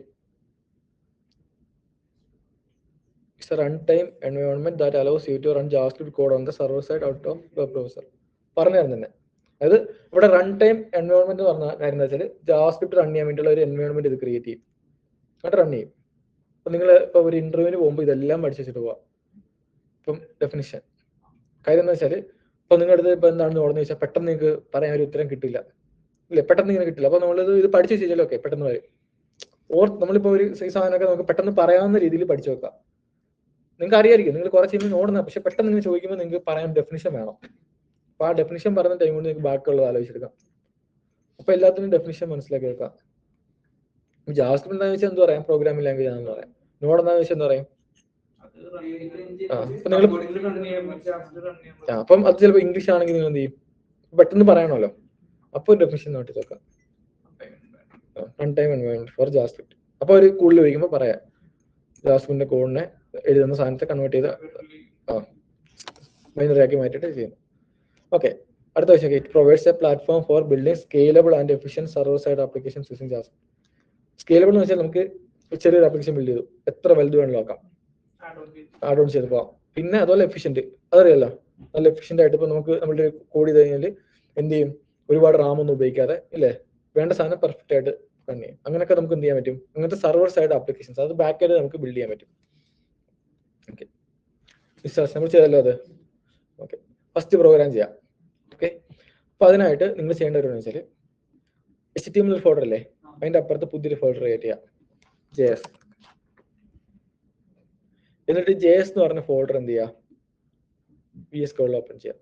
It's a runtime environment that allows you to run JavaScript code on the server side out of web browser. പറഞ്ഞു തന്നെ. അതായത് ഇവിടെ റൺ ടൈം എൻവയോൺമെന്റ് പറഞ്ഞ കാര്യം എന്താ വെച്ചാൽ ജാവാസ്ക്രിപ്റ്റ് റൺ ചെയ്യാൻ വേണ്ടിയുള്ള ഒരു എൻവയോൺമെന്റ് ഇത് ക്രിയേറ്റ് ചെയ്യും, എന്നിട്ട് റൺ ചെയ്യും. അപ്പൊ നിങ്ങൾ ഇപ്പൊ ഒരു ഇന്റർവ്യൂവിന് പോകുമ്പോൾ ഇതെല്ലാം പഠിച്ചു വെച്ചിട്ട് പോവാം. ഇപ്പം ഡെഫിനിഷൻ കാര്യം എന്താ വെച്ചാൽ ഇപ്പൊ നിങ്ങളുടെ അടുത്ത് ഇപ്പൊ എന്താണ് നോടെന്ന് ചോദിച്ചാൽ പെട്ടെന്ന് നിങ്ങൾക്ക് പറയാൻ ഒരു ഉത്തരം കിട്ടില്ല, ഇല്ലേ? പെട്ടെന്ന് ഇങ്ങനെ കിട്ടില്ല. അപ്പൊ നമ്മളിത് ഇത് പഠിച്ചു വെച്ചാൽ ഓക്കെ പെട്ടെന്ന് വരും. നമ്മളിപ്പോ ഒരു സാധനമൊക്കെ നമുക്ക് പെട്ടെന്ന് പറയാവുന്ന രീതിയിൽ പഠിച്ചു വെക്കാം. നിങ്ങൾക്ക് അറിയായിരിക്കും, നിങ്ങൾ കുറച്ച് കഴിയുമ്പോൾ നോടുന്ന, പക്ഷെ പെട്ടെന്ന് നിങ്ങൾ ചോദിക്കുമ്പോൾ നിങ്ങൾക്ക് പറയാൻ ഡെഫിനിഷൻ വേണം. അപ്പൊ ആ ഡെഫിനിഷൻ പറയുന്ന ടൈം കൊണ്ട് നിങ്ങൾക്ക് ബാക്കിയുള്ളത് ആലോചിച്ചെടുക്കാം. അപ്പൊ എല്ലാത്തിനും ഡെഫിനിഷൻ മനസ്സിലാക്കി വെക്കാം. ജാവാസ്ക്രിപ്റ്റ് എന്താണെന്ന് വെച്ചാൽ എന്ത് പറയാം? പ്രോഗ്രാമിംഗ് ലാംഗ്വേജ് ആണെന്ന് പറയാം. നോഡ് എന്താണെന്ന് വെച്ചാൽ എന്താ പറയും? അപ്പം അത് ചിലപ്പോൾ ഇംഗ്ലീഷ് ആണെങ്കിൽ നിങ്ങൾ എന്ത് ചെയ്യും? പെട്ടെന്ന് പറയണമല്ലോ, അപ്പോൾ ഡെഫിനിഷൻ നോട്ടി വെക്കാം. Run time environment for JavaScript. അപ്പൊ ഒരു കൂടുതൽ ഉപയോഗിക്കുമ്പോൾ പറയാം ജാവാസ്ക്രിപ്റ്റിന്റെ കോഡിനെ എഴുതുന്ന സാധനത്തെ കൺവേർട്ട് ചെയ്ത് ബൈനറി ആക്കി മാറ്റിയിട്ട് ചെയ്യുന്നു. ഓക്കെ, അടുത്ത question. It provides A platform for building scalable and efficient server side applications using JavaScript. Scalable എന്ന് വെച്ചാൽ നമുക്ക് ചെറിയൊരു ആപ്ലിക്കേഷൻ ബിൽഡ് ചെയ്തു എത്ര വലുത് വേണമെങ്കിലും ആക്കാം, ആഡ് ഓൺ ചെയ്ത് പോകാം. പിന്നെ അതുപോലെ എഫിഷ്യന്റ്, അതറിയാലോ, നല്ല എഫിഷ്യന്റ് ആയിട്ട് ഇപ്പൊ നമുക്ക് നമ്മളുടെ കോഡ് ചെയ്ത് കഴിഞ്ഞാൽ എന്ത് ചെയ്യും? ഒരുപാട് റാം ഒന്നും ഉപയോഗിക്കാതെ ഇല്ലേ, വേണ്ട സാധനം പെർഫെക്റ്റ് ആയിട്ട് റൺ ചെയ്യും. അങ്ങനെയൊക്കെ നമുക്ക് എന്ത് ചെയ്യാൻ പറ്റും? അങ്ങനത്തെ സർവർ സൈഡ് ആപ്ലിക്കേഷൻസ് അത് ബാക്ക് ആയിട്ട് നമുക്ക് ബിൽഡ് ചെയ്യാൻ പറ്റും. ഓക്കെ, വിശ്വാസം നമ്മൾ ചെയ്തല്ലോ അത്. ഓക്കെ, ഫസ്റ്റ് പ്രോഗ്രാം ചെയ്യാം. ഓക്കെ, അപ്പൊ അതിനായിട്ട് നിങ്ങൾ ചെയ്യേണ്ട ഒരു വെച്ചാൽ HTML ഫോൾഡർ അല്ലേ, അതിന്റെ അപ്പുറത്ത് പുതിയൊരു ഫോൾഡർ ക്രിയേറ്റ് ചെയ്യാം, JS. എന്നിട്ട് JS എന്ന് പറഞ്ഞ ഫോൾഡർ എന്ത് ചെയ്യുക, VS Code ഓപ്പൺ ചെയ്യാം.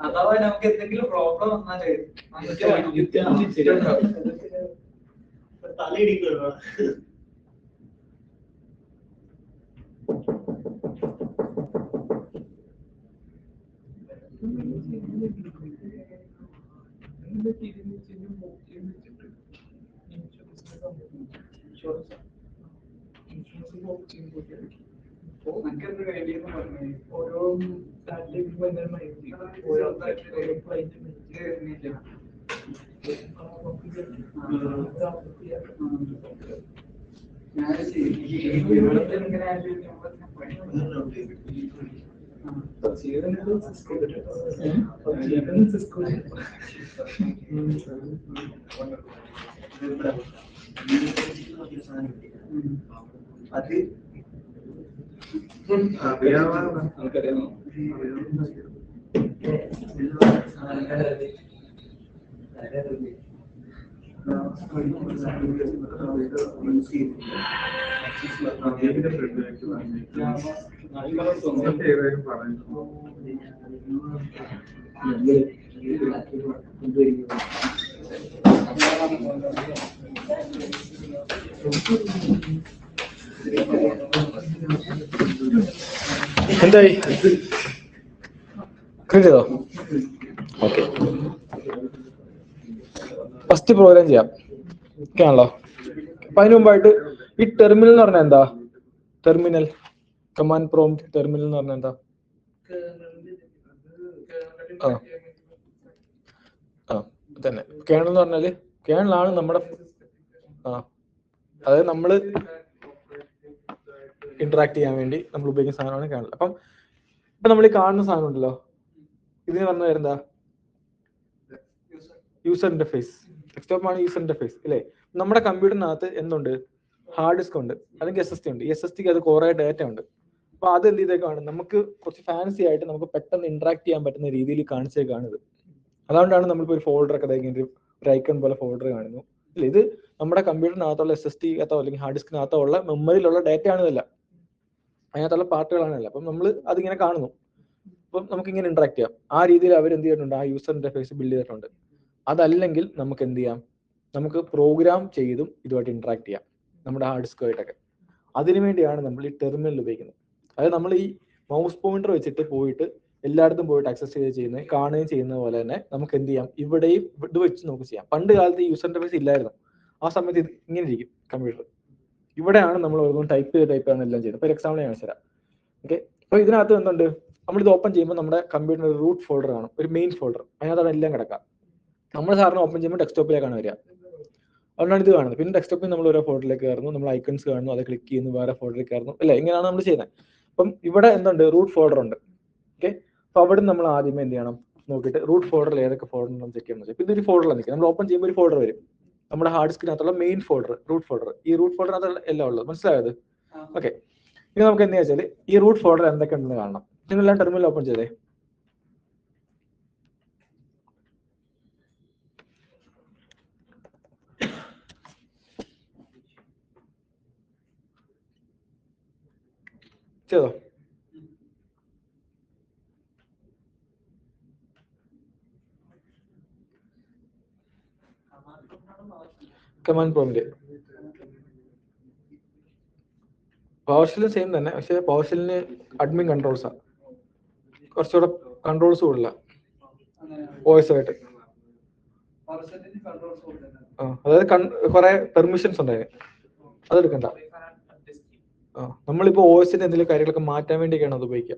അഥവാ നമുക്ക് എന്തെങ്കിലും പ്രോബ്ലം വന്നാലേ തലയിടിക്കുക. ഓരോ ഇവിടെ സാധനം കിട്ടി അത് നമുക്കറിയാമോ? എന്തായി ക്ലിയർ ചെയ്തോ? ഓക്കെ, ഫസ്റ്റ് പ്രോഗ്രാം ചെയ്യാം. ഓക്കെ ആണല്ലോ? അപ്പൊ അതിന് മുമ്പായിട്ട് ഈ ടെർമിനൽ എന്ന് പറഞ്ഞാൽ എന്താ? ടെർമിനൽ കമാൻഡ് പ്രോംപ്റ്റ് ടെർമിനൽ എന്ന് പറഞ്ഞാൽ എന്താ? തന്നെ കേണൽ എന്ന് പറഞ്ഞാല് കേണലാണ് നമ്മുടെ അതായത് നമ്മള് ഇന്ററാക്ട് ചെയ്യാൻ വേണ്ടി നമ്മൾ ഉപയോഗിക്കുന്ന സാധനമാണ് കേണൽ. അപ്പം ഇപ്പൊ നമ്മൾ ഈ കാണുന്ന സാധനം ഉണ്ടല്ലോ, ഇതിന് പറഞ്ഞ എന്താ? User interface. ഡെസ്ക്ടോപ്പ് ആണ് യൂസർ ഇന്റർഫേസ് അല്ലേ? നമ്മുടെ കമ്പ്യൂട്ടറിനകത്ത് എന്തുണ്ട്? ഹാർഡ് ഡിസ്ക് ഉണ്ട്, അല്ലെങ്കിൽ SSD ഉണ്ട്. SSDക്ക് അത് കുറെ ഡേറ്റ ഉണ്ട്. അപ്പൊ അത് എന്ത് ചെയ്തേക്കാണ്? നമുക്ക് കുറച്ച് ഫാൻസി ആയിട്ട് നമുക്ക് പെട്ടെന്ന് ഇന്ററാക്ട് ചെയ്യാൻ പറ്റുന്ന രീതിയിൽ കാണിച്ചേക്കാണ് ഇത്. അതുകൊണ്ടാണ് നമ്മളിപ്പോൾ ഒരു ഫോൾഡർ ഒക്കെ ഒരു ഐക്കൺ പോലെ ഫോൾഡർ കാണുന്നു അല്ലെ? ഇത് നമ്മുടെ കമ്പ്യൂട്ടറിനകത്തുള്ള SSD-കത്തോ അല്ലെങ്കിൽ ഹാർഡ് ഡിസ്കിനകത്തോ ഉള്ള മെമ്മറിയിലുള്ള ഡേറ്റ ആണ് ഇതല്ല, അതിനകത്തുള്ള പാർട്ടുകളാണല്ല. അപ്പം നമ്മൾ അതിങ്ങനെ കാണുന്നു. അപ്പം നമുക്ക് ഇങ്ങനെ ഇന്ററാക്ട് ചെയ്യാം. ആ രീതിയിൽ അവർ എന്ത് ചെയ്തിട്ടുണ്ട്? ആ യൂസർ ഇന്റർഫേസ് ബിൽഡ് ചെയ്തിട്ടുണ്ട്. അതല്ലെങ്കിൽ നമുക്ക് എന്ത് ചെയ്യാം? നമുക്ക് പ്രോഗ്രാം ചെയ്തും ഇതുമായിട്ട് ഇന്ററാക്ട് ചെയ്യാം, നമ്മുടെ ഹാർഡ് ഡിസ്കുമായിട്ടൊക്കെ. അതിനുവേണ്ടിയാണ് നമ്മൾ ഈ ടെർമിനൽ ഉപയോഗിക്കുന്നത്. അതായത് നമ്മൾ ഈ മൗസ് പോയിന്റർ വെച്ചിട്ട് പോയിട്ട് എല്ലായിടത്തും പോയിട്ട് ആക്സസ് ചെയ്യുന്നത് കാണുകയും ചെയ്യുന്ന പോലെ തന്നെ നമുക്ക് എന്ത് ചെയ്യാം? ഇവിടെയും ഇത് വെച്ച് നമുക്ക് ചെയ്യാം. പണ്ട് കാലത്ത് ഈ യൂസർ ഇന്റർഫേസ് ഇല്ലായിരുന്നു. ആ സമയത്ത് ഇത് ഇങ്ങനെ ഇരിക്കും കമ്പ്യൂട്ടർ. ഇവിടെയാണ് നമ്മൾ ഓരോന്നും ടൈപ്പ് ആണ് എല്ലാം ചെയ്യുന്നത്. ഇപ്പോൾ എക്സാമ്പിൾ ഞാൻ കാണിച്ചുതരാം. ഓക്കെ, അപ്പോൾ ഇതിനകത്ത് എന്തുണ്ട്? നമ്മളിത് ഓപ്പൺ ചെയ്യുമ്പോൾ നമ്മുടെ കമ്പ്യൂട്ടറിന് ഒരു റൂട്ട് ഫോൾഡർ കാണും, ഒരു മെയിൻ ഫോൾഡർ. അതിനകത്താണ് എല്ലാം കിടക്കുക. നമ്മൾ സാറിന് ഓപ്പൺ ചെയ്യുമ്പോൾ ഡെസ്ക്ടോപ്പിലേക്കാണ് വരിക. അതുകൊണ്ടാണ് ഇത് കാണുന്നത്. പിന്നെ ഡെസ്ക്ടോപ്പിൽ നമ്മൾ ഓരോ ഫോൾഡറിലേക്ക് കയറുന്നു, നമ്മൾ ഐക്കൺസ് കാണുന്നു, അത് ക്ലിക്ക് ചെയ്യുന്നു, വേറെ ഫോൾഡറിലേക്ക് കയറുന്നു അല്ലേ? ഇങ്ങനെയാണ് നമ്മൾ ചെയ്യുന്നത്. അപ്പം ഇവിടെ എന്തുണ്ട്? റൂട്ട് ഫോൾഡർ ഉണ്ട്. ഓക്കെ, അപ്പൊ അവിടെ നമ്മൾ ആദ്യമേ എന്ത് ചെയ്യണം? നോക്കിയിട്ട് റൂട്ട് ഫോൾഡറിൽ ഏതൊക്കെ ഫോൾഡർ ഉണ്ടെന്ന് ചെക്ക് ചെയ്യണം. ഇപ്പൊ ഇതൊരു ഫോൾഡറിലാണ് നിൽക്കുക. നമ്മൾ ഓപ്പൺ ചെയ്യുമ്പോൾ ഒരു ഫോൾഡർ വരും, നമ്മുടെ ഹാർഡ് ഡിസ്കിനകത്തുള്ള മെയിൻ ഫോൾഡർ, റൂട്ട് ഫോൾഡർ. ഈ റൂട്ട് ഫോൾഡറിനകത്ത് എല്ലാം ഉള്ളത് മനസ്സിലായത്? ഓക്കെ, ഇനി നമുക്ക് എന്താ വെച്ചാൽ ഈ റൂട്ട് ഫോൾഡർ എന്തൊക്കെ ഉണ്ടെന്ന് കാണണം. നിങ്ങളെല്ലാം ടെർമിനൽ ഓപ്പൺ ചെയ്തേ. ചെയ്തോ? കമാൻഡ് പ്രോംപ്റ്റ് പവർഷെല്ലും സെയിം തന്നെ, പക്ഷെ പവർഷെല്ലിന് അഡ്മിൻ കൺട്രോൾസാ, കുറച്ചുകൂടെ കൺട്രോൾസ് കൂടുതല വോയിസ് ആയിട്ട്. അതായത് കുറെ പെർമിഷൻസ് ഉണ്ടായിരുന്നു, അതെടുക്കണ്ട. നമ്മളിപ്പോ OS-ന്റെ എന്തെങ്കിലും കാര്യങ്ങളൊക്കെ മാറ്റാൻ വേണ്ടിയൊക്കെയാണ് അത് ഉപയോഗിക്കുക.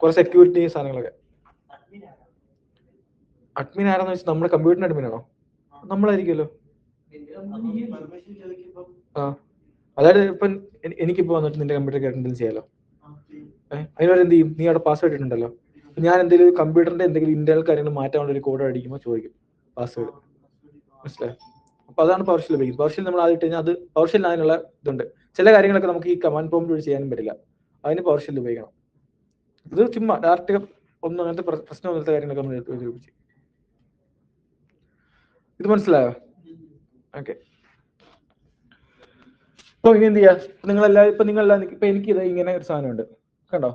കുറെ സെക്യൂരിറ്റി സാധനങ്ങളൊക്കെ. അഡ്മിൻ ആരാന്ന് വെച്ചാൽ നമ്മുടെ കമ്പ്യൂട്ടറിന്റെ അഡ്മിൻ ആണോ? നമ്മളായിരിക്കുമല്ലോ. അതായത് ഇപ്പൊ എനിക്കിപ്പോ വന്നിട്ട് നിന്റെ കമ്പ്യൂട്ടർ എന്തെങ്കിലും ചെയ്യാലോ. അതിനോട് എന്ത് ചെയ്യും? നീ അവിടെ പാസ്വേഡ് ഇട്ടുണ്ടല്ലോ. ഞാൻ എന്തെങ്കിലും കമ്പ്യൂട്ടറിന്റെ എന്തെങ്കിലും ഇന്റേണൽ കാര്യങ്ങൾ മാറ്റാനുള്ള ഒരു കോഡ് അടിക്കുമ്പോൾ ചോദിക്കും പാസ്വേഡ്. മനസ്സിലായോ? അപ്പൊ അതാണ് പവർഷെൽ ഉപയോഗിക്കുന്നത്. പവർഷെൽ നമ്മൾ ആദ്യം കഴിഞ്ഞാൽ അത് പവർഷെൽ അതിനുള്ള ഇതുണ്ട്. ചില കാര്യങ്ങളൊക്കെ നമുക്ക് ഈ കമാൻഡ് പ്രോംപ്റ്റ് വഴി ചെയ്യാനും പറ്റില്ല, അതിന് പവർഷെൽ ഉപയോഗിക്കണം. ഇത് ചുമ്മാ ഡയറക്റ്റ് ഒന്നും അങ്ങനത്തെ പ്രശ്നം അങ്ങനത്തെ കാര്യങ്ങളൊക്കെ നമ്മൾ ഉപയോഗിച്ച്. ഇത് മനസ്സിലായോ? ഓക്കെ, അപ്പൊ ഇനി എന്ത് ചെയ്യാ? നിങ്ങളെല്ലാം ഇപ്പൊ എനിക്ക് ഇത് ഇങ്ങനെ ഒരു സാധനം ഉണ്ട് കണ്ടോ,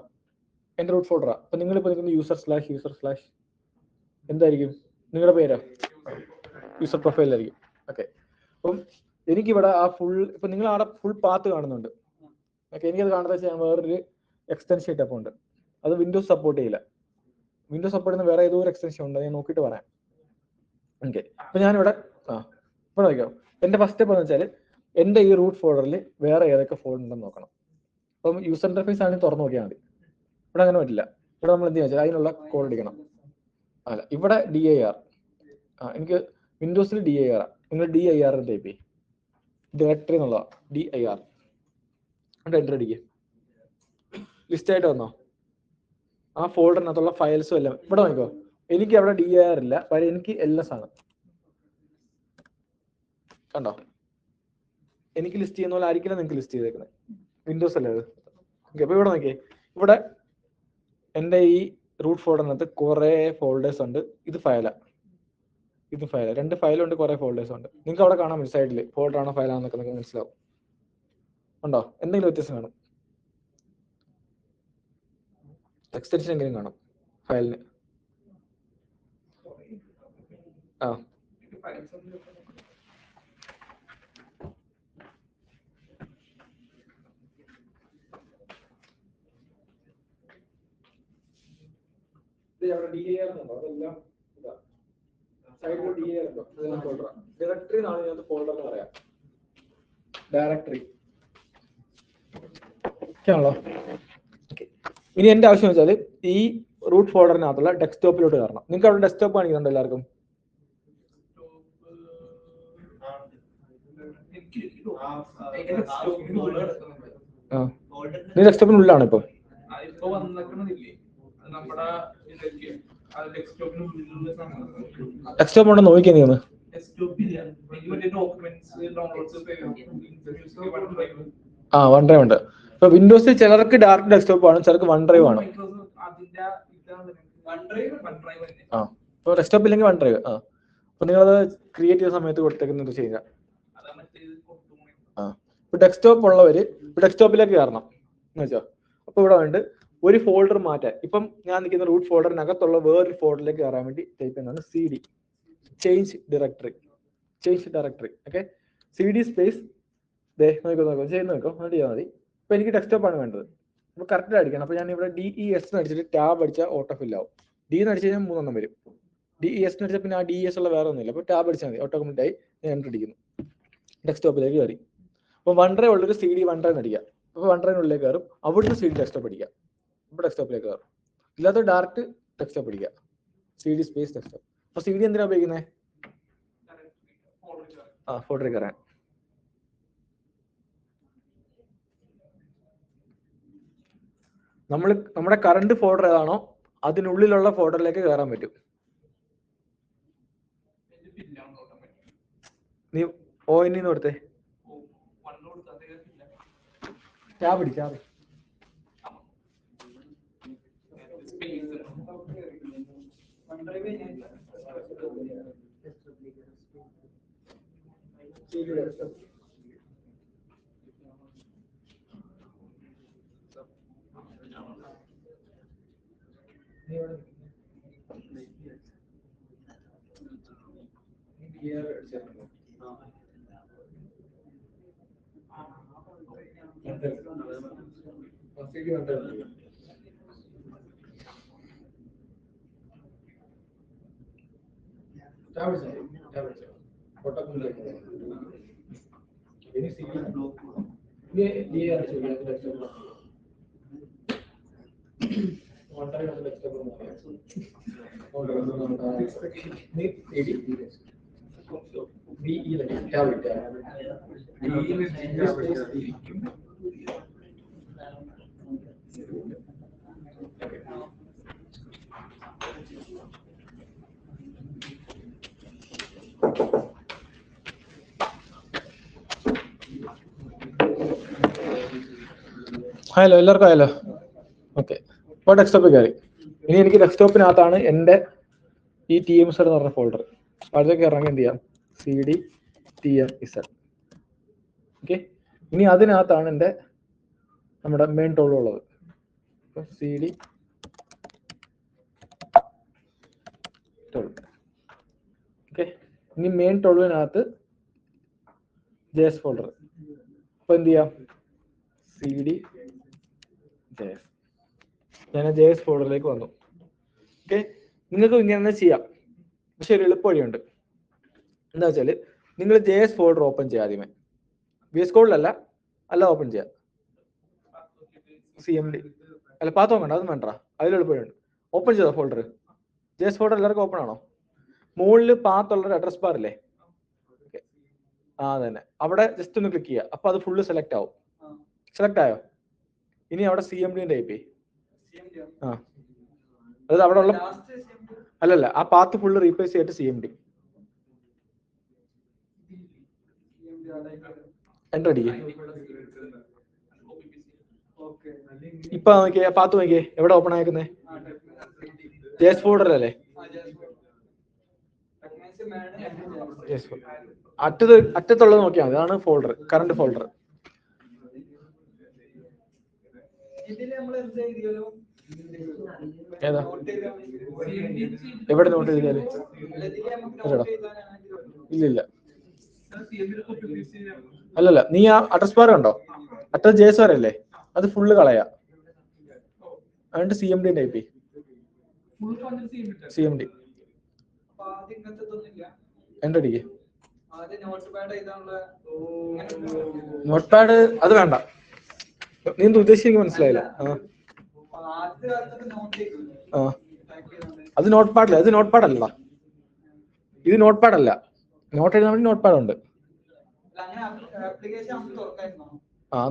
എന്റെ റൂട്ട് ഫോൾഡറാ. അപ്പൊ നിങ്ങളിപ്പോ നിൽക്കുന്ന യൂസർ സ്ലാഷ് എന്തായിരിക്കും? നിങ്ങളുടെ പേരാ യൂസർ പ്രൊഫൈലായിരിക്കും. ഓക്കെ, അപ്പം എനിക്കിവിടെ ആ ഫുൾ ഇപ്പൊ നിങ്ങൾ അവിടെ ഫുൾ പാത്ത് കാണുന്നുണ്ട്. ഓക്കെ, എനിക്കത് കാണുന്നത് വെച്ചാൽ ഞാൻ വേറൊരു എക്സ്റ്റൻഷൻ ഇട്ടപ്പോൾ ഉണ്ട്, അത് വിൻഡോസ് സപ്പോർട്ട് ചെയ്യില്ല. വിൻഡോസ് സപ്പോർട്ട് ചെയ്യുന്ന വേറെ ഏതോ ഒരു എക്സ്റ്റൻഷൻ ഉണ്ട്, ഞാൻ നോക്കിയിട്ട് പറയാം. ഓക്കെ, അപ്പൊ ഞാനിവിടെ ഇവിടെ നോക്കാം. എന്റെ ഫസ്റ്റ് സ്റ്റെപ്പ് എന്ന് വെച്ചാൽ എന്റെ ഈ റൂട്ട് ഫോൾഡറിൽ വേറെ ഏതൊക്കെ ഫോൾഡർ ഉണ്ടെന്ന് നോക്കണം. അപ്പം യൂസർ ഇന്റർഫേസ് ആണെങ്കിൽ തുറന്നു നോക്കിയാൽ മതി. ഇവിടെ അങ്ങനെ പറ്റില്ല. ഇവിടെ നമ്മൾ എന്ത് വെച്ചാൽ അതിനുള്ള കോഡ് അടിക്കണം. അല്ല, ഇവിടെ DIR. എനിക്ക് വിൻഡോസിൽ DIR. നിങ്ങൾ DIR ടൈപ്പ് ചെയ്യും, ഡയറക്ടറി എന്നുള്ളതാ DIR. എൻ്റർ അടിക്കുക. ലിസ്റ്റ് ആയിട്ട് വന്നോ? ആ ഫോൾഡറിനകത്തുള്ള ഫയൽസും എല്ലാം ഇവിടെ നോക്കോ. എനിക്ക് അവിടെ DIR ഇല്ല, പക്ഷേ എനിക്ക് LS ആണ്. കണ്ടോ? എനിക്ക് ലിസ്റ്റ് ചെയ്യുന്ന പോലെ ആയിരിക്കില്ല നിങ്ങൾക്ക് ലിസ്റ്റ് ചെയ്തേക്കുന്നത്. വിൻഡോസ് അല്ലേ അത്. ഓക്കെ, അപ്പൊ ഇവിടെ നോക്കിയേ, ഇവിടെ എൻ്റെ ഈ റൂട്ട് ഫോൾഡറിനകത്ത് കുറെ ഫോൾഡേഴ്സ് ഉണ്ട്. ഇത് ഫയലാ, ഇത് ഫയലാ, 2 ഫയലുണ്ട്, കുറെ ഫോൾഡേഴ്സ് ഉണ്ട്. നിങ്ങൾക്ക് അവിടെ കാണാൻ പറ്റും സൈഡിൽ ഫോൾഡർ ആണോ ഫയലാണെന്നൊക്കെ നിങ്ങൾക്ക് മനസ്സിലാവും. ഉണ്ടോ? എന്തെങ്കിലും വ്യത്യാസം കാണും, എക്സ്റ്റൻഷൻ എങ്കിലും കാണും ഫയലിന്. ആ ഡയറക്ടറി എന്നാണ് ഇതിനകത്ത് ഫോൾഡർ എന്ന് പറയാം. ഡയറക്ടറി ആണല്ലോ. ഓക്കെ, ഇനി എന്റെ ആവശ്യം വെച്ചാൽ ഈ റൂട്ട് ഫോൾഡറിനകത്തുള്ള ഡെസ്ക്ടോപ്പിലോട്ട് കയറണം. നിങ്ങൾക്ക് അവിടെ ഡെസ്ക്ടോപ്പ് കാണിക്കുന്നുണ്ട് എല്ലാവർക്കും? നീ ഡെസ്ക്ടോപ്പിനുള്ളിലാണ് ഇപ്പം? ഡെസ്ക്ടോപ്പ് ഉണ്ടെന്ന് നോക്കിയാ നീ ഒന്ന്. ആ, വൺ ഡ്രൈവ് ഉണ്ട്. ഇപ്പൊ വിൻഡോസിൽ ചിലർക്ക് ഡയറക്റ്റ് ഡെസ്ക്ടോപ്പ് ആണ്, ചിലർക്ക് വൺ ഡ്രൈവ് ആണ്. ആ, ഇപ്പൊ ഡെസ്ക്ടോപ്പ് ഇല്ലെങ്കിൽ വൺ ഡ്രൈവ്. ആ, അപ്പൊ നിങ്ങളത് ക്രിയേറ്റ് ചെയ്ത സമയത്ത് കൊടുത്തേക്കുന്നത് ചെയ്യുക. ആ, ഇപ്പൊ ഡെസ്ക്ടോപ്പ് ഉള്ളവര് ഡെസ്ക്ടോപ്പിലേക്ക് കയറണം എന്ന് വെച്ചോ. അപ്പൊ ഇവിടെ വേണ്ട ഒരു ഫോൾഡർ മാറ്റാൻ, ഇപ്പം ഞാൻ നിൽക്കുന്ന റൂട്ട് ഫോൾഡറിനകത്തുള്ള വേറൊരു ഫോൾഡറിലേക്ക് കയറാൻ വേണ്ടി ടൈപ്പ് ചെയ്യുന്നതാണ് CD, change directory. Okay, CD space ചെയ്യുന്ന നോക്കോ, അത് ചെയ്താൽ മതി. ഇപ്പൊ എനിക്ക് ഡെസ്ക്ടോപ്പ് ആണ് വേണ്ടത്. അപ്പൊ കറക്റ്റ് അടിക്കണം. അപ്പൊ ഞാൻ ഇവിടെ DES അടിച്ചിട്ട് ടാബ് അടിച്ചാൽ ഓട്ടോ ഫിൽ ആവും. D എന്ന് അടിച്ചു കഴിഞ്ഞാൽ 3 വരും. DES അടിച്ചാൽ പിന്നെ ആ DES ഉള്ള വേറെ ഒന്നുമില്ല. അപ്പൊ ടാബ് അടിച്ചാൽ മതി, ഓട്ടോമാറ്റിക് ആയി ഞാൻ എൻ്റർ അടിക്കുന്നു, ഡെസ്ക്ടോപ്പിലേക്ക് കയറി. അപ്പൊ വൺ ഡ്രൈവ് ഉള്ളൊരു CD വൺ ഡ്രൈവ് അടിക്കുക. അപ്പൊ വൺ ഡ്രൈവിനുള്ളിലേക്ക് കയറും, അവിടുന്ന് CD ഡെസ്ക്ടോപ്പ് അടിക്കുക, ഇവിടെ ഡെസ്ക്ടോപ്പിലേക്ക് കയറും. ഇല്ലാത്ത ഡയറക്റ്റ് ഡെസ്ക്ടോപ്പ് അടിക്കുക, CD സ്പേസ് ഡെസ്ക്ടോപ്പ്. അപ്പൊ CD എന്തിനാ ഉപയോഗിക്കുന്നത്? ആ, ഫോൾഡറിൽ കയറാൻ. നമ്മുടെ കറണ്ട് ഫോൾഡർ ഏതാണോ അതിനുള്ളിലുള്ള ഫോൾഡറിലേക്ക് കയറാൻ പറ്റും. നീ ONE കൊടുത്തേ, ടാബ് അടി, ടാബ്. ഹലോ, എല്ലാവർക്കും ആയല്ലോ? ഓക്കെ, ഇപ്പോൾ ഡെസ്ക്ടോപ്പിൽ കയറി. ഇനി എനിക്ക് ഡെസ്ക്ടോപ്പിനകത്താണ് എൻ്റെ ഈ TMZ എന്ന് പറഞ്ഞ ഫോൾഡർ. അതിലേക്ക് ഇറങ്ങി എന്ത് ചെയ്യാം? CD TMZ. ഓക്കെ, ഇനി അതിനകത്താണ് എൻ്റെ നമ്മുടെ മെയിൻ ടൂൾ ഉള്ളത്. CD tool. ഓക്കെ, ഇനി മെയിൻ ടൂളിനകത്ത് JS ഫോൾഡർ. അപ്പൊ എന്ത് ചെയ്യാം? CD JS. ഞാൻ JS ഫോൾഡറിലേക്ക് വന്നു. ഓക്കെ, നിങ്ങൾക്ക് ഇങ്ങനെ ചെയ്യാം, പക്ഷെ ഒരു എളുപ്പ വഴിയുണ്ട്. എന്താ വെച്ചാൽ നിങ്ങൾ JS ഫോൾഡർ ഓപ്പൺ ചെയ്യുക ആദ്യമേ. VS കോഡിലല്ല, ഓപ്പൺ ചെയ്യാം. CMD അല്ല, പാത്ത് നോക്കണ്ട, അതൊന്നും വേണ്ട. അതിൽ എളുപ്പമുണ്ട്. ഓപ്പൺ ചെയ്തോ ഫോൾഡർ? JS ഫോൾഡർ എല്ലാവർക്കും ഓപ്പൺ ആണോ? മുകളിൽ പാത്തുള്ളൊരു അഡ്രസ് ബാർ ഇല്ലേ? ആ, അതന്നെ. അവിടെ ജസ്റ്റ് ഒന്ന് ക്ലിക്ക് ചെയ്യുക. അപ്പൊ അത് ഫുള്ള് സെലക്ട് ആവും. സെലക്ട് ആയോ? ഇനി അവിടെ CMD ടൈപ്പ് ചെയ്യും. ആ, അതായത് അവിടെ ഉള്ള അല്ലല്ല, ആ പാത്ത് ഫുള്ള് റീപ്ലേസ് ചെയ്തിട്ട് CMD. എൻ്റർ അടിക്കേ. ഇപ്പൊ നോക്കിയേ, പാത്ത് നോക്കിയേ, എവിടെ ഓപ്പൺ ആയിരിക്കുന്നേ? ജേസ് ഫോൾഡർ അല്ലേ? അറ്റത്തുള്ളത് നോക്കിയാൽ മതി, അതാണ് ഫോൾഡർ, കറണ്ട് ഫോൾഡർ. ഏതാ? എവിടെ നോട്ട് എഴുതിയാല്? ഇല്ല. അല്ലല്ല, നീ ആ അഡ്രസ് ബാർ കണ്ടോ? അഡ്രസ് ജേസ് ബാർ അല്ലേ? അത് ഫുള്ള് കളയാ, എന്നിട്ട് CMD ടൈപ്പ് ചെയ്യും. CMD എൻ്റർ അടിക്കേ. നോട്ട് പാഡ് അത് വേണ്ട, നീ എന്ത് ഉദ്ദേശിക്കുന്നത് മനസ്സിലായില്ല. അത് നോട്ട് പാഡില്ല, ഇത് നോട്ട് പാഡ് അല്ലടാ, ഇത് നോട്ട് പാഡ് അല്ല. നോട്ട് എഴുതാൻ വേണ്ടി നോട്ട് പാഡ് ഉണ്ട്.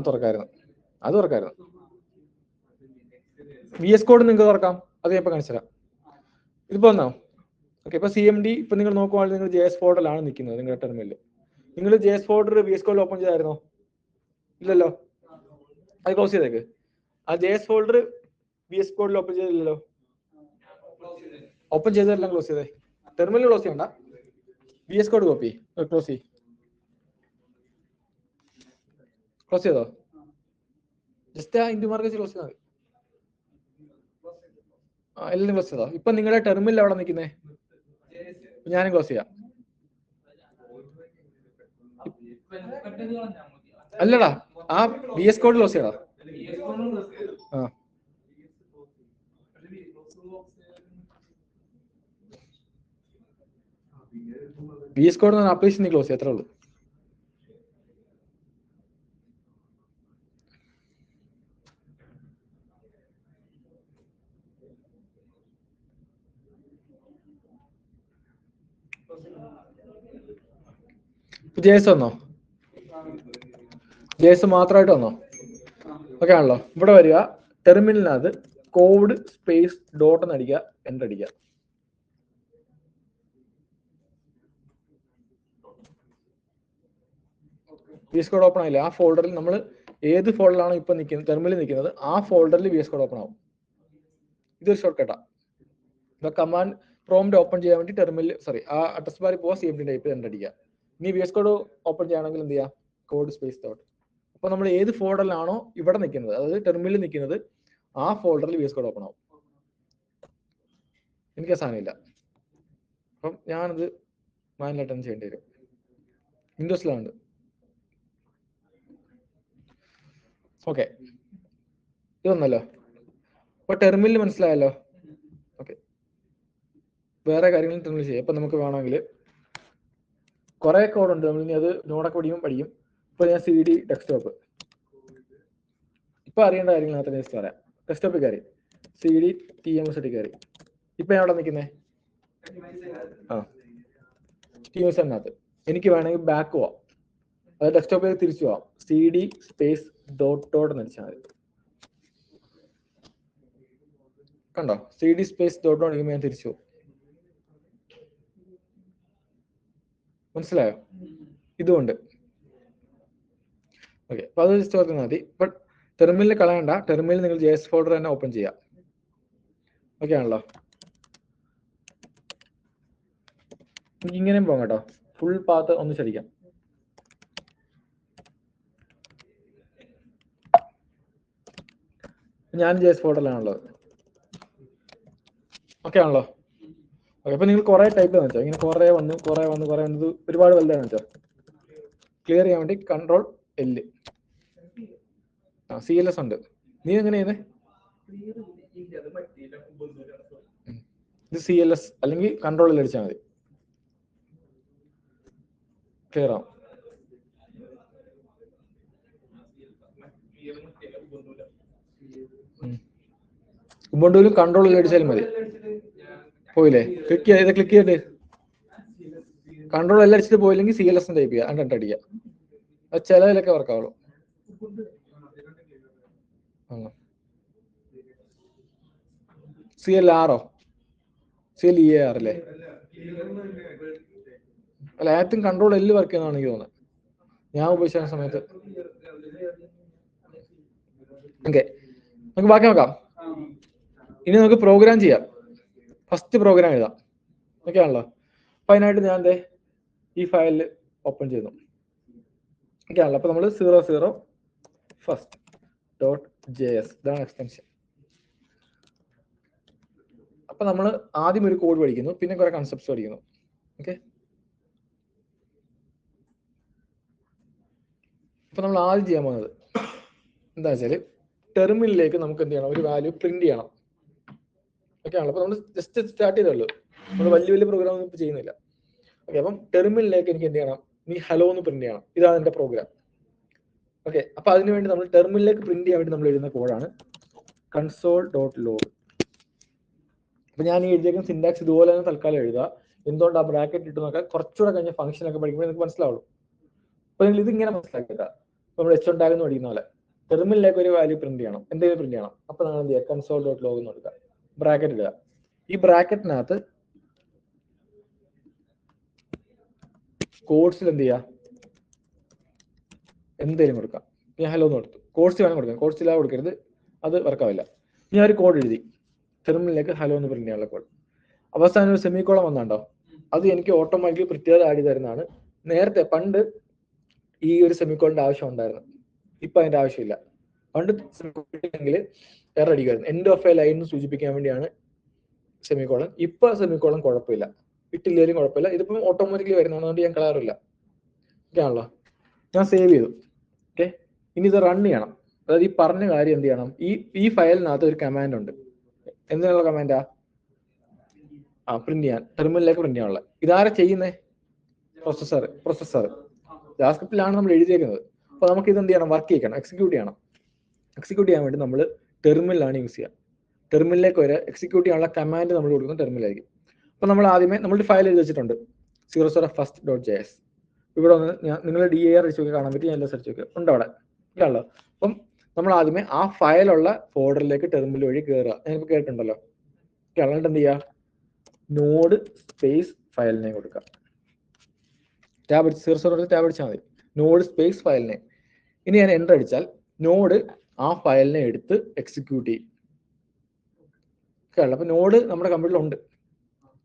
തുറക്കായിരുന്നു, അത് തുറക്കായിരുന്നു. VS കോഡ് നിങ്ങൾക്ക് തുറക്കാം, അത് ഞാൻ ഇപ്പൊ കാണിച്ചു തരാം. ഇതിപ്പോ വന്നോ? ഓക്കെ, ഇപ്പൊ CMD ഇപ്പൊ നിങ്ങൾ നോക്കുവാണെങ്കിൽ നിങ്ങൾ JS ഫോൾഡറിലാണ് നിൽക്കുന്നത് നിങ്ങളുടെ ടെർമിനലിൽ. നിങ്ങൾ JS ഫോൾഡർ VS കോഡിൽ ഓപ്പൺ ചെയ്തായിരുന്നോ? ഇല്ലല്ലോ, അത് ക്ലോസ് ചെയ്തേക്ക്. ആ JS ഫോൾഡർ VS കോഡിൽ ഓപ്പൺ ചെയ്തില്ലല്ലോ, ഓപ്പൺ ചെയ്തെല്ലാം ക്ലോസ് ചെയ്തേ. ടെർമിനൽ ക്ലോസ് ചെയ്യണ്ട, VS കോഡ് കോപ്പി ക്ലോസ് ചെയ്യ്. ക്ലോസ് ചെയ്തോ? ജസ്റ്റ് ആ ഇൻഡു മാർക്ക് ക്ലോസ് ചെയ്താൽ മതി. എല്ലാം ക്ലോസ് ചെയ്തോ? ഇപ്പൊ നിങ്ങളുടെ ടെർമിനൽ എവിടെ നിൽക്കുന്നേ? ഞാനും ക്ലോസ് ചെയ്യാം. അല്ലടാ, ആ VS കോഡ് ക്ലോസ് ചെയ്യടാ. VS കോഡ് ആപ്ലിക്കേഷൻ നീ ക്ലോസ് ചെയ്യാം, അത്രേ ഉള്ളൂ. JS വന്നോ? JS മാത്രമായിട്ട് വന്നോ? ഓക്കെ ആണല്ലോ. ഇവിടെ വരിക, ടെർമിനലിനകത്ത് കോഡ് സ്പേസ് ഡോട്ട് എന്ന് അടിക്കുക, എൻ്റർ അടിക്കുക. VS കോഡ് ഓപ്പൺ ആയില്ല. ആ ഫോൾഡറിൽ നമ്മൾ ഏത് ഫോൾഡറിലാണോ ഇപ്പൊ നിൽക്കുന്നത്, ടെർമിനലിൽ നിൽക്കുന്നത്, ആ ഫോൾഡറിൽ VS കോഡ് ഓപ്പൺ ആവും. ഇതൊരു ഷോർട്ട് കട്ടാ. ഇപ്പൊ കമാൻഡ് പ്രോംപ്റ്റ് ഓപ്പൺ ചെയ്യാൻ വേണ്ടി ടെർമിനൽ ആ അഡ്രസ് ബാറിൽ പോവാ, CMD ടൈപ്പ് എൻ്റർ അടിക്കുക. ഇനി VS കോഡ് ഓപ്പൺ ചെയ്യണമെങ്കിൽ എന്ത് ചെയ്യാം? Code space dot. അപ്പൊ നമ്മൾ ഏത് ഫോൾഡറിലാണോ ഇവിടെ നിൽക്കുന്നത്, അതായത് ടെർമിനലിൽ നിൽക്കുന്നത്, ആ ഫോൾഡറിൽ VS കോഡ് ഓപ്പൺ ആവും. എനിക്ക് ആ സാധനം ഇല്ല, അപ്പം ഞാനത് മാനുവലായിട്ടൊന്നും ചെയ്യേണ്ടി വരും. വിൻഡോസിലുണ്ട്. ഓക്കെ, ഇത് വന്നല്ലോ. അപ്പൊ ടെർമിനൽ മനസ്സിലായല്ലോ. ഓക്കെ, വേറെ കാര്യങ്ങൾ ടെർമിനൽ ചെയ്യാം. ഇപ്പൊ നമുക്ക് വേണമെങ്കിൽ കുറെ കോഡ് ഉണ്ട്, നമ്മൾ ഇനി അത് നോടൊക്കെ പഠിക്കും. ഇപ്പൊ ഞാൻ CD ഡെസ്ക്ടോപ്പ് ഇപ്പൊ അറിയേണ്ട കാര്യങ്ങൾ മാത്രം ജസ്റ്റ് പറയാം. ഡെസ്ക്ടോപ്പിൽ കയറി CD TMS കയറി. ഇപ്പൊ ഞാൻ അവിടെ നിൽക്കുന്നേ TMSനകത്ത്. എനിക്ക് വേണമെങ്കിൽ ബാക്ക് പോവാം, അത് ഡെസ്ക്ടോപ്പിൽ തിരിച്ചു പോവാം. CD സ്പേസ് ഡോട്ട് ഡോട്ട് എന്ന് അടിച്ചാൽ മതി. കണ്ടോ? CD സ്പേസ് ഡോട്ട് ഡോട്ട് അടിക്കുമ്പോൾ ഞാൻ തിരിച്ചു പോകും. മനസ്സിലായോ? ഇതുകൊണ്ട് ഓക്കെ. അപ്പൊ അത് ജസ്റ്റ് ഓർത്താൽ മതി. ബട്ട് ടെർമിനൽ കളയണ്ട, ടെർമിനൽ നിങ്ങൾ JS ഫോൾഡർ തന്നെ ഓപ്പൺ ചെയ്യാം. ഓക്കെ ആണല്ലോ. എനിക്ക് ഇങ്ങനെയും പോകാം കേട്ടോ, ഫുൾ പാത്ത് ഒന്ന് ചടിക്കാം. ഞാൻ JS ഫോൾഡറിലാണുള്ളത്. ഓക്കെ ആണല്ലോ. ഓക്കെ, അപ്പൊ നിങ്ങൾ കുറെ ടൈപ്പ് ചെയ്യാൻ വെച്ചോ, ഇങ്ങനെ കുറെ വന്ന് ഒരുപാട് വലുതാണ് വെച്ചോ. ക്ലിയർ ചെയ്യാൻ വേണ്ടി Ctrl L. CLS ഉണ്ട്. നീ എങ്ങനെ ചെയ്യുന്നേ? ഇത് CLS അല്ലെങ്കിൽ Ctrl L അടിച്ചാൽ മതി, ക്ലിയർ ആവും. ഉബുണ്ടുവിലും Ctrl L അടിച്ചാലും മതി. പോയില്ലേ? ക്ലിക്ക് ചെയ്തിട്ട് Ctrl L അടിച്ചിട്ട് പോയില്ലെങ്കിൽ CLS ടൈപ്പ് ചെയ്യുക, എന്നിട്ട് അടിക്കുക. അത് ചിലതിലൊക്കെ വർക്കാവുള്ളൂ. CLR CLEAR അല്ലേ? അല്ല, ആദ്യം Ctrl L വർക്ക് ചെയ്യുന്നതാണ് എനിക്ക് തോന്നുന്നത്. ഞാൻ ഉപയോഗിച്ച സമയത്ത്. ഓക്കെ, നമുക്ക് ബാക്കി നോക്കാം. ഇനി നമുക്ക് പ്രോഗ്രാം ചെയ്യാം. ഫസ്റ്റ് പ്രോഗ്രാം എഴുതാം. ഓക്കെ ആണല്ലോ. അപ്പൊ അതിനായിട്ട് ഞാൻ ഈ ഫയലിൽ ഓപ്പൺ ചെയ്യുന്നു. ഓക്കെ ആണല്ലോ. അപ്പൊ നമ്മൾ 00 first.js ഇതാണ് എക്സ്റ്റൻഷൻ. അപ്പൊ നമ്മൾ ആദ്യം ഒരു കോഡ് പഠിക്കുന്നു, പിന്നെ കുറെ കൺസെപ്റ്റ്സ് പഠിക്കുന്നു. ഓക്കെ, അപ്പൊ നമ്മൾ ആദ്യം ചെയ്യാൻ പോകുന്നത് എന്താ വെച്ചാല് ടെർമിനലിലേക്ക് നമുക്ക് എന്ത് ചെയ്യണം, ഒരു വാല്യൂ പ്രിന്റ് ചെയ്യണം. ഓക്കെ ആണല്ലോ. അപ്പൊ നമ്മൾ ജസ്റ്റ് സ്റ്റാർട്ട് ചെയ്തല്ലോ, നമ്മൾ വലിയ വലിയ പ്രോഗ്രാം ഒന്നും ഇപ്പൊ ചെയ്യുന്നില്ല. ഓക്കെ, അപ്പം ടെർമിനലിലേക്ക് എനിക്ക് എന്ത് ചെയ്യണം, നീ ഹലോ എന്ന് പ്രിന്റ് ചെയ്യണം. ഇതാണ് എന്റെ പ്രോഗ്രാം. ഓക്കെ, അപ്പൊ അതിനുവേണ്ടി നമ്മൾ ടെർമിനലിലേക്ക് പ്രിന്റ് ചെയ്യാൻ വേണ്ടി നമ്മൾ എഴുതുന്ന കോഡാണ് console.log. അപ്പൊ ഞാൻ ഈ എഴുതിയേക്കുന്ന സിന്റാക്സ് ഇതുപോലെ തന്നെ തൽക്കാലം എഴുതുക. എന്തുകൊണ്ടാ ബ്രാക്കറ്റ് ഇട്ട് നോക്കാം, കുറച്ചുകൂടെ കഴിഞ്ഞ ഫംഗ്ഷൻ ഒക്കെ പഠിക്കുമ്പോൾ നിങ്ങൾക്ക് മനസ്സിലാവുള്ളൂ. അപ്പൊ നിങ്ങൾ ഇതിങ്ങനെ മനസ്സിലാക്കുക, നമ്മൾ ഉണ്ടാകുന്ന പഠിക്കുന്ന പോലെ ടെർമിനലിലേക്ക് ഒരു വാല്യൂ പ്രിന്റ് ചെയ്യണം, എന്തെങ്കിലും പ്രിന്റ് ചെയ്യണം. അപ്പൊ നമ്മൾ എന്ത് ചെയ്യുക, console.log എന്ന് കൊടുക്കുക, ബ്രാക്കറ്റ് ഇടുക. ഈ ബ്രാക്കറ്റിനകത്ത് കോഡ്സിൽ എന്ത് ചെയ്യുക, എന്തെങ്കിലും കൊടുക്കാം. ഞാൻ ഹലോ എന്ന് കൊടുത്തു, കോഡ്സ് വേണം കൊടുക്കാം, കോഡ്സിലാ കൊടുക്കരുത്, അത് വർക്കാവില്ല. ഞാൻ ഒരു കോഡ് എഴുതി ടെർമിനലിലേക്ക് ഹലോ എന്ന് പ്രിന്റ് ചെയ്യാനുള്ള കോഡ്. അവസാനം ഒരു സെമിക്കോളം വന്നുണ്ടോ, അത് എനിക്ക് ഓട്ടോമാറ്റിക്കലി പ്രത്യേകത ആഡ് തരുന്നതാണ്. നേരത്തെ പണ്ട് ഈ ഒരു സെമിക്കോളിന്റെ ആവശ്യം ഉണ്ടായിരുന്നു, ഇപ്പൊ അതിന്റെ ആവശ്യമില്ല. പണ്ട് സെമിക്കോളെങ്കിൽ എറർ അടിക്കുമായിരുന്നു, എൻഡ് ഓഫ് എ ലൈൻ എന്ന് സൂചിപ്പിക്കാൻ വേണ്ടിയാണ് സെമിക്കോളൻ. ഇപ്പൊ സെമിക്കോളൻ കുഴപ്പമില്ല, ഇട്ടില്ലേലും കുഴപ്പമില്ല, ഇതിപ്പം ഓട്ടോമാറ്റിക്കലി വരുന്നതാണ്, അതുകൊണ്ട് ഞാൻ കളറില്ല. ഓക്കെ ആണല്ലോ. ഞാൻ സേവ് ചെയ്തു. ഓക്കെ, ഇനി ഇത് റൺ ചെയ്യണം. അതായത് ഈ പറഞ്ഞ കാര്യം എന്ത് ചെയ്യണം, ഈ ഫയലിനകത്ത് ഒരു കമാൻഡ് ഉണ്ട്. എന്തിനുള്ള കമാൻഡാ? പ്രിന്റ് ചെയ്യാൻ, ടെർമിനലിലേക്ക് പ്രിന്റ് ചെയ്യാനുള്ള. ഇതാരാ ചെയ്യുന്നേ? പ്രൊസസ്സർ. ജാവാസ്ക്രിപ്റ്റിലാണ് നമ്മൾ എഴുതിയേക്കുന്നത്. അപ്പൊ നമുക്ക് ഇത് എന്ത് ചെയ്യണം, വർക്ക് ചെയ്യണം, എക്സിക്യൂട്ട് ചെയ്യണം. എക്സിക്യൂട്ട് ചെയ്യാൻ വേണ്ടി നമ്മൾ ടെർമിനലാണ് യൂസ് ചെയ്യുക. ടെർമിനലിലേക്ക് വരെ എക്സിക്യൂട്ട് ചെയ്യാനുള്ള കമാൻഡ് നമ്മൾ കൊടുക്കുന്നത് ടെർമിനലായിരിക്കും. അപ്പൊ നമ്മൾ ആദ്യമേ നമ്മുടെ ഫയൽ എഴുതി വെച്ചിട്ടുണ്ട് 00 first.js. ഇവിടെ ഒന്ന് നിങ്ങൾ DAR അടിച്ച് നോക്കി കാണാൻ പറ്റും, ഞാൻ സെർച്ച് നോക്കി ഉണ്ട് അവിടെ ഇല്ലല്ലോ. അപ്പം നമ്മൾ ആദ്യമേ ആ ഫയലുള്ള ഫോൾഡറിലേക്ക് ടെർമിനൽ വഴി കയറുക. ഞാനിപ്പോൾ കേട്ടിട്ടുണ്ടല്ലോ. എന്നിട്ട് എന്ത് ചെയ്യുക, നോഡ് സ്പേസ് ഫയൽ നെയിം കൊടുക്കുക. ടാബ് അടിച്ച് 00 ടാബ് അടിച്ചാൽ മതി, നോഡ് സ്പേസ് ഫയൽ നെയിം. ഇനി ഞാൻ എൻ്റർ അടിച്ചാൽ നോഡ് ആ ഫയലിനെ എടുത്ത് എക്സിക്യൂട്ട് ചെയ്യും. അപ്പൊ നോഡ് നമ്മുടെ കമ്പ്യൂട്ടറിൽ ഉണ്ട്,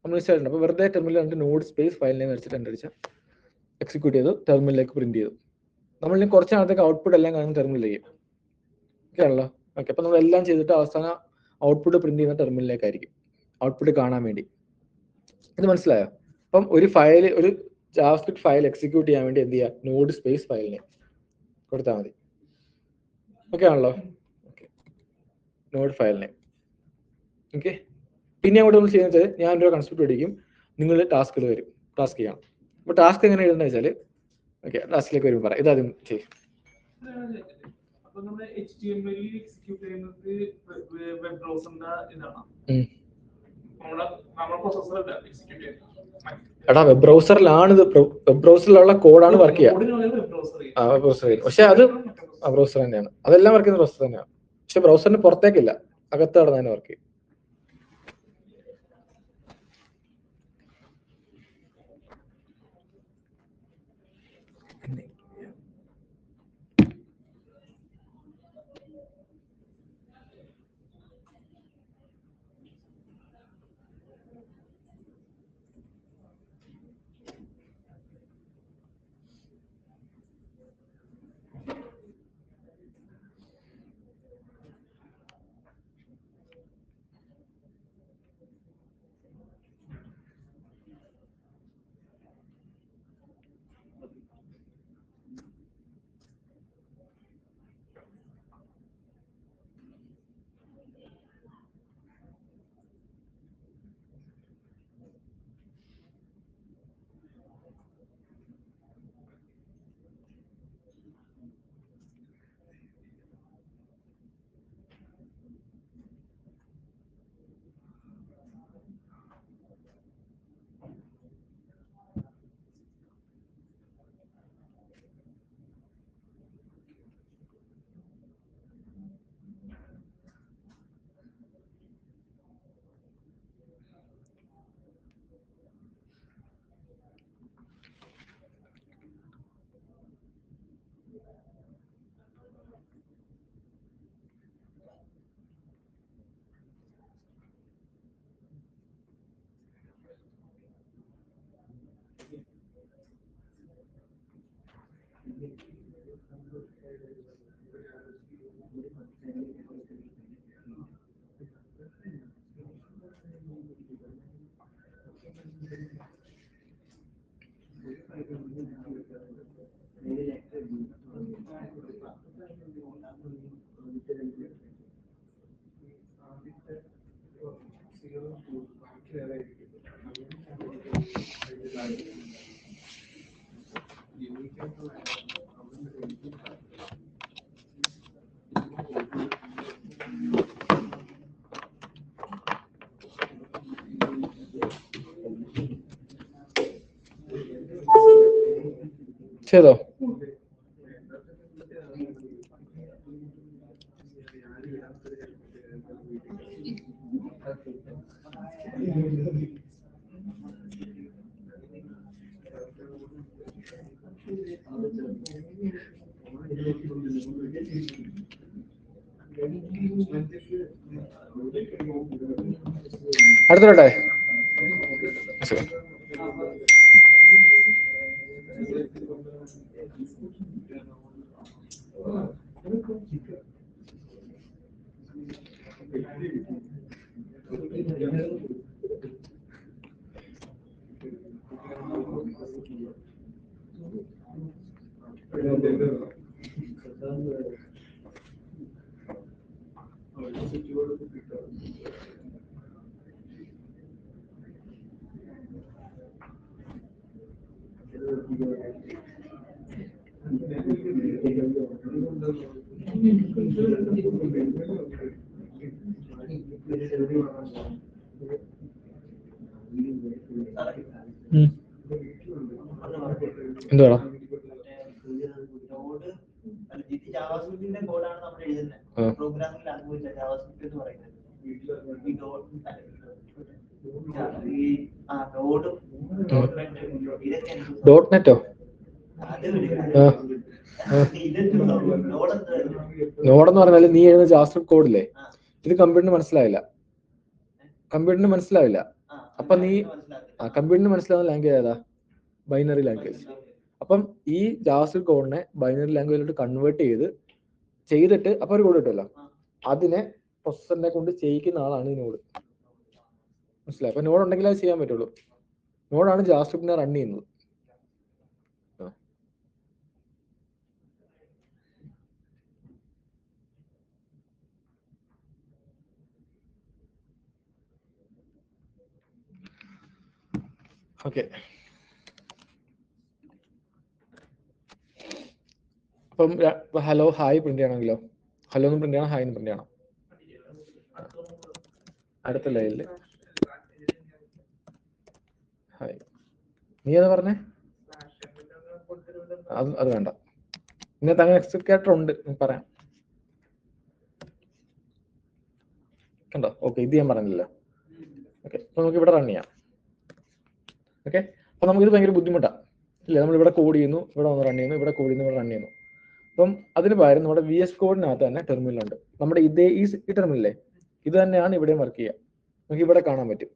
നമ്മൾ ഇൻസ്റ്റാൾ. അപ്പൊ വെറുതെ ടെർമിനൽ കണ്ട് നോഡ് സ്പേസ് ഫയൽ നെയിം അടിച്ചിട്ട് എൻ്റർ അടിച്ചാൽ എക്സിക്യൂട്ട് ചെയ്തു, ടെർമിനലിലേക്ക് പ്രിന്റ് ചെയ്തു. നമ്മൾ ഇനി കുറച്ച് നാളത്തേക്ക് ഔട്ട്പുട്ട് എല്ലാം കാണുന്ന ടെർമിനലിലേക്ക്. ഓക്കെ ആണല്ലോ. ഓക്കെ, അപ്പൊ നമ്മൾ എല്ലാം ചെയ്തിട്ട് അവസാനം ഔട്ട്പുട്ട് പ്രിന്റ് ചെയ്യുന്ന ടെർമിനലിലേക്കായിരിക്കും, ഔട്ട്പുട്ട് കാണാൻ വേണ്ടി. ഇത് മനസ്സിലായോ? അപ്പം ഒരു ഫയൽ, ഒരു ജാവാസ്ക്രിപ്റ്റ് ഫയൽ എക്സിക്യൂട്ട് ചെയ്യാൻ വേണ്ടി എന്ത് ചെയ്യുക, നോഡ് സ്പേസ് ഫയൽ നെയിം കൊടുത്താൽ മതി. ഓക്കെ ആണല്ലോ. Okay, node file name. Okay, പിന്നെ അങ്ങോട്ട് നമ്മൾ ചെയ്യുന്നത്, ഞാനൊരു കൺസെപ്റ്റ് പഠിക്കും, നിങ്ങൾ ടാസ്കുകൾ വരും, ടാസ്ക് ചെയ്യണം. അപ്പൊ ടാസ്ക് എങ്ങനെ എഴുതുന്നത് വെച്ചാൽ, ഓക്കെ ടാസ്കിലേക്ക് വരുമ്പോൾ പറയാം. ഇതാദ്യം ചെയ്യും. എടാ വെബ് ബ്രൗസറിലാണ് ഇത്, വെബ് ബ്രൗസറിലുള്ള കോഡാണ് വർക്ക് ചെയ്യുക. പക്ഷെ അത് ബ്രൗസർ തന്നെയാണ്, അതെല്ലാം വർക്ക് ചെയ്യുന്ന ബ്രൗസർ തന്നെയാണ്. പക്ഷെ ബ്രൗസറിന് പുറത്തേക്കില്ല, അകത്ത് നടന്നതിന് വർക്ക് ചെയ്യും. ചെയ്തോ? അടുത്തോട്ടെ. എന്തുവാ? ജാവാസ്ക്രിപ്റ്റിന്റെ കോഡാണ് നമ്മൾ എഴുതുന്നത്. പ്രോഗ്രാമിംഗ് ലാംഗ്വേജ് ജാവാസ്ക്രിപ്റ്റ് എന്ന് പറയുന്നത്. ഡോട്ട് നെറ്റോ? നോടെന്ന് പറഞ്ഞാൽ നീ എഴുതുന്ന ജാവാസ്ക്രിപ്റ്റ് കോഡില്ലേ, ഇത് കമ്പ്യൂട്ടറിന് മനസ്സിലാവില്ല. അപ്പൊ നീ കമ്പ്യൂട്ടറിന് മനസ്സിലാവുന്ന ലാംഗ്വേജ് ഏതാ? Binary language. അപ്പം ഈ ജാവാസ്ക്രിപ്റ്റ് കോഡിനെ ബൈനറി ലാംഗ്വേജിലോട്ട് കൺവേർട്ട് ചെയ്തിട്ട് അപ്പൊ ഒരു കോഡ് കിട്ടുമല്ലോ, അതിനെ പ്രൊസസ്സറിനെ കൊണ്ട് ചെയ്യിക്കുന്ന ആളാണ് ഈ നോഡ്. മനസ്സിലായി? അപ്പൊ നോഡ് ഉണ്ടെങ്കിൽ അത് ചെയ്യാൻ പറ്റുള്ളൂ. നോഡാണ് ജാവാസ്ക്രിപ്റ്റിനെ റൺ ചെയ്യുന്നത്. ഓക്കെ, അപ്പം ഹലോ ഹായ് പ്രിന്റ് ചെയ്യണമെങ്കിലോ? ഹലോ എന്ന് പ്രിന്റ് ചെയ്യണം, ഹായ് എന്ന് പ്രിന്റ് ചെയ്യണം. അടുത്ത ലൈനില് ഹായ്. നീ ഏതാ പറഞ്ഞേ? അത് വേണ്ട. ഇന്നത്തെ അങ്ങനെ എക്സിക്യൂട്ടർ ഉണ്ട്, പറയാം. കണ്ടോ? ഓക്കെ, ഇത് ഞാൻ പറഞ്ഞില്ല. ഓക്കെ, അപ്പൊ നമുക്ക് ഇവിടെ റൺ ചെയ്യാം. ഓക്കെ, അപ്പൊ നമുക്കിത് ഭയങ്കര ബുദ്ധിമുട്ടാണ് ഇല്ലേ? നമ്മൾ ഇവിടെ കോഡ് ചെയ്യുന്നു, ഇവിടെ വന്ന് റൺ ചെയ്യുന്നു, ഇവിടെ കോഡ് ചെയ്യുന്നു, ഇവിടെ റൺ ചെയ്യുന്നു. അപ്പം അതിന് പകരം നമ്മുടെ VS കോഡിനകത്ത് തന്നെ ടെർമിനലുണ്ട്. നമ്മുടെ ഈ ടെർമിനലേ ഇത് തന്നെയാണ് ഇവിടെയും വർക്ക് ചെയ്യുക. നമുക്ക് ഇവിടെ കാണാൻ പറ്റും.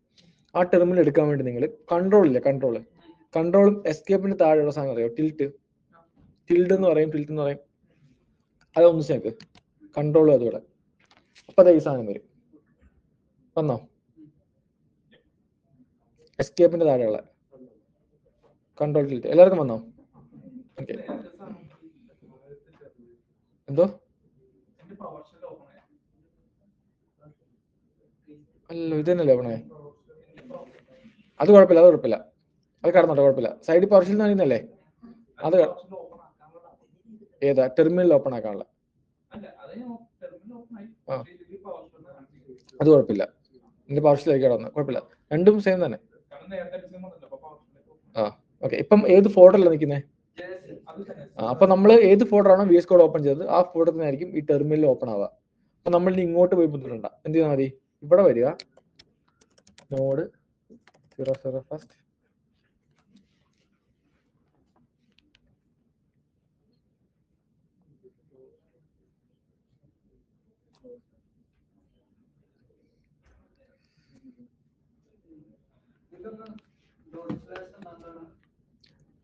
ആ ടെർമിനൽ എടുക്കാൻ വേണ്ടി നിങ്ങൾ കൺട്രോളും എസ്കേപ്പിന് താഴെയുള്ള സാധനം അറിയോ? ടിൽഡ് എന്ന് പറയും. അതൊന്ന് ചേക്ക് കൺട്രോളും അതുകൂടെ. അപ്പൊ അതെ ഈ സാധനം വരും. വന്നോ? എസ്കേപ്പിന്റെ താഴെയുള്ള കൺട്രോൾ ടിൽറ്റ് എല്ലാവർക്കും വന്നോ? ഓക്കെ, എന്തോ? അല്ലോ, ഇത് തന്നെയല്ലേ ഓണേ? അത് കുഴപ്പമില്ല, അത് കടന്നോട്ടെ, കുഴപ്പമില്ല. സൈഡിൽ പവർഷൽ എന്ന് പറയുന്നല്ലേ അത്? ഏതാ? ടെർമിനൽ ഓപ്പൺ ആക്കാനുള്ള? അത് കുഴപ്പമില്ല, നിന്റെ പവർഷലേക്ക് കടന്നു, കുഴപ്പമില്ല. രണ്ടും സെയിം തന്നെ. ഓക്കെ, ഇപ്പം ഏത് ഫോൾഡറിലാണ് നിൽക്കുന്നത്? അപ്പൊ നമ്മൾ ഏത് ഫോൾഡറാണോ VS കോഡ് ഓപ്പൺ ചെയ്തത് ആ ഫോൾഡറിനായിരിക്കും ഈ ടെർമിനൽ ഓപ്പൺ ആവുക. അപ്പൊ നമ്മൾ ഇനി ഇങ്ങോട്ട് പോയി ബുദ്ധിമുട്ടണ്ട. എന്ത് ചെയ്താൽ മതി? ഇവിടെ വരിക, നോഡ് 00 ഫസ്റ്റ്,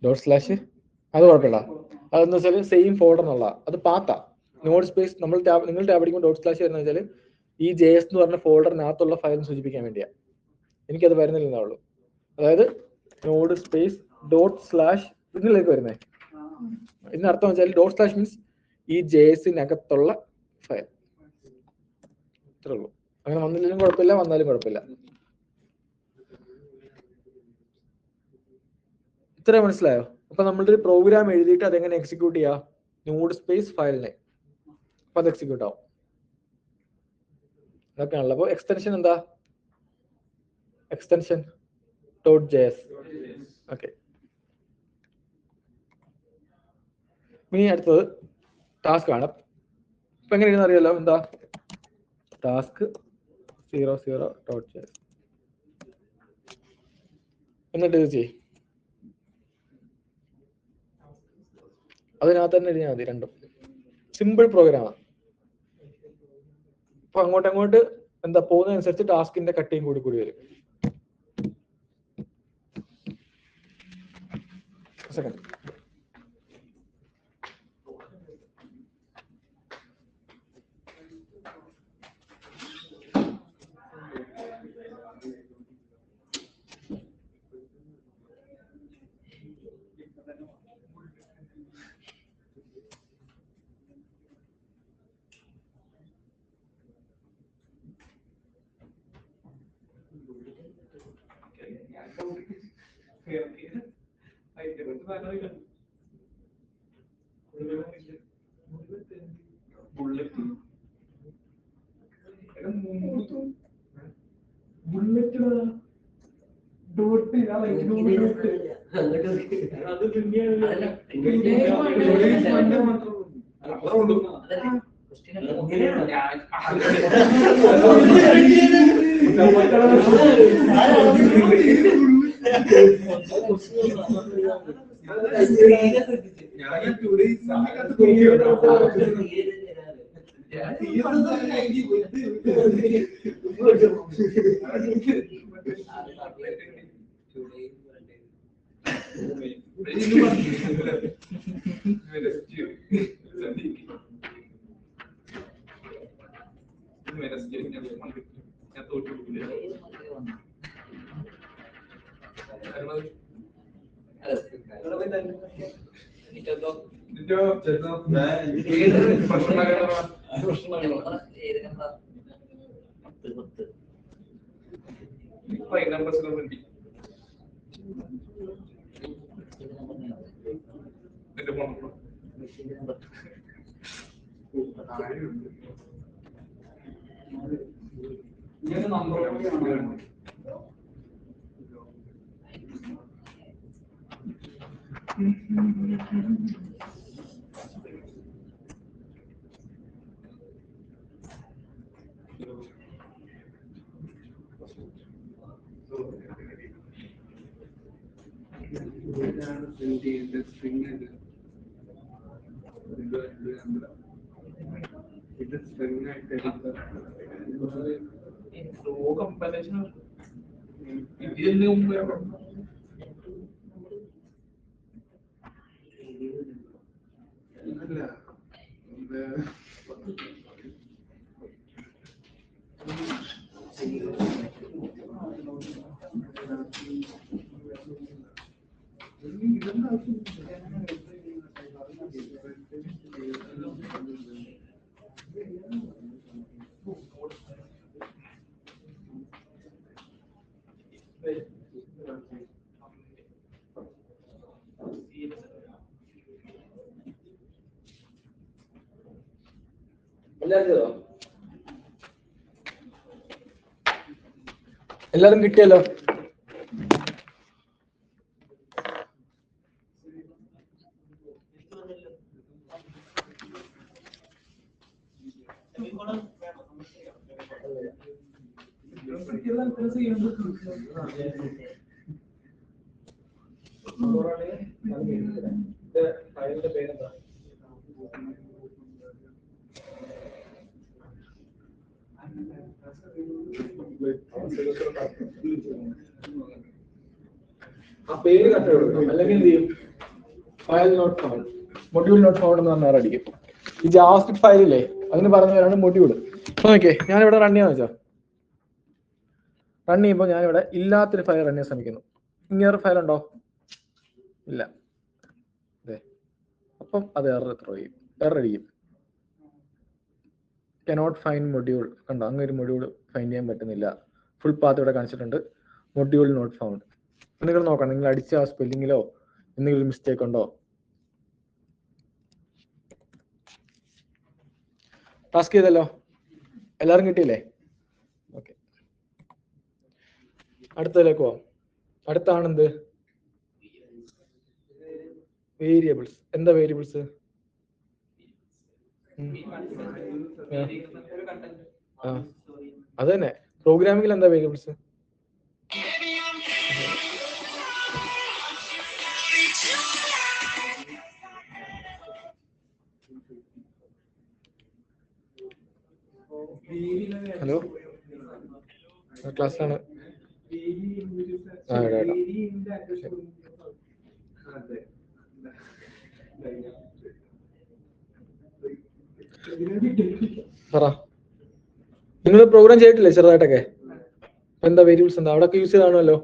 ഡോട്ട് സ്ലാഷ്. അത് കുഴപ്പമില്ല. അതെന്ന് വെച്ചാൽ സെയിം ഫോൾഡർ എന്നുള്ള അത് പാത്താ. നോഡ് സ്പേസ് നിങ്ങൾ ടാബ് അടിക്കുമ്പോൾ ഡോട്ട് സ്ലാഷ് വരുന്ന വെച്ചാൽ ഈ JS എന്ന് പറഞ്ഞ ഫോൾഡറിനകത്തുള്ള ഫയൽ സൂചിപ്പിക്കാൻ വേണ്ടിയാ. എനിക്കത് വരുന്നില്ലെന്നേ ഉള്ളൂ. അതായത് നോഡ് സ്പേസ് ഡോട്ട് സ്ലാഷ് ഇതിലേക്ക് വരുന്നേ. ഇതിനർത്ഥം വെച്ചാൽ ഡോട്ട് സ്ലാഷ് മീൻസ് ഈ JS-നകത്തുള്ള ഫയൽ. ഇത്രേ ഉള്ളൂ. അങ്ങനെ വന്നില്ലെങ്കിലും കുഴപ്പമില്ല, വന്നാലും കുഴപ്പമില്ല. ഇത്ര മനസ്സിലായോ? അപ്പൊ നമ്മളൊരു പ്രോഗ്രാം എഴുതിയിട്ട് അതെങ്ങനെ എക്സിക്യൂട്ട് ചെയ്യാം? നോഡ് സ്പേസ് ഫയലിനെ, അപ്പൊ അത് എക്സിക്യൂട്ട് ആവും. അതൊക്കെയാണല്ലോ. അപ്പൊ എക്സ്റ്റൻഷൻ എന്താ? Extension .js. ഓക്കെ. ഇനി അടുത്തത് ടാസ്ക് ആണ്. ഇപ്പൊ എങ്ങനെയാണെന്ന് അറിയാലോ. എന്താ ടാസ്ക് 00.js. എന്നിട്ട് ഇത് ചെയ്യും. അതിനകത്ത് തന്നെ എഴുതിയാൽ മതി. രണ്ടും സിമ്പിൾ പ്രോഗ്രാമാണ്. അപ്പൊ അങ്ങോട്ട് എന്താ പോകുന്നതനുസരിച്ച് ടാസ്കിന്റെ കട്ടിയും കൂടി വരും. സെക്കൻഡ്. എല്ലാരും കിട്ടിയല്ലോ? ആ പേര് കണ്ടുപിടിക്കണം. അല്ലെങ്കിൽ എന്ത് ചെയ്യും? File not found, module not found എന്ന് പറഞ്ഞാൽ അടിക്കും. ഈ ജാവാസ്ക്രിപ്റ്റ് ഫയലില്ലേ, അതിന് പറഞ്ഞു തരാണ് മൊഡ്യൂൾ. ഓക്കെ, ഞാനിവിടെ റൺ ചെയ്യാന്ന് വെച്ചാൽ റൺ ചെയ്യുമ്പോൾ ഞാനിവിടെ ഇല്ലാത്തൊരു ഫയൽ റൺ ചെയ്യാൻ ശ്രമിക്കുന്നു. ഇങ്ങനെ ഫയൽ ഉണ്ടോ? ഇല്ല. അതെ, അപ്പം അത് എറർ ത്രോ ചെയ്യും, എറർ അടിക്കും. കനോട്ട് ഫൈൻഡ് മൊഡ്യൂൾ, കണ്ടോ, അങ്ങനെ ഒരു മൊഡ്യൂൾ ഫൈൻഡ് ചെയ്യാൻ പറ്റുന്നില്ല. ഫുൾ പാത്ത് ഇവിടെ കാണിച്ചിട്ടുണ്ട്, മൊഡ്യൂൾ നോട്ട് ഫൗണ്ട്. നിങ്ങൾ നോക്കണം, നിങ്ങൾ അടിച്ച ആ സ്പെല്ലിങ്ങിലോ എന്തെങ്കിലും മിസ്റ്റേക്ക് ഉണ്ടോ. ടാസ്ക് ചെയ്തല്ലോ, എല്ലാവരും കിട്ടിയില്ലേ? ഓക്കെ, അടുത്തതിലേക്ക് പോവാം. അടുത്താണെന്ത്? വേരിയബിൾസ്. എന്താ വേരിയബിൾസ്? അത് തന്നെ, പ്രോഗ്രാമിംഗിൽ എന്താ വേരിയബിൾസ്? ഹലോ, ക്ലാസ്സിലാണ്. പറ, നിങ്ങൾ പ്രോഗ്രാം ചെയ്തിട്ടില്ലേ ചെറുതായിട്ടൊക്കെ? എന്താ വേരിയബിൾസ്? എന്താ അവിടെ യൂസ് ചെയ്താണല്ലോ.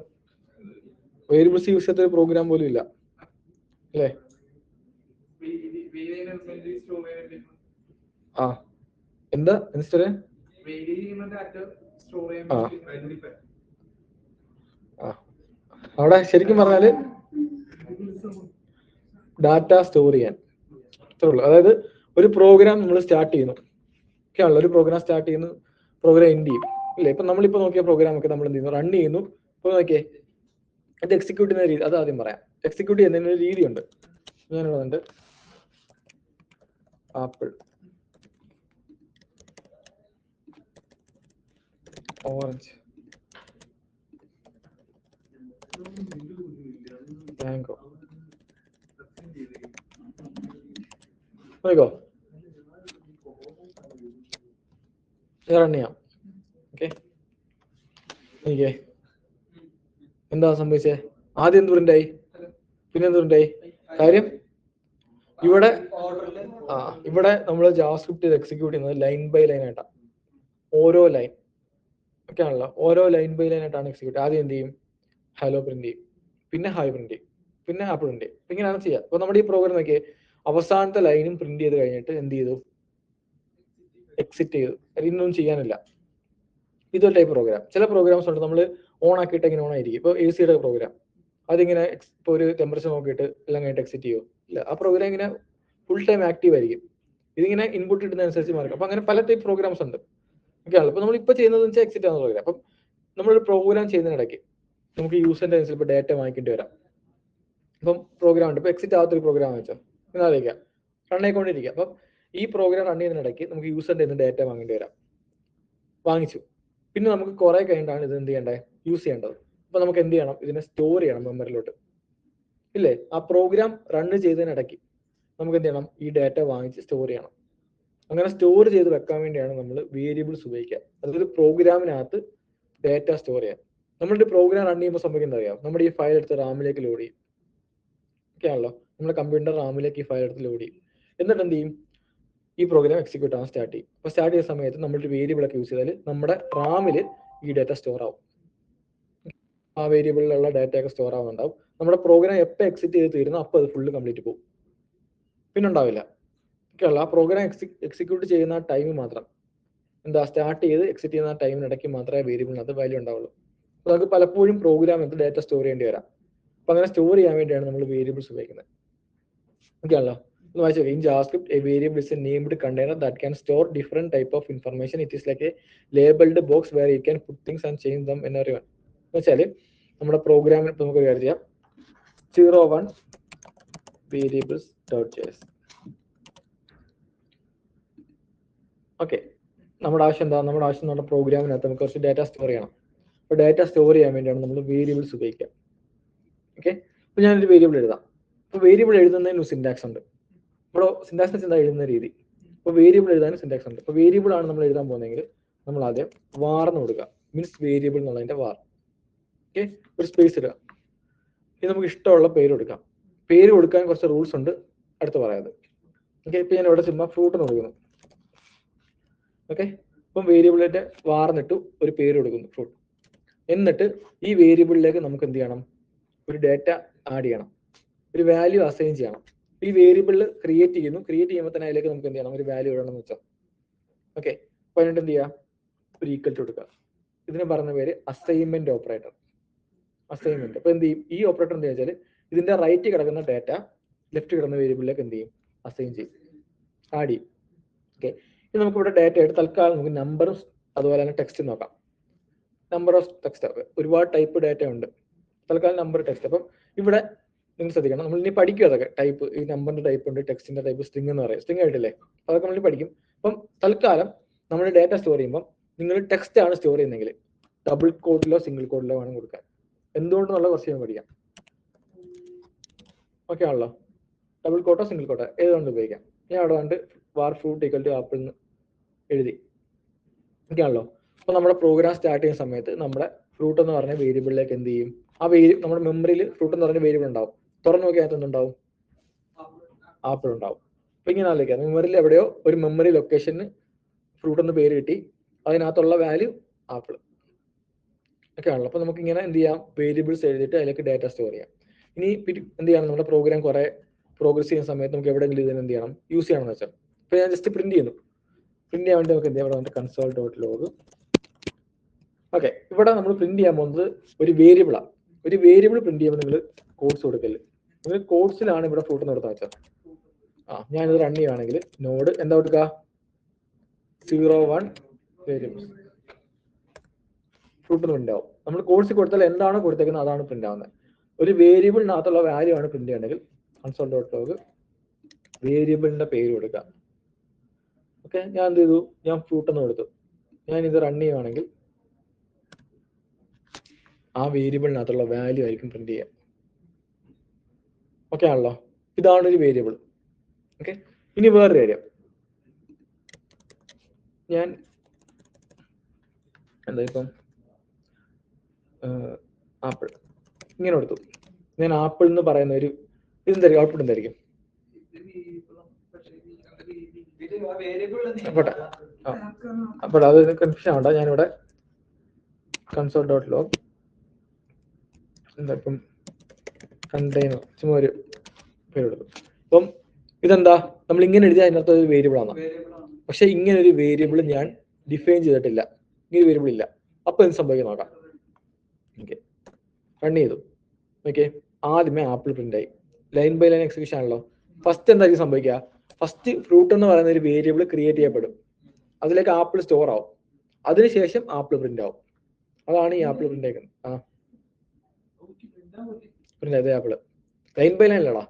വേരിയബിൾസ് യൂസ് ചെയ്ത പ്രോഗ്രാം പോലും ഇല്ല അല്ലേ? ആ, എന്താ ഇൻസ്റ്റേ? അവിടെ ശരിക്കും പറഞ്ഞാല് ഡാറ്റ സ്റ്റോർ ചെയ്യാൻ അത്രേ ഉള്ളൂ. അതായത് ഒരു പ്രോഗ്രാം നമ്മൾ സ്റ്റാർട്ട് ചെയ്യുന്നു, ഓക്കെ ആണല്ലോ, ഒരു പ്രോഗ്രാം സ്റ്റാർട്ട് ചെയ്യുന്നു, പ്രോഗ്രാം എൻഡ് ചെയ്യും അല്ലേ? ഇപ്പൊ നമ്മളിപ്പോ നോക്കിയ പ്രോഗ്രാം ഒക്കെ നമ്മൾ എന്ത് ചെയ്യുന്നു, റൺ ചെയ്യുന്നു. ഇപ്പൊ നോക്കിയേ, അത് എക്സിക്യൂട്ട് ചെയ്യുന്ന രീതി, അത് ആദ്യം പറയാം. എക്സിക്യൂട്ട് ചെയ്യുന്നതിന് ഒരു രീതിയുണ്ട്. ഞാനുണ്ട് ആപ്പിൾ, ഓറഞ്ച്, മാംഗോ. നോക്കോ, റൺ ചെയ്യാം. ഓക്കെ, ഓക്കെ, എന്താ സംഭവിച്ചേ? ആദ്യം എന്ത് പ്രിന്റായി, പിന്നെ എന്ത് പ്രിന്റായി? കാര്യം ഇവിടെ ഇവിടെ നമ്മൾ ജാവാസ്ക്രിപ്റ്റ് എക്സിക്യൂട്ട് ചെയ്യുന്നത് ലൈൻ ബൈ ലൈൻ ആയിട്ടാണ്. ഓരോ ലൈൻ ഒക്കെ ആണല്ലോ, ഓരോ ലൈൻ ബൈ ലൈൻ ആയിട്ടാണ് എക്സിക്യൂട്ട്. ആദ്യം എന്ത് ചെയ്യും? ഹലോ പ്രിന്റ് ചെയ്യും, പിന്നെ ഹായ് പ്രിന്റ് ചെയ്യും, പിന്നെ ആപ്പിൾ പ്രിന്റ് ചെയ്യും. ഇങ്ങനെയാണ് ചെയ്യുക. അപ്പൊ നമ്മുടെ ഈ പ്രോഗ്രാം നോക്കിയേ, അവസാനത്തെ ലൈനും പ്രിന്റ് ചെയ്ത് കഴിഞ്ഞിട്ട് എന്ത് ചെയ്തു? എക്സിറ്റ് ചെയ്തു. ഇതൊന്നും ചെയ്യാനില്ല. ഇതൊരു ടൈപ്പ് പ്രോഗ്രാം. ചില പ്രോഗ്രാംസ് ഉണ്ട് നമ്മൾ ഓൺ ആക്കിയിട്ട് ഇങ്ങനെ ഓൺ ആയിരിക്കും. ഇപ്പോൾ എ സിയുടെ പ്രോഗ്രാം, അതിങ്ങനെ ഇപ്പോൾ ഒരു ടെമ്പറേച്ചർ നോക്കിയിട്ട് എല്ലാം കഴിഞ്ഞിട്ട് എക്സിറ്റ് ചെയ്യുമോ? ഇല്ല, ആ പ്രോഗ്രാം ഇങ്ങനെ ഫുൾ ടൈം ആക്റ്റീവ് ആയിരിക്കും. ഇതിങ്ങനെ ഇൻപുട്ട് ഇടുന്നതനുസരിച്ച് മാറും. അപ്പൊ അങ്ങനെ പല ടൈപ്പ് പ്രോഗ്രാംസ് ഉണ്ട്, ഓക്കെയാണ്. അപ്പൊ നമ്മളിപ്പോൾ ചെയ്യുന്നത് വെച്ചാൽ എക്സിറ്റ് ആവുന്ന പ്രോഗ്രാം. അപ്പം നമ്മളൊരു പ്രോഗ്രാം ചെയ്യുന്നതിനിടയ്ക്ക് നമുക്ക് യൂസറിന്റെ അനുസരിച്ച് ഡാറ്റ വാങ്ങിക്കേണ്ടി വരാം. അപ്പം പ്രോഗ്രാം ഉണ്ട്, ഇപ്പൊ എക്സിറ്റ് ആവാത്തൊരു പ്രോഗ്രാം വെച്ചാൽ എന്നായിരിക്കാം റൺ ആയിക്കൊണ്ടിരിക്കുക. അപ്പം ഈ പ്രോഗ്രാം റൺ ചെയ്യുന്നതിനിടയ്ക്ക് നമുക്ക് യൂസറിന്റെ ഡാറ്റ വാങ്ങേണ്ടി വരാം. വാങ്ങിച്ചു, പിന്നെ നമുക്ക് കുറെ കഴിഞ്ഞിട്ടാണ് ഇത് എന്ത് ചെയ്യേണ്ടത്? യൂസ് ചെയ്യേണ്ടത്. അപ്പൊ നമുക്ക് എന്ത് ചെയ്യണം? ഇതിനെ സ്റ്റോർ ചെയ്യണം മെമ്മറിയിലോട്ട്, ഇല്ലേ? ആ പ്രോഗ്രാം റൺ ചെയ്തതിനിടയ്ക്ക് നമുക്ക് എന്ത് ചെയ്യണം? ഈ ഡാറ്റ വാങ്ങിച്ച് സ്റ്റോർ ചെയ്യണം. അങ്ങനെ സ്റ്റോർ ചെയ്ത് വെക്കാൻ വേണ്ടിയാണ് നമ്മൾ വേരിയബിൾസ് ഉപയോഗിക്കുക. അതൊരു പ്രോഗ്രാമിനകത്ത് ഡാറ്റ സ്റ്റോർ ചെയ്യാൻ. നമ്മുടെ പ്രോഗ്രാം റൺ ചെയ്യുമ്പോൾ സംഭവിക്കുന്നത് അറിയാം, നമ്മുടെ ഈ ഫയൽ എടുത്ത് റാമിലേക്ക് ലോഡ് ചെയ്യും, ഓക്കെ ആണല്ലോ. നമ്മുടെ കമ്പ്യൂട്ടർ റാമിലേക്ക് ഈ ഫയൽ എടുത്ത് ലോഡ് ചെയ്യും. എന്നിട്ട് എന്ത് ചെയ്യും? ഈ പ്രോഗ്രാം എക്സിക്യൂട്ട് ആവാൻ സ്റ്റാർട്ട് ചെയ്യും. അപ്പോൾ സ്റ്റാർട്ട് ചെയ്യുന്ന സമയത്ത് നമ്മളൊരു വേരിയബിൾ ഒക്കെ യൂസ് ചെയ്താൽ നമ്മുടെ റാമിൽ ഈ ഡാറ്റ സ്റ്റോർ ആവും. ആ വേരിയബിളിലുള്ള ഡാറ്റ ഒക്കെ സ്റ്റോർ ആവുന്നുണ്ടാവും. നമ്മുടെ പ്രോഗ്രാം എപ്പോൾ എക്സിറ്റ് ചെയ്ത് തീരുന്നു അപ്പോൾ അത് ഫുള്ള് കംപ്ലീറ്റ് പോകും, പിന്നെ ഉണ്ടാവില്ല, ഓക്കെ അല്ല. ആ പ്രോഗ്രാം എക്സിക്യൂട്ട് ചെയ്യുന്ന ടൈം മാത്രം, എന്താ, സ്റ്റാർട്ട് ചെയ്ത് എക്സിറ്റ് ചെയ്യുന്ന ടൈമിനിടയ്ക്ക് മാത്രമേ വേരിയബിളിനകത്ത് വാല്യൂ ഉണ്ടാവുള്ളൂ. അപ്പോൾ നമുക്ക് പലപ്പോഴും പ്രോഗ്രാം എന്ത് ഡാറ്റ സ്റ്റോർ ചെയ്യേണ്ടി വരാം. അപ്പൊ അങ്ങനെ സ്റ്റോർ ചെയ്യാൻ വേണ്ടിയാണ് നമ്മൾ വേരിയബിൾസ് ഉപയോഗിക്കുന്നത്, ഓക്കെ ആണല്ലോ. ഒന്ന് വായിച്ചു നോക്കാം. In JavaScript a variable is a named container that can store different type of information. It is like a labelled box where you can put things and change them എന്ന് പറയുവാൻ. എന്ന് വെച്ചാൽ നമ്മുടെ പ്രോഗ്രാമിൽ ഇപ്പൊ നമുക്ക് കാര്യം ചെയ്യാം, 01 variables.js. ഓക്കെ, നമ്മുടെ ആവശ്യം എന്താ? നമ്മുടെ ആവശ്യം നമ്മുടെ പ്രോഗ്രാമിനകത്ത് നമുക്ക് കുറച്ച് ഡാറ്റ സ്റ്റോർ ചെയ്യണം. അപ്പോൾ ഡാറ്റ സ്റ്റോർ ചെയ്യാൻ വേണ്ടിയാണ് നമ്മൾ വേരിയബിൾസ് ഉപയോഗിക്കുക. ഓക്കെ, അപ്പോൾ ഞാനൊരു വേരിയബിൾ എഴുതാം. അപ്പോൾ വേരിയബിൾ എഴുതുന്നതിന് സിൻടാക്സ് ഉണ്ട്. ഇപ്പോൾ സിൻടാക്സ് എന്താ എഴുതുന്ന രീതി. അപ്പോൾ വേരിയബിൾ എഴുതാനും സിൻടാക്സ് ഉണ്ട്. അപ്പോൾ വേരിയബിൾ ആണ് നമ്മൾ എഴുതാൻ പോകുന്നതെങ്കിൽ നമ്മൾ ആദ്യം വാർ എന്ന് കൊടുക്കുക, മീൻസ് വേരിയബിൾ എന്നുള്ളതിന്റെ വാർ. ഓക്കെ, ഒരു സ്പേസ് ഇടുക. ഇത് നമുക്ക് ഇഷ്ടമുള്ള പേര് കൊടുക്കാം. പേര് കൊടുക്കാൻ കുറച്ച് റൂൾസ് ഉണ്ട്, അടുത്ത് പറയാതെ. ഓക്കെ, ഇപ്പൊ ഞാൻ ഇവിടെ ചുമ്മാ ഫ്രൂട്ട് എന്ന് കൊടുക്കുന്നു. ഓക്കെ, ഇപ്പം വേരിയബിളിന്റെ വാർന്നിട്ടു ഒരു പേര് കൊടുക്കുന്നു, ഫ്രൂട്ട്. എന്നിട്ട് ഈ വേരിയബിളിലേക്ക് നമുക്ക് എന്ത് ചെയ്യണം? ഒരു ഡാറ്റ ആഡ് ചെയ്യണം, ഒരു വാല്യൂ അസൈൻ ചെയ്യണം. ഈ വേരിയബിളിൽ ക്രിയേറ്റ് ചെയ്യുമ്പോൾ തന്നെ അതിലേക്ക് നമുക്ക് എന്ത് ചെയ്യണം, ഒരു വാല്യൂ ഇടണം എന്ന് വെച്ചാൽ. ഓക്കെ, അപ്പൊ അതിനായിട്ട് എന്ത് ചെയ്യുക, ഒരു ഈക്വൽ ടു കൊടുക്കുക. ഇതിന് പറഞ്ഞ പേര് അസൈൻമെന്റ് ഓപ്പറേറ്റർ. അസൈൻമെന്റ്. അപ്പൊ എന്ത് ചെയ്യും, ഈ ഓപ്പറേറ്റർ എന്താ വെച്ചാൽ ഇതിന്റെ റൈറ്റ് കിടക്കുന്ന ഡാറ്റ ലെഫ്റ്റ് കിടക്കുന്ന വേരിയബിളിലേക്ക് എന്ത് ചെയ്യും, അസൈൻ ചെയ്യും, ആഡ് ചെയ്യും. ഓക്കെ, ഇനി നമുക്ക് ഇവിടെ ഡാറ്റ ആയിട്ട് തൽക്കാലം നമുക്ക് നമ്പറും അതുപോലെ തന്നെ ടെക്സ്റ്റ് നോക്കാം. നമ്പർ ഓഫ് ടെക്സ്റ്റ്, ഒരുപാട് ടൈപ്പ് ഡാറ്റ ഉണ്ട്. തൽക്കാലം നമ്പർ ടെക്സ്റ്റ്. അപ്പം ഇവിടെ നിങ്ങൾ ശ്രദ്ധിക്കണം, നമ്മൾ ഇനി പഠിക്കും അതൊക്കെ ടൈപ്പ്. ഈ നമ്പറിന്റെ ടൈപ്പ് ഉണ്ട്, ടെക്സ്റ്റിന്റെ ടൈപ്പ്, സ്ട്രിംഗ് എന്ന് പറയും. സ്ട്രിംഗ് ആയിട്ടില്ലേ, അതൊക്കെ നമ്മൾ പഠിക്കും. അപ്പം തൽക്കാലം നമ്മൾ ഡാറ്റ സ്റ്റോർ ചെയ്യുമ്പോൾ നിങ്ങൾ ടെക്സ്റ്റ് ആണ് സ്റ്റോർ ചെയ്യുന്നതെങ്കിൽ ഡബിൾ കോഡിലോ സിംഗിൾ കോഡിലോ വേണം കൊടുക്കാൻ. എന്തുകൊണ്ടെന്നുള്ള ക്വസ്റ്റ്യൻ പഠിക്കാം. ഓക്കെ ആണല്ലോ, ഡബിൾ കോട്ടോ സിംഗിൾ കോട്ടോ ഏതുകൊണ്ട് ഉപയോഗിക്കാം. ഞാൻ അവിടെ കണ്ട് വാർ ഫ്രൂട്ട് ഈക്വൽ ടു ആപ്പിൾ എന്ന് എഴുതി. ഓക്കെ ആണല്ലോ. അപ്പൊ നമ്മുടെ പ്രോഗ്രാം സ്റ്റാർട്ട് ചെയ്യുന്ന സമയത്ത് നമ്മുടെ ഫ്രൂട്ട് എന്ന് പറഞ്ഞ വേരിയബിളിലേക്ക് എന്ത് ചെയ്യും, ആ നമ്മുടെ മെമ്മറിയിൽ ഫ്രൂട്ട് എന്ന് പറഞ്ഞ വേരിയബിൾ ഉണ്ടാവും. തുറന്നു നോക്കിയാൽ എന്തുണ്ടാവും, ആപ്പിൾ ഉണ്ടാവും. അപ്പൊ ഇങ്ങനെ ആലോചിക്കാം, മെമ്മറിയിൽ എവിടെയോ ഒരു മെമ്മറി ലൊക്കേഷന് ഫ്രൂട്ട് എന്ന് പേര് കിട്ടി, അതിനകത്തുള്ള വാല്യൂ ആപ്പിൾ. ഒക്കെ ആണല്ലോ. അപ്പൊ നമുക്ക് ഇങ്ങനെ എന്ത് ചെയ്യാം, വേരിയബിൾസ് എഴുതിയിട്ട് അതിലേക്ക് ഡാറ്റ സ്റ്റോർ ചെയ്യാം. ഇനി എന്ത് ചെയ്യണം, നമ്മുടെ പ്രോഗ്രാം കുറെ പ്രോഗ്രസ് ചെയ്യുന്ന സമയത്ത് നമുക്ക് എവിടെയെങ്കിലും ഇതിന് എന്ത് ചെയ്യണം, യൂസ് ചെയ്യണമെന്ന് വെച്ചാൽ. ഇപ്പൊ ഞാൻ ജസ്റ്റ് പ്രിന്റ് ചെയ്യുന്നു. പ്രിന്റ് ചെയ്യാൻ വേണ്ടി നമുക്ക് എന്ത് ചെയ്യാം, ഇവിടെ വന്നിട്ട് console.log. ഓക്കെ, ഇവിടെ നമ്മൾ പ്രിന്റ് ചെയ്യാൻ പോകുന്നത് ഒരു വേരിയബിളാണ്. ഒരു വേരിയബിൾ പ്രിന്റ് ചെയ്യുമ്പോൾ നിങ്ങൾ കോഡ്സ് കൊടുക്കല്. നിങ്ങൾ കോഡ്സിലാണ് ഇവിടെ ഫ്രൂട്ട് എന്ന് കൊടുത്താൽ വെച്ചാൽ. ഞാനിത് റൺ ചെയ്യുകയാണെങ്കിൽ നോഡ് എന്താ കൊടുക്കുക, 01 വേരിയബിൾസ് ഫ്രൂട്ട് പ്രിന്റ് ആവും. നമ്മൾ കോഡ്സ് കൊടുത്താൽ എന്താണോ കൊടുത്തേക്കുന്നത് അതാണ് പ്രിന്റ് ആവുന്നത്. ഒരു വേരിയബിളിനകത്തുള്ള വാല്യൂ ആണ് പ്രിന്റ് ചെയ്യണമെങ്കിൽ console.log വേരിയബിളിന്റെ പേര് കൊടുക്കുക. ഓക്കെ, ഞാൻ എന്ത് ചെയ്തു, ഞാൻ ഫ്രൂട്ട് എന്ന് കൊടുത്തു. ഞാൻ ഇത് റൺ ചെയ്യുകയാണെങ്കിൽ ആ വേരിയബിളിനകത്തുള്ള വാല്യൂ ആയിരിക്കും പ്രിന്റ് ചെയ്യുക. ഓക്കെ ആണല്ലോ, ഇതാണ് ഒരു വേരിയബിൾ. ഓക്കെ, ഇനി വേറൊരു കാര്യം, ഞാൻ എന്താ ഇപ്പം ആപ്പിൾ ഇങ്ങനെ കൊടുത്തു. ഞാൻ ആപ്പിൾ എന്ന് പറയുന്ന ഒരു ഇതെന്തായിരിക്കും, ഔട്ട്പുട്ട് എന്തായിരിക്കും, അപ്പോൾ അത് കൺഫ്യൂഷൻ ആവണ്ട. ഞാനിവിടെ console.log എന്താ ഇപ്പം കണ്ടെയ്നർ ചുമ്മാ ഒരു പേര് കൊടുത്തു. അപ്പം ഇതെന്താ, നമ്മൾ ഇങ്ങനെ എഴുതിയ അതിനകത്ത് ഒരു വേരിയബിൾ ആണ്. പക്ഷെ ഇങ്ങനെ ഒരു വേരിയബിൾ ഞാൻ ഡിഫൈൻ ചെയ്തിട്ടില്ല, ഇങ്ങനെ വേരിയബിൾ ഇല്ല. അപ്പൊ എന്ത് സംഭവിക്കാൻ നോക്കാം. ഓക്കെ, റൺ ചെയ്തു. ഓക്കെ, ആദ്യമേ ആപ്പിൾ പ്രിന്റ് ആയി. ലൈൻ ബൈ ലൈൻ എക്സിക്യൂഷൻ ആണല്ലോ. ഫസ്റ്റ് എന്തായിരിക്കും സംഭവിക്കുക, ഫസ്റ്റ് ഫ്രൂട്ട് എന്ന് പറയുന്ന ഒരു വേരിയബിൾ ക്രിയേറ്റ് ചെയ്യപ്പെടും, അതിലേക്ക് ആപ്പിൾ സ്റ്റോർ ആവും, അതിനുശേഷം ആപ്പിൾ പ്രിന്റ് ആവും. അതാണ് ഈ ആപ്പിൾ പ്രിന്റ് ആക്കുന്നത്. പ്രിന്റ് ചെയ്ത ആപ്പിള് ലൈൻ ബൈ ലൈൻ അല്ലടാ,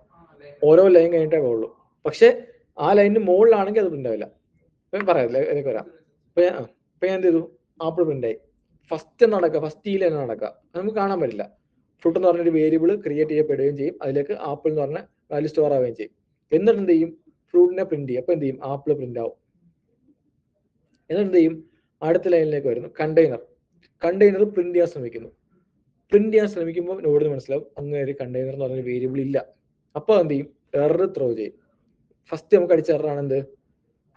ഓരോ ലൈൻ കഴിഞ്ഞിട്ടേ പോകുള്ളൂ. പക്ഷെ ആ ലൈനിന് മുകളിലാണെങ്കിൽ അത് പ്രിന്റ് ആവില്ല. പറയാം വരാം. ഇപ്പൊ ഞാൻ എന്ത് ചെയ്തു, ആപ്പിൾ പ്രിന്റ് ആയി. ഫസ്റ്റ് നടക്കുക, ഫസ്റ്റ് ഈ ലൈൻ നടക്കുക, നമുക്ക് കാണാൻ പറ്റില്ല. ഫ്രൂട്ട് എന്ന് പറഞ്ഞൊരു വേരിയബിൾ ക്രിയേറ്റ് ചെയ്യപ്പെടുകയും ചെയ്യും, അതിലേക്ക് ആപ്പിൾ എന്ന് പറഞ്ഞ വാല്യൂ സ്റ്റോർ ആവുകയും ചെയ്യും. എന്നിട്ട് എന്ത് ചെയ്യും, ഫ്രൂട്ടിനെ പ്രിന്റ് ചെയ്യും. അപ്പൊ എന്ത് ചെയ്യും, ആപ്പിൾ പ്രിന്റ് ആവും. എന്നിട്ട് എന്ത് ചെയ്യും, അടുത്ത ലൈനിലേക്ക് വരുന്നു, കണ്ടെയ്നർ പ്രിന്റ് ചെയ്യാൻ ശ്രമിക്കുന്നു. പ്രിന്റ് ചെയ്യാൻ ശ്രമിക്കുമ്പോൾ നോഡിന് മനസ്സിലാവും അങ്ങനെ ഒരു കണ്ടെയ്നർ എന്ന് പറഞ്ഞ വേരിയബിൾ ഇല്ല. അപ്പൊ എന്ത് ചെയ്യും, എറർ ത്രോ ചെയ്യും. ഫസ്റ്റ് നമുക്ക് അടിച്ച എററാണ് എന്ത്,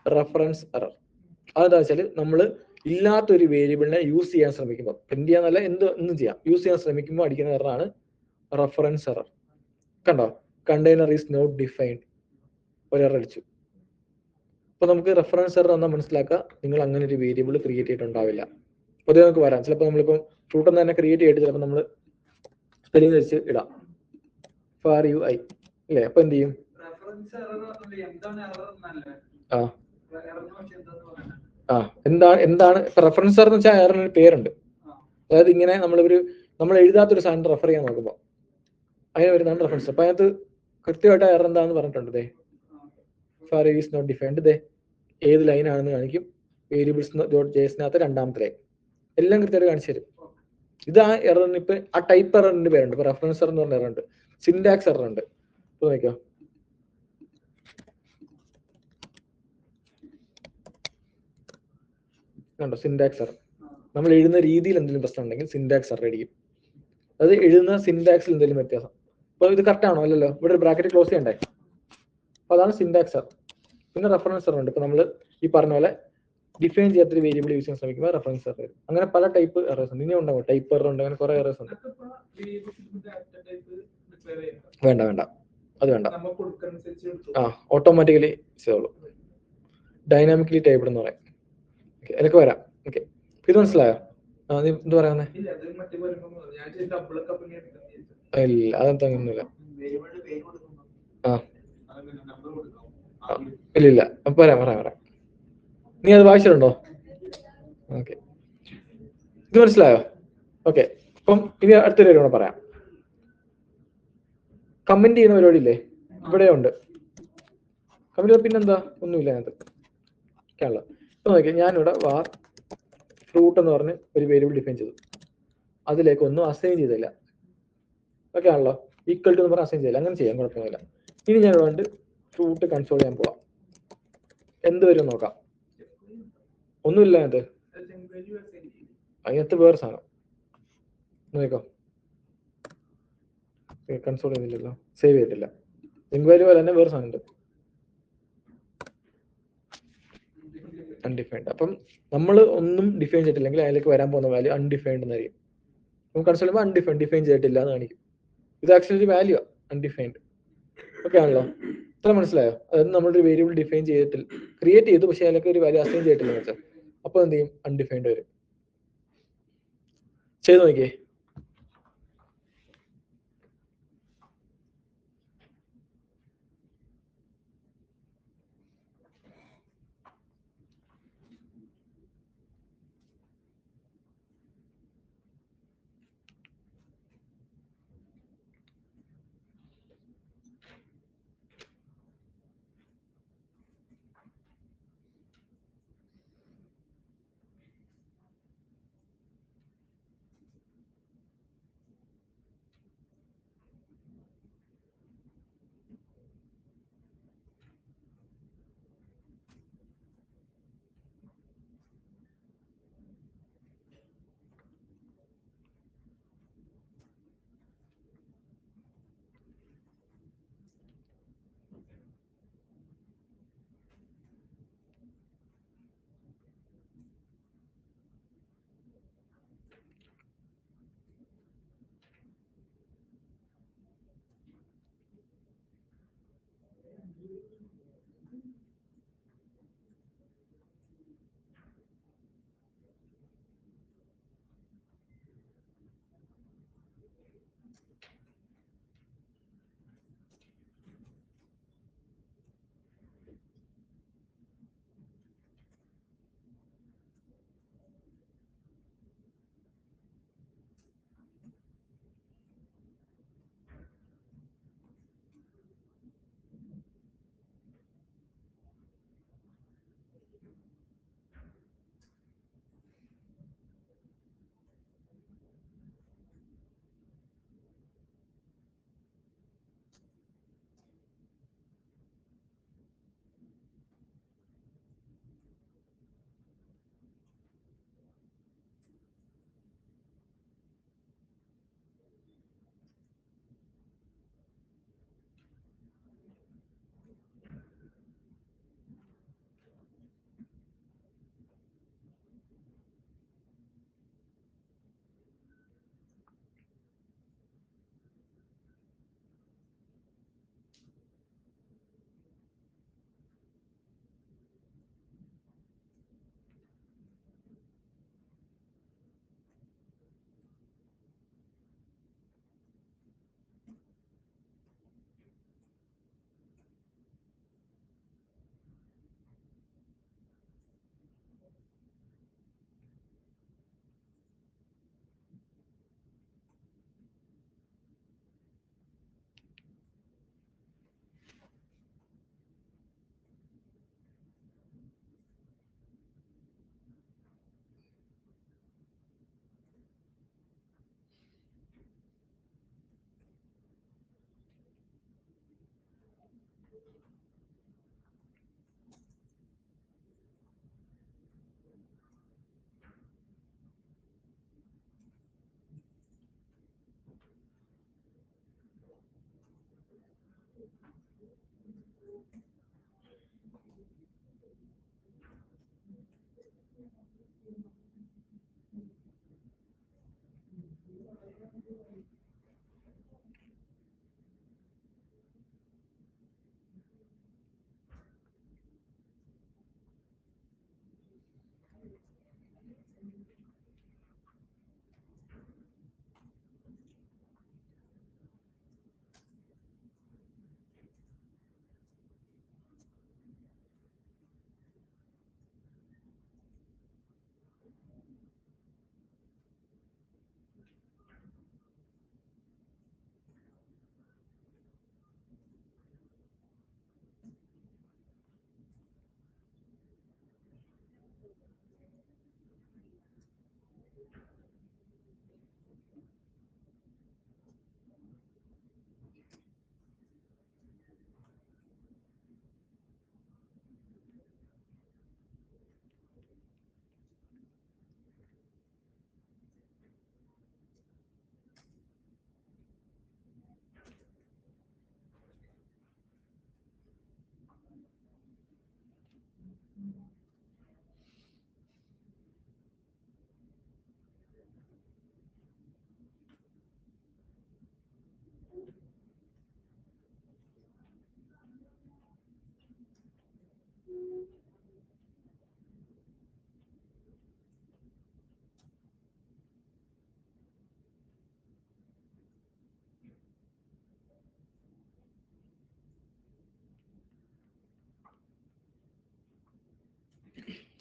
റെഫറൻസ് എറർ. അതെന്താ വെച്ചാൽ നമ്മൾ ഇല്ലാത്തൊരു വേരിയബിളിനെ യൂസ് ചെയ്യാൻ ശ്രമിക്കുമ്പോൾ, പ്രിന്റ് ചെയ്യാന്നല്ല എന്തും ചെയ്യാം, യൂസ് ചെയ്യാൻ ശ്രമിക്കുമ്പോൾ അടിക്കുന്ന എററാണ് റെഫറൻസ് എറർ. കണ്ടോ, കണ്ടെയ്നർ ഈസ് നോട്ട് ഡിഫൈൻഡ്, ഒരു എറർ അടിച്ചു. അപ്പൊ നമുക്ക് റെഫറൻസ് എറർ എന്നാൽ മനസ്സിലാക്കുക, നിങ്ങൾ അങ്ങനെ ഒരു വേരിയബിൾ ക്രിയേറ്റ് ചെയ്തിട്ടുണ്ടാവില്ല. പൊതുവെ നമുക്ക് വരാം. ചിലപ്പോൾ നമ്മളിപ്പം ഫ്രൂട്ട് എന്ന് തന്നെ ക്രിയേറ്റ് ചെയ്തിട്ട് ചിലപ്പോൾ നമ്മൾ സ്പെല്ലിംഗ് വെച്ച് ഇടാം, ഫാർ യു ഐ ഇല്ലേ. അപ്പൊ എന്ത് ചെയ്യും, എന്താണ് റെഫറൻസ് എറർ എന്ന് വെച്ചാൽ എററിന് ഒരു പേരുണ്ട്. അതായത് ഇങ്ങനെ നമ്മൾ എഴുതാത്തൊരു സാധനം റെഫർ ചെയ്യാൻ നോക്കുമ്പോൾ അതിന് വരുന്നതാണ് റെഫറൻസ്. അപ്പൊ അതിനകത്ത് കൃത്യമായിട്ട് എറർ എന്താണെന്ന് പറഞ്ഞിട്ടുണ്ട്. ഫാർ ഈസ് നോട്ട് ഡിഫൈൻഡ്, ഏത് ലൈൻ ആണെന്ന് കാണിക്കും. വേരിയബിൾസ്.js രണ്ടാമത്തെ ലൈൻ എല്ലാം കൃത്യമായിട്ട് കാണിച്ചു തരും. ഇത് ആ എററിന് ഇപ്പൊ ആ ടൈപ്പ് എററിന്റെ പേരുണ്ട്. ഇപ്പൊ റെഫറൻസ് എറർ എന്ന് പറഞ്ഞ എറർ ഉണ്ട്, സിൻടാക്സ് എറർ ഉണ്ട്. ഇപ്പൊ നോക്കിയോ, കണ്ടോ, സിൻടാക്സ് എറർ. നമ്മൾ എഴുതുന്ന രീതിയിൽ എന്തെങ്കിലും പ്രശ്നം ഉണ്ടെങ്കിൽ സിൻടാക്സ് എറർ അടിക്കും. അത് എഴുതുന്ന സിൻടാക്സിൽ എന്തെങ്കിലും വ്യത്യാസം. അപ്പൊ ഇത് കറക്റ്റ് ആണോ, അല്ലല്ലോ, ഇവിടെ ഒരു ബ്രാക്കറ്റ് ക്ലോസ് ചെയ്യണ്ടേ. അപ്പൊ അതാണ് സിൻടാക്സ് എറർ. പിന്നെ റെഫറൻസ് എറർ ഉണ്ട്. ഇപ്പൊ നമ്മൾ ഈ പറഞ്ഞ പോലെ ഡിഫൈൻ ചെയ്യാത്തൊരു വേരിയബിൾ യൂസ് ചെയ്യാൻ ശ്രമിക്കുമ്പോൾ റെഫറൻസ് എറർ വരും. അങ്ങനെ പല ടൈപ്പ് എറേഴ്സ് ഉണ്ട്. ഇനി ഉണ്ടാവും ടൈപ്പ് എറർ ഉണ്ട്, അങ്ങനെ കുറെ എറേഴ്സ് ഉണ്ട്. വേണ്ട വേണ്ട, അത് വേണ്ട. ഓട്ടോമാറ്റിക്കലി ചെയ്തോളൂ. ഡൈനാമിക്കലി ടൈപ്ഡ് എന്ന് പറയും. എനിക്ക് വരാം. ഓക്കെ, ഇത് മനസ്സിലായോ? നീ എന്ത് പറയാന്നേ? ഇല്ല, അതെന്താ ഒന്നുമില്ല. ഇല്ല അപ്പൊ പറയാം. നീ അത് വായിച്ചിട്ടുണ്ടോ? ഓക്കെ, ഇത് മനസ്സിലായോ? ഓക്കെ, അപ്പം ഇനി അടുത്തൊരു കാര്യം കൂടെ പറയാം. കമന്റ് ചെയ്യുന്ന പരിപാടി ഇല്ലേ, ഇവിടെ ഉണ്ട്. കമന്റ് പിന്നെന്താ, ഒന്നുമില്ല അതിനകത്ത്. ഒക്കെയാണല്ലോ. ഇപ്പൊ നോക്കിയാൽ ഞാനിവിടെ വാർ ഫ്രൂട്ട് എന്ന് പറഞ്ഞ് ഒരു വേരിയബിൾ ഡിഫൈൻ ചെയ്തു. അതിലേക്ക് ഒന്നും അസൈൻ ചെയ്തില്ല. ഓക്കെ ആണല്ലോ. ഈക്വൽ ടു എന്ന് പറഞ്ഞാൽ അസൈൻ ചെയ്യില്ല. അങ്ങനെ ചെയ്യാം, കുഴപ്പമൊന്നുമില്ല. ഇനി ഞാൻ വേണ്ട ഫ്രൂട്ട് കൺസോൾ ചെയ്യാൻ പോവാം. എന്ത് വരും നോക്കാം. ഒന്നുമില്ല അതിനകത്ത് വേറെ സാധനം നോക്കോ. കൺസോൾ ചെയ്തില്ലല്ലോ, സേവ് ചെയ്തിട്ടില്ല. എൻക്വയറി പോലെ തന്നെ വേറെ സാധനം ഉണ്ട്, അൺഡിഫൈൻഡ്. അപ്പം നമ്മൾ ഒന്നും ഡിഫൈൻ ചെയ്തിട്ടില്ലെങ്കിൽ അതിലേക്ക് വരാൻ പോകുന്ന വാല്യൂ അൺഡിഫൈൻഡ് എന്നായിരിക്കും. നമുക്ക് കൺസോൾ ചെയ്യുമ്പോൾ അൺഡിഫൈൻഡ്, ഡിഫൈൻ ചെയ്തിട്ടില്ല എന്ന് കാണിക്കും. ഇത് ആക്ച്വലി ഒരു വാല്യൂ അൺഡിഫൈൻഡ്. ഓക്കെ ആണല്ലോ. ഇത്ര മനസ്സിലായോ? അതായത് നമ്മളൊരു വേരിയബിൾ ഡിഫൈൻ ചെയ്തിട്ടില്ല, ക്രിയേറ്റ് ചെയ്തു, പക്ഷേ അതിലേക്ക് ഒരു വാല്യൂ അസൈൻ ചെയ്തിട്ടില്ല വെച്ചാൽ അപ്പോൾ എന്ത് ചെയ്യും? അൺഡിഫൈൻഡ് വരും. ചെയ്ത് നോക്കിയേ.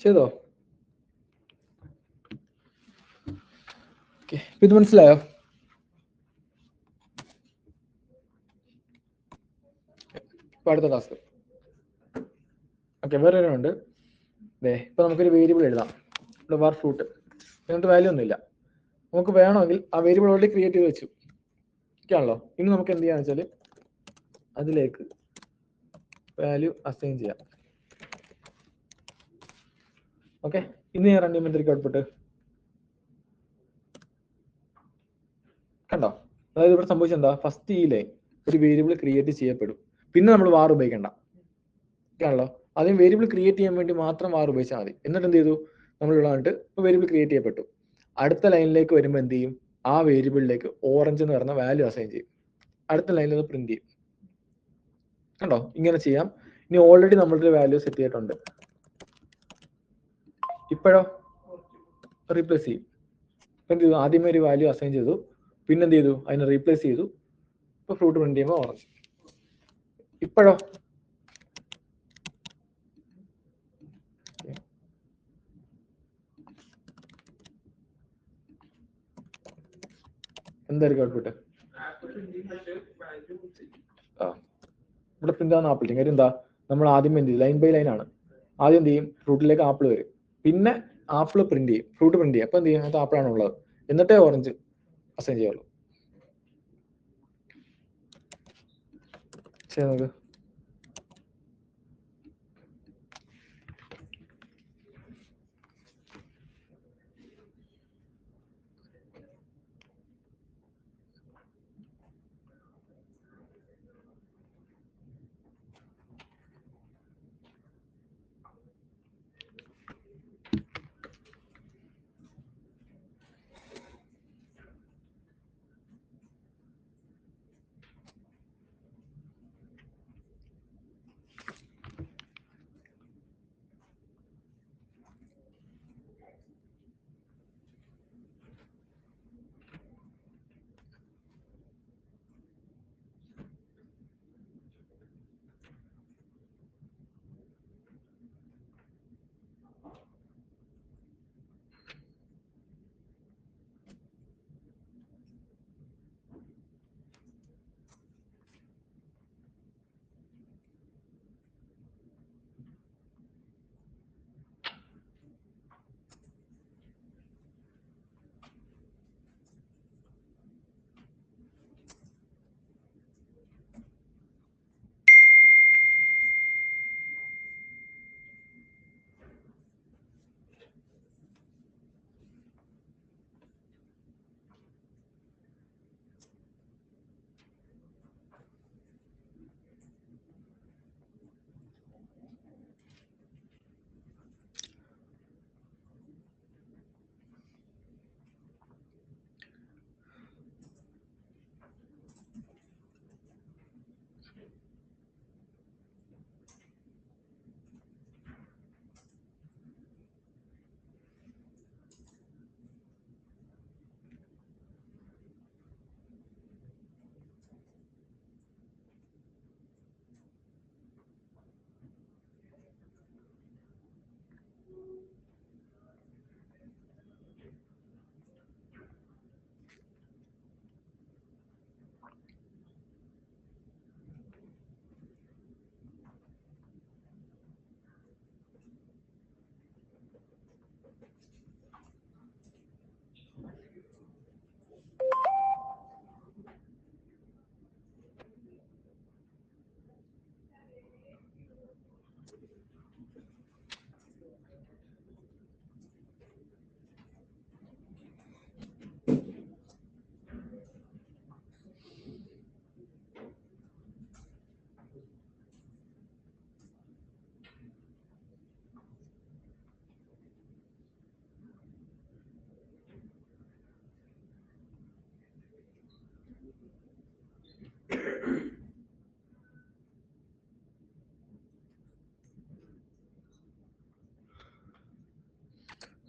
ചെയ്തോ? ഓക്കെ, ഇത് മനസ്സിലായോ? ഇപ്പൊ അടുത്ത ടാസ്ക്. ഓക്കെ, വേറെ ഉണ്ട്. ഇപ്പൊ നമുക്കൊരു വേരിയബിൾ എഴുതാം. ഇവിടെ വാർ ഫ്രൂട്ട്, എന്നിട്ട് വാല്യൂ ഒന്നുമില്ല. നമുക്ക് വേണമെങ്കിൽ ആ വേരിയബിൾ ഓൾറെഡി ക്രിയേറ്റ് ചെയ്ത് വെച്ചു ആണല്ലോ. ഇനി നമുക്ക് എന്ത് ചെയ്യാന്ന് വെച്ചാൽ അതിലേക്ക് വാല്യൂ അസൈൻ ചെയ്യാം. ഓക്കെ, ഇന്ന് ഞാൻ റൺ ചെയ്യുമ്പോൾ ഔട്ട്പുട്ട് കണ്ടോ? അതായത് ഇവിടെ സംഭവിച്ചത് എന്താ? ഫസ്റ്റ് ഈ ലൈൻ ഒരു വേരിയബിൾ ക്രിയേറ്റ് ചെയ്യപ്പെടും, പിന്നെ നമ്മൾ വാർ ഉപയോഗിക്കണ്ട ആണല്ലോ. ആദ്യം വേരിയബിൾ ക്രിയേറ്റ് ചെയ്യാൻ വേണ്ടി മാത്രം വാർ ഉപയോഗിച്ചാൽ മതി. എന്നിട്ട് എന്ത് ചെയ്തു? നമ്മൾ ഇവിടെ വന്നിട്ട് ഇപ്പോൾ വേരിയബിൾ ക്രിയേറ്റ് ചെയ്യപ്പെട്ടു. അടുത്ത ലൈനിലേക്ക് വരുമ്പോൾ എന്ത് ചെയ്യും? ആ വേരിയബിളിലേക്ക് ഓറഞ്ച് എന്ന് പറഞ്ഞ വാല്യൂ അസൈൻ ചെയ്യും. അടുത്ത ലൈനിൽ അത് പ്രിന്റ് ചെയ്യും. കണ്ടോ? ഇങ്ങനെ ചെയ്യാം. ഇനി ഓൾറെഡി നമ്മളുടെ വാല്യൂ സെറ്റ് ചെയ്തിട്ടുണ്ട്. ഇപ്പോഴോ റീപ്ലേസ് ചെയ്യും. ഇപ്പം എന്ത് ചെയ്തു? ആദ്യമേ ഒരു വാല്യൂ അസൈൻ ചെയ്തു, പിന്നെ എന്ത് ചെയ്തു? അതിനെ റീപ്ലേസ് ചെയ്തു. ഇപ്പൊ ഫ്രൂട്ട് പ്രിന്റ് ചെയ്യുമ്പോൾ ഓറഞ്ച്. ഇപ്പോഴോ എന്തായിരിക്കും ഔട്ട്പുട്ട്? ഇവിടെ പ്രിന്റ് ആവുന്ന ആപ്പിൾ. കാര്യം എന്താ? നമ്മൾ ആദ്യം എന്ത് ചെയ്യും? ലൈൻ ബൈ ലൈൻ ആണ്. ആദ്യം എന്ത് ചെയ്യും? ഫ്രൂട്ടിലേക്ക് ആപ്പിൾ വരും, പിന്നെ ആപ്പിൾ പ്രിന്റ് ചെയ്യും, ഫ്രൂട്ട് പ്രിന്റ് ചെയ്യും. അപ്പൊ എന്ത് ചെയ്യും? അത് ആപ്പിളാണ് ഉള്ളത്, എന്നിട്ടേ ഓറഞ്ച് അസൈൻ ചെയ്യുള്ളൂ. ശരി, നമുക്ക്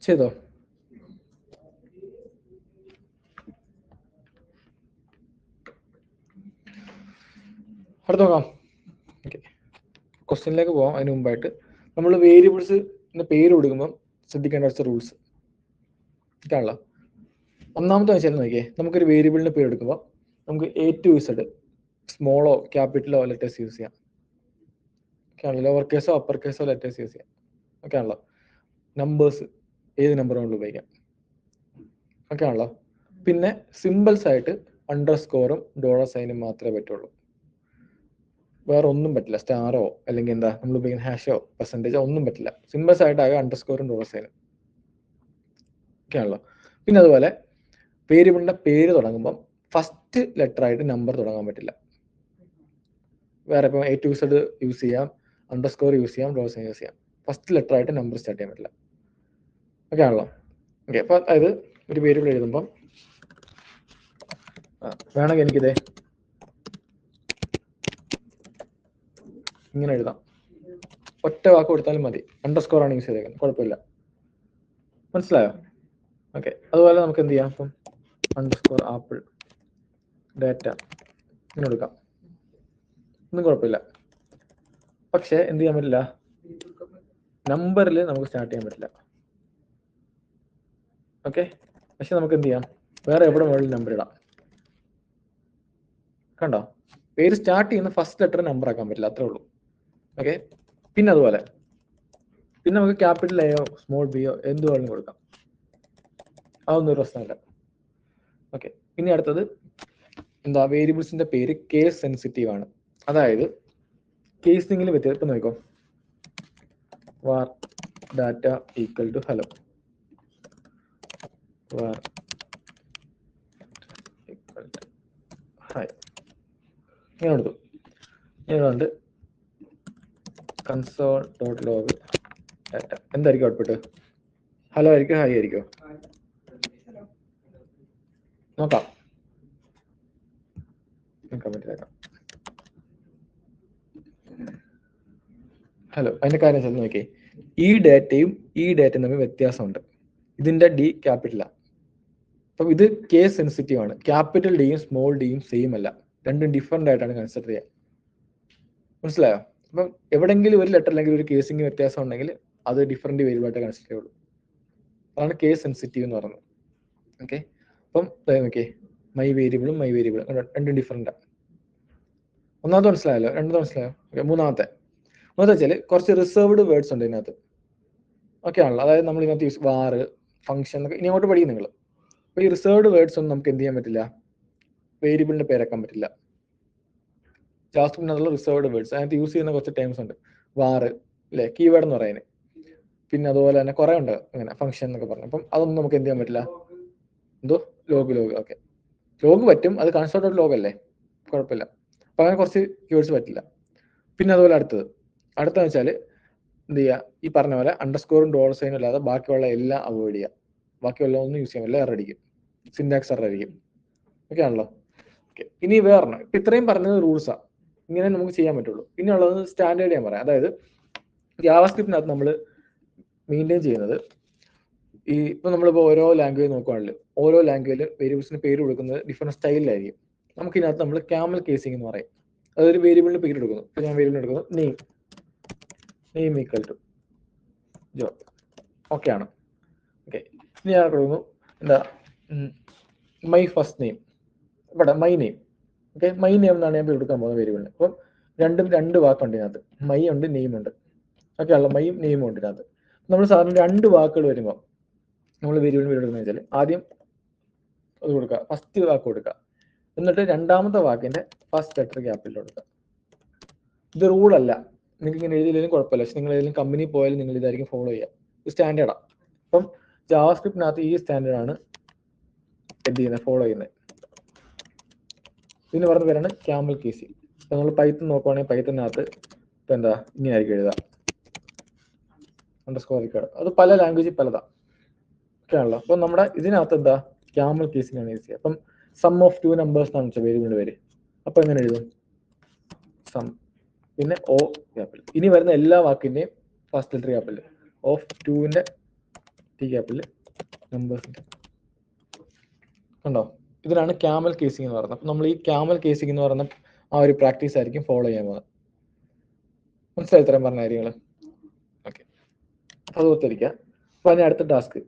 ചെയ്തോ? അടുത്ത് നോക്കാം. ഓക്കെ, ക്വസ്റ്റ്യനിലേക്ക് പോകാം. അതിന് മുമ്പായിട്ട് നമ്മൾ വേരിയബിൾസിന്റെ പേര് കൊടുക്കുമ്പോൾ ശ്രദ്ധിക്കേണ്ട കുറച്ച് റൂൾസ് ഇതാണല്ലോ. ഒന്നാമത്തെ വെച്ചാൽ നോക്കിയേ, നമുക്കൊരു വേരിയബിളിന്റെ പേര് എടുക്കുമ്പോൾ നമുക്ക് A to Z സ്മോളോ ക്യാപിറ്റലോ ലെറ്റേഴ്സ് യൂസ് ചെയ്യാം. ഓക്കെ ആണല്ലോ. ലോവർ കേസോ അപ്പർ കേസോ ലെറ്റേഴ്സ് യൂസ് ചെയ്യാം. ഓക്കെ ആണല്ലോ. നമ്പേഴ്സ് ഏത് നമ്പർ കൊണ്ട് ഉപയോഗിക്കാം. ഓക്കെ ആണല്ലോ. പിന്നെ സിമ്പിൾസ് ആയിട്ട് അണ്ടർസ്കോറും ഡോളർ സൈനും മാത്രമേ പറ്റുള്ളൂ. വേറെ ഒന്നും പറ്റില്ല. സ്റ്റാറോ അല്ലെങ്കിൽ എന്താ നമ്മൾ ഉപയോഗിക്കുന്ന ഹാഷോ പെർസെൻറ്റേജോ ഒന്നും പറ്റില്ല. സിമ്പിൾസ് ആയിട്ട് ആകെ അണ്ടർസ്കോറും ഡോളർ സൈനും. ഓക്കെ ആണല്ലോ. പിന്നെ അതുപോലെ വേരിയബിളിന്റെ പേര് തുടങ്ങുമ്പോൾ ഫസ്റ്റ് ലെറ്റർ ആയിട്ട് നമ്പർ തുടങ്ങാൻ പറ്റില്ല. വേറെ ഇപ്പം A to Z യൂസ് ചെയ്യാം, അണ്ടർസ്കോർ യൂസ് ചെയ്യാം, ഡോളർ സൈൻ യൂസ് ചെയ്യാം. ഫസ്റ്റ് ലെറ്റർ ആയിട്ട് നമ്പർ സ്റ്റാർട്ട് ചെയ്യാൻ പറ്റില്ല. ഓക്കെ ആണല്ലോ. ഓക്കെ, അപ്പോൾ അതായത് ഒരു വേരിയബിൾ എഴുതുമ്പം വേണമെങ്കിൽ എനിക്കിതേ ഇങ്ങനെ എഴുതാം. ഒറ്റ വാക്ക് കൊടുത്താലും മതി. അണ്ടർസ്കോർ ആണ് യൂസ് ചെയ്തേക്കുന്നത്, കുഴപ്പമില്ല. മനസ്സിലായോ? ഓക്കെ, അതുപോലെ നമുക്ക് എന്ത് ചെയ്യാം, അപ്പം അണ്ടർസ്കോർ ആപ്പിൾ ഡാറ്റ ഇങ്ങനെ കൊടുക്കാം, ഒന്നും കുഴപ്പമില്ല. പക്ഷെ എന്ത് ചെയ്യാൻ പറ്റില്ല, നമ്പറിൽ നമുക്ക് സ്റ്റാർട്ട് ചെയ്യാൻ പറ്റില്ല. ഓക്കെ, പക്ഷെ നമുക്ക് എന്ത് ചെയ്യാം, വേറെ എവിടെ മുകളിൽ നമ്പർ ഇടാം. കണ്ടോ, പേര് സ്റ്റാർട്ട് ചെയ്യുന്ന ഫസ്റ്റ് ലെറ്റർ നമ്പർ ആക്കാൻ പറ്റില്ല, അത്രേ ഉള്ളൂ. ഓക്കെ, പിന്നെ അതുപോലെ പിന്നെ നമുക്ക് ക്യാപിറ്റൽ എയോ സ്മോൾ ബിയോ എന്ത് വേണമെങ്കിലും കൊടുക്കാം, അതൊന്നും ഒരു പ്രശ്നമില്ല. ഓക്കെ, ഇനി അടുത്തത് എന്താ, വേരിയബിൾസിന്റെ പേര് കേസ് സെൻസിറ്റീവ് ആണ്. അതായത് കേസിംഗിൽ വ്യത്യാസം നോക്കോ, var data equal to hello, var equal to hi, ഇങ്ങനെ കൊടുത്തു. ഇതുകൊണ്ട് കൺസോൾ ഡോട്ട് ലോഗ് ഡാറ്റ എന്തായിരിക്കും ഔട്ട്പുട്ട്? ഹലോ ആയിരിക്കും, ഹായ് ആയിരിക്കോ? നോക്കാം, ഹലോ. അതിന്റെ കാര്യം ചെന്ന് നോക്കിയേ, ഈ ഡാറ്റയും ഈ ഡാറ്റയും തമ്മിൽ വ്യത്യാസമുണ്ട്. ഇതിന്റെ ഡി ക്യാപിറ്റലാണ്, അപ്പം ഇത് കേസ് സെൻസിറ്റീവ് ആണ്. ക്യാപിറ്റൽ ഡിയും സ്മോൾ ഡിയും സെയിം അല്ല, രണ്ടും ഡിഫറെന്റ് ആയിട്ടാണ് കൺസിഡർ ചെയ്യുക. മനസ്സിലായോ? അപ്പം എവിടെയെങ്കിലും ഒരു ലെറ്റർ അല്ലെങ്കിൽ ഒരു കേസിംഗ് വ്യത്യാസം ഉണ്ടെങ്കിൽ അത് ഡിഫറെന്റ് വേരിയബിൾ ആയിട്ട് കൺസിഡർ ചെയ്യുള്ളൂ. അതാണ് കേസ് സെൻസിറ്റീവ് എന്ന് പറയുന്നത്. ഓക്കെ, അപ്പം നോക്കിയേ, മൈ വേരിയബിളും മൈ വേരിയബിളും രണ്ടും ഡിഫറെന്റാണ്. ഒന്നാമത്തെ മനസ്സിലായല്ലോ, രണ്ടാമത്തെ മനസ്സിലായോ? ഓക്കെ, മൂന്നാമത്തെ വെച്ചാൽ കുറച്ച് റിസർവ്ഡ് വേർഡ്സ് ഉണ്ട് ഇതിനകത്ത്. ഓക്കെ ആണല്ലോ. അതായത് നമ്മൾ ഇതിനകത്ത് യൂസ് വാർ, ഫംഗ്ഷൻ എന്നൊക്കെ ഇനി അങ്ങോട്ട് പഠിക്കും നിങ്ങൾ. അപ്പോൾ ഈ റിസർവ്ഡ് വേർഡ്സ് ഒന്നും നമുക്ക് എന്ത് ചെയ്യാൻ പറ്റില്ല, വേരിയബിളിന്റെ പേരാക്കാൻ പറ്റില്ല. ജാവാസ്ക്രിപ്റ്റിനുള്ള റിസർവ്ഡ് വേർഡ്സ് അതിനകത്ത് യൂസ് ചെയ്യുന്ന കുറച്ച് ടേംസ് ഉണ്ട്. വാർ അല്ലേ, കീവേഡ് എന്ന് പറയുന്നത്. പിന്നെ അതുപോലെ തന്നെ കുറെ ഉണ്ട് അങ്ങനെ, ഫംഗ്ഷൻ എന്നൊക്കെ പറഞ്ഞു. അപ്പം അതൊന്നും നമുക്ക് എന്ത് ചെയ്യാൻ പറ്റില്ല. എന്തോ ലോഗ്, ഓക്കെ, ലോഗ് പറ്റും, അത് കൺസോൾ ഡോട്ട് ലോഗ് അല്ലേ, കുഴപ്പമില്ല. അപ്പൊ അങ്ങനെ കുറച്ച് കീവേഡ്സ് പറ്റില്ല. പിന്നെ അതുപോലെ അടുത്തതെന്ന് വെച്ചാൽ എന്ത് ചെയ്യുക, ഈ പറഞ്ഞ പോലെ അണ്ടർസ്കോറും ഡോളർ സൈനും അല്ലാതെ ബാക്കിയുള്ള എല്ലാം അവോയ്ഡ് ചെയ്യുക. ബാക്കിയുള്ള ഒന്നും യൂസ് ചെയ്യാൻ പറ്റില്ല, എറർ അടിക്കും, സിന്റാക്സ് എറർ ആയിരിക്കും. ഓക്കെ ആണല്ലോ. ഓക്കെ, ഇനി വേറെ ഇപ്പൊ ഇത്രയും പറഞ്ഞത് റൂൾസാണ്, ഇങ്ങനെ നമുക്ക് ചെയ്യാൻ പറ്റുള്ളൂ. പിന്നെ ഉള്ളത് സ്റ്റാൻഡേർഡ് ഞാൻ പറയാം. അതായത് ജാവാസ്ക്രിപ്റ്റിനകത്ത് നമ്മൾ മെയിൻറ്റെയിൻ ചെയ്യുന്നത് ഈ ഇപ്പൊ നമ്മളിപ്പോൾ ഓരോ ലാംഗ്വേജ് നോക്കുകയാണെങ്കിൽ ഓരോ ലാംഗ്വേജിൽ വേരിയബിൾസിന് പേര് കൊടുക്കുന്നത് ഡിഫറെന്റ് സ്റ്റൈലിലായിരിക്കും. നമുക്ക് ഇതിനകത്ത് നമ്മൾ ക്യാമൽ കേസിംഗ് എന്ന് പറയും. അതൊരു വേരിയബിളിന് പേര് എടുക്കുന്നു. ഇപ്പൊ ഞാൻ വേരിയബിൾ എടുക്കുന്നു name equal to job. Okay ആണ്. ഓക്കെ, ഇനി ഞാൻ കൊടുക്കുന്നു എന്താ, മൈ ഫസ്റ്റ് നെയിം, ഇവിടെ my name. Okay, my name എന്നാണ് ഞാൻ എടുക്കാൻ പോകുന്നത് വേരിയബിളിന്. അപ്പം രണ്ട് വാക്കുണ്ട് ഇതിനകത്ത്, മൈ ഉണ്ട് നെയിം ഉണ്ട്. ഓക്കെ ആണല്ലോ, മൈയും നെയിമും ഉണ്ട് ഇതിനകത്ത്. നമ്മൾ സാധാരണ രണ്ട് വാക്കുകൾ വരുമ്പോൾ നമ്മൾ വേരിയബിളിന് പേര് എടുക്കുന്നത് വെച്ചാൽ ആദ്യം അത് കൊടുക്കുക, ഫസ്റ്റ് വാക്ക് കൊടുക്കുക, എന്നിട്ട് രണ്ടാമത്തെ വാക്കിന്റെ ഫസ്റ്റ് ലെറ്റർ ക്യാപിറ്റൽ കൊടുക്കുക. ഇത് റൂളല്ല, നിങ്ങൾക്ക് ഇങ്ങനെ എഴുതിയില്ലെങ്കിലും കുഴപ്പമില്ല. പക്ഷെ നിങ്ങൾ ഏതെങ്കിലും കമ്പനി പോയാലും നിങ്ങൾ ഇതായിരിക്കും ഫോളോ ചെയ്യുക. ഇത് സ്റ്റാൻഡേർഡാണ്. അപ്പം ജാവാസ്ക്രിപ്റ്റിനകത്ത് ഈ സ്റ്റാൻഡേർഡാണ് എന്ത് ചെയ്യുന്നത്, ഫോളോ ചെയ്യുന്നത്. ഇതിന് പറഞ്ഞ പേരാണ് ക്യാമൽ കേസിംഗ്. നമ്മൾ പൈത്തൺ നോക്കുവാണെങ്കിൽ പൈത്തണിനകത്ത് ഇപ്പം എന്താ ഇങ്ങനെ ആയിരിക്കും എഴുതുക, അണ്ടർസ്കോർ റിക്കാർഡ്. അത് പല ലാംഗ്വേജിൽ പലതാണ്. ഓക്കെ ആണല്ലോ. അപ്പം നമ്മുടെ ഇതിനകത്ത് എന്താ ക്യാമൽ കേസിംഗ് ആണ് യൂസ് ചെയ്യുക. അപ്പം സം ഓഫ് ടു നമ്പേഴ്സ് എന്നാണ് വെച്ചാൽ വേരിയബിളിന്റെ പേര്. അപ്പൊ എങ്ങനെ എഴുതും, സം പിന്നെ ഓ ക്യാപിറ്റൽ. ഇനി വരുന്ന എല്ലാ വാക്കിന്റെയും ഫസ്റ്റ് ലെറ്റർ ക്യാപിറ്റൽ, ഓഫ് ടുവിന്റെ ടി ഗ്യാപ്പിൽ നമ്പേഴ്സിന്റെ കണ്ടോ, ഇതിനാണ് ക്യാമൽ കേസിംഗ് എന്ന് പറയുന്നത്. അപ്പം നമ്മൾ ഈ ക്യാമൽ കേസിംഗ് എന്ന് പറയുന്ന ആ ഒരു പ്രാക്ടീസ് ആയിരിക്കും ഫോളോ ചെയ്യാൻ പോകുന്നത്. മനസ്സിലായി ഇത്രയും പറഞ്ഞ കാര്യങ്ങൾ? ഓക്കെ, അത് ഓർത്തിരിക്കുക. അപ്പൊ അതിന് അടുത്ത ടാസ്ക്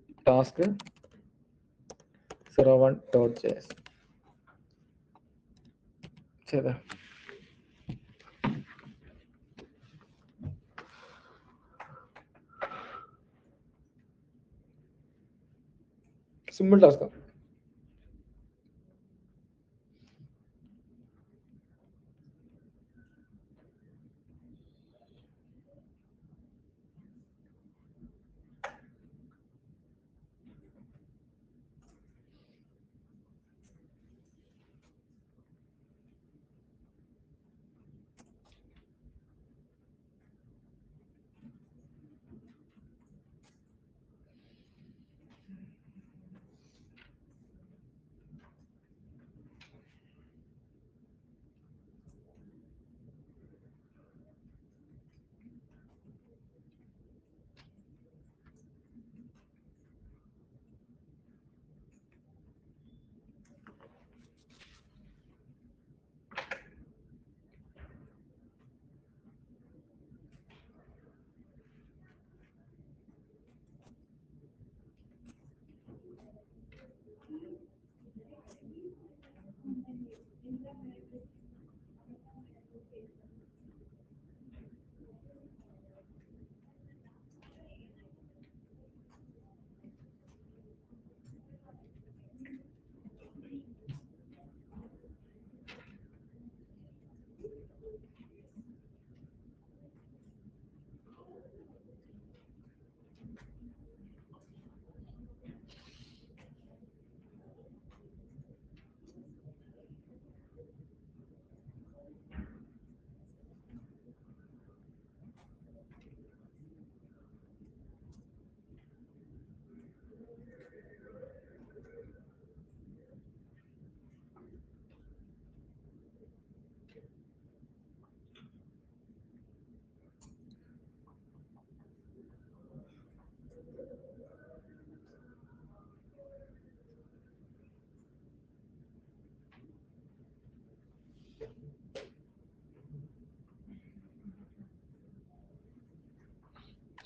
01.js ചെയ്ത സിമ്പിൾ ടാസ്ക്.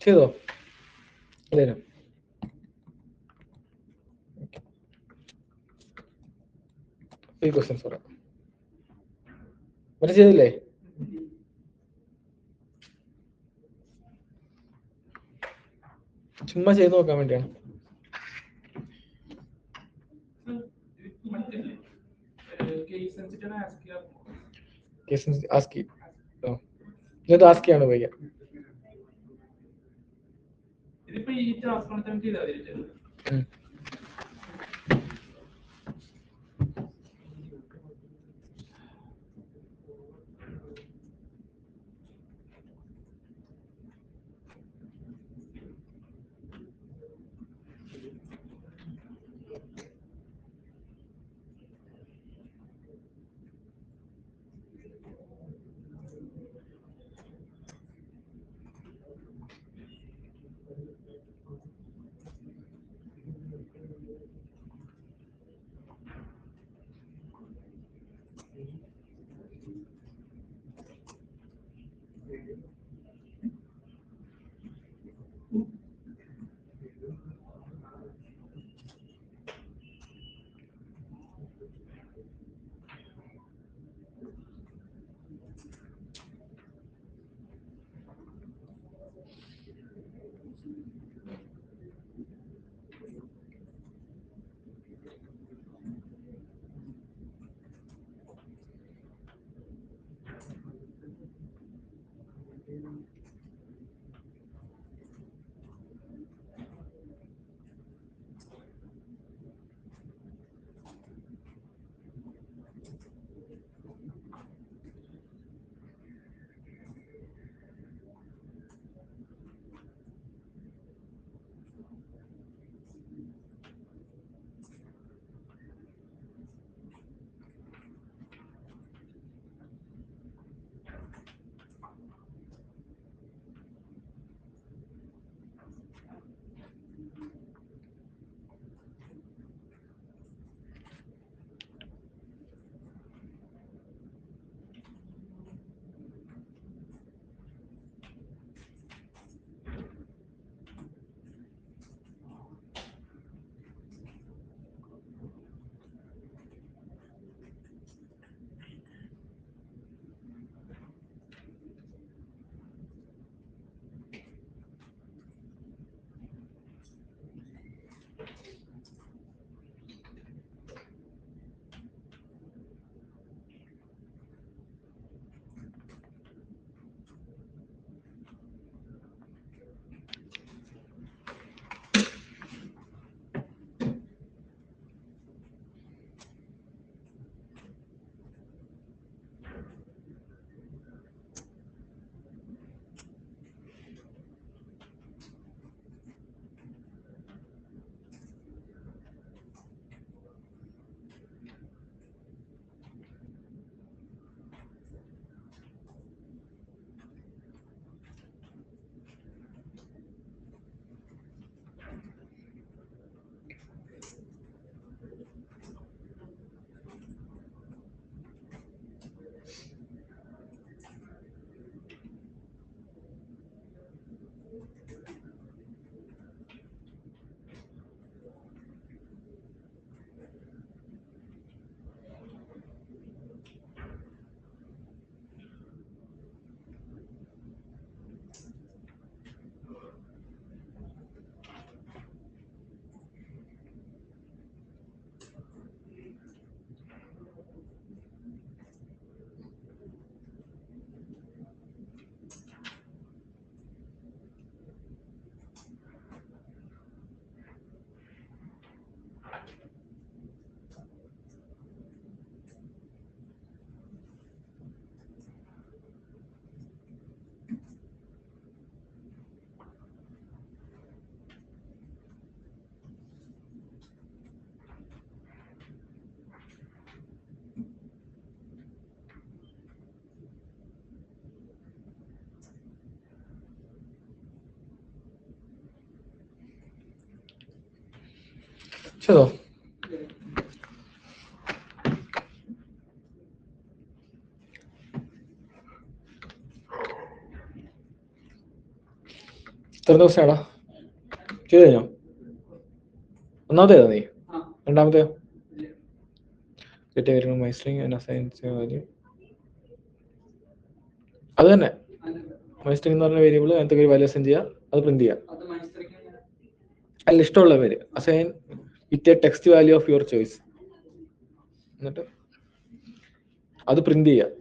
ചെയ്തോ? അല്ലേനോ? ഈ ക്വസ്റ്റ്യൻസ് പറയാം. മറ്റേ ചെയ്തില്ലേ? ചുമ്മാ ചെയ്ത് നോക്കാൻ വേണ്ടിയാണ്. ആസ്കി ആണ് ഉപയോഗിക്കാം. ഇതിപ്പോ ഈ ടാസ്ക് ചെയ്താൽ ചെയ്തോ? എത്ര ദിവസമാടാ ചെയ്ത് കഴിഞ്ഞോ? ഒന്നാമതേതാ നീ? രണ്ടാമത്തെയോ? അത് തന്നെ മൈസ്ട്രിങ് എന്ന് പറഞ്ഞ വേരിയബിൾ എന്തൊക്കെ വാല്യൂ അസൈൻ ചെയ്യുക, അത് പ്രിന്റ് ചെയ്യുക. അല്ല, ഇഷ്ടമുള്ള പേര് assign with a text value of your choice, എന്നിട്ട് അത് പ്രിന്റ് ചെയ്യുക.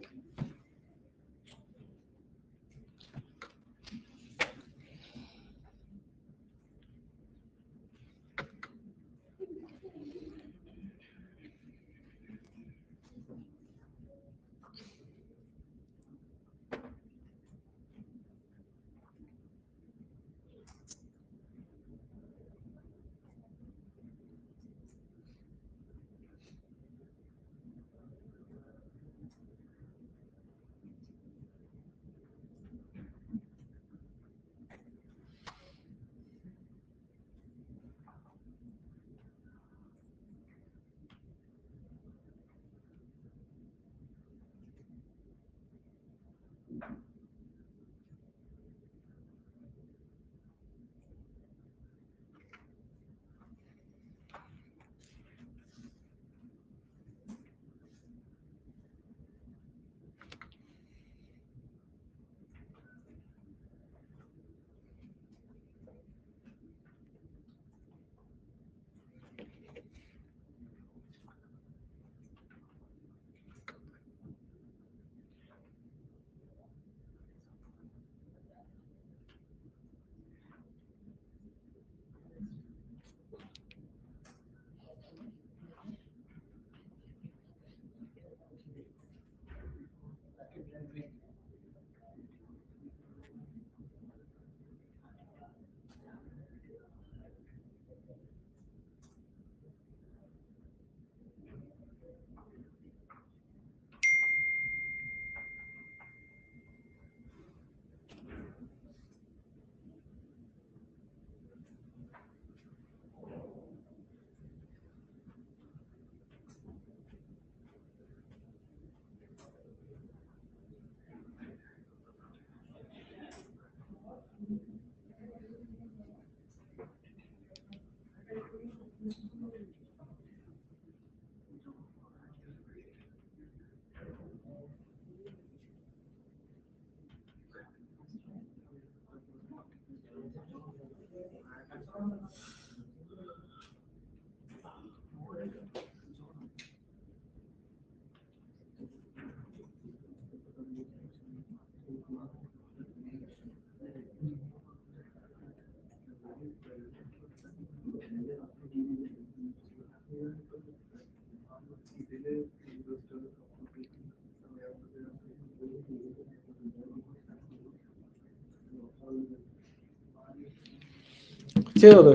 ചെയ്തോ?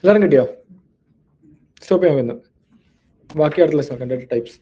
എല്ലാവരും കിട്ടിയോ? സ്റ്റോപ്പ് ചെയ്യാൻ വരുന്നു. ബാക്കി അടുത്ത ലെസൺ നോക്കാം. Data types.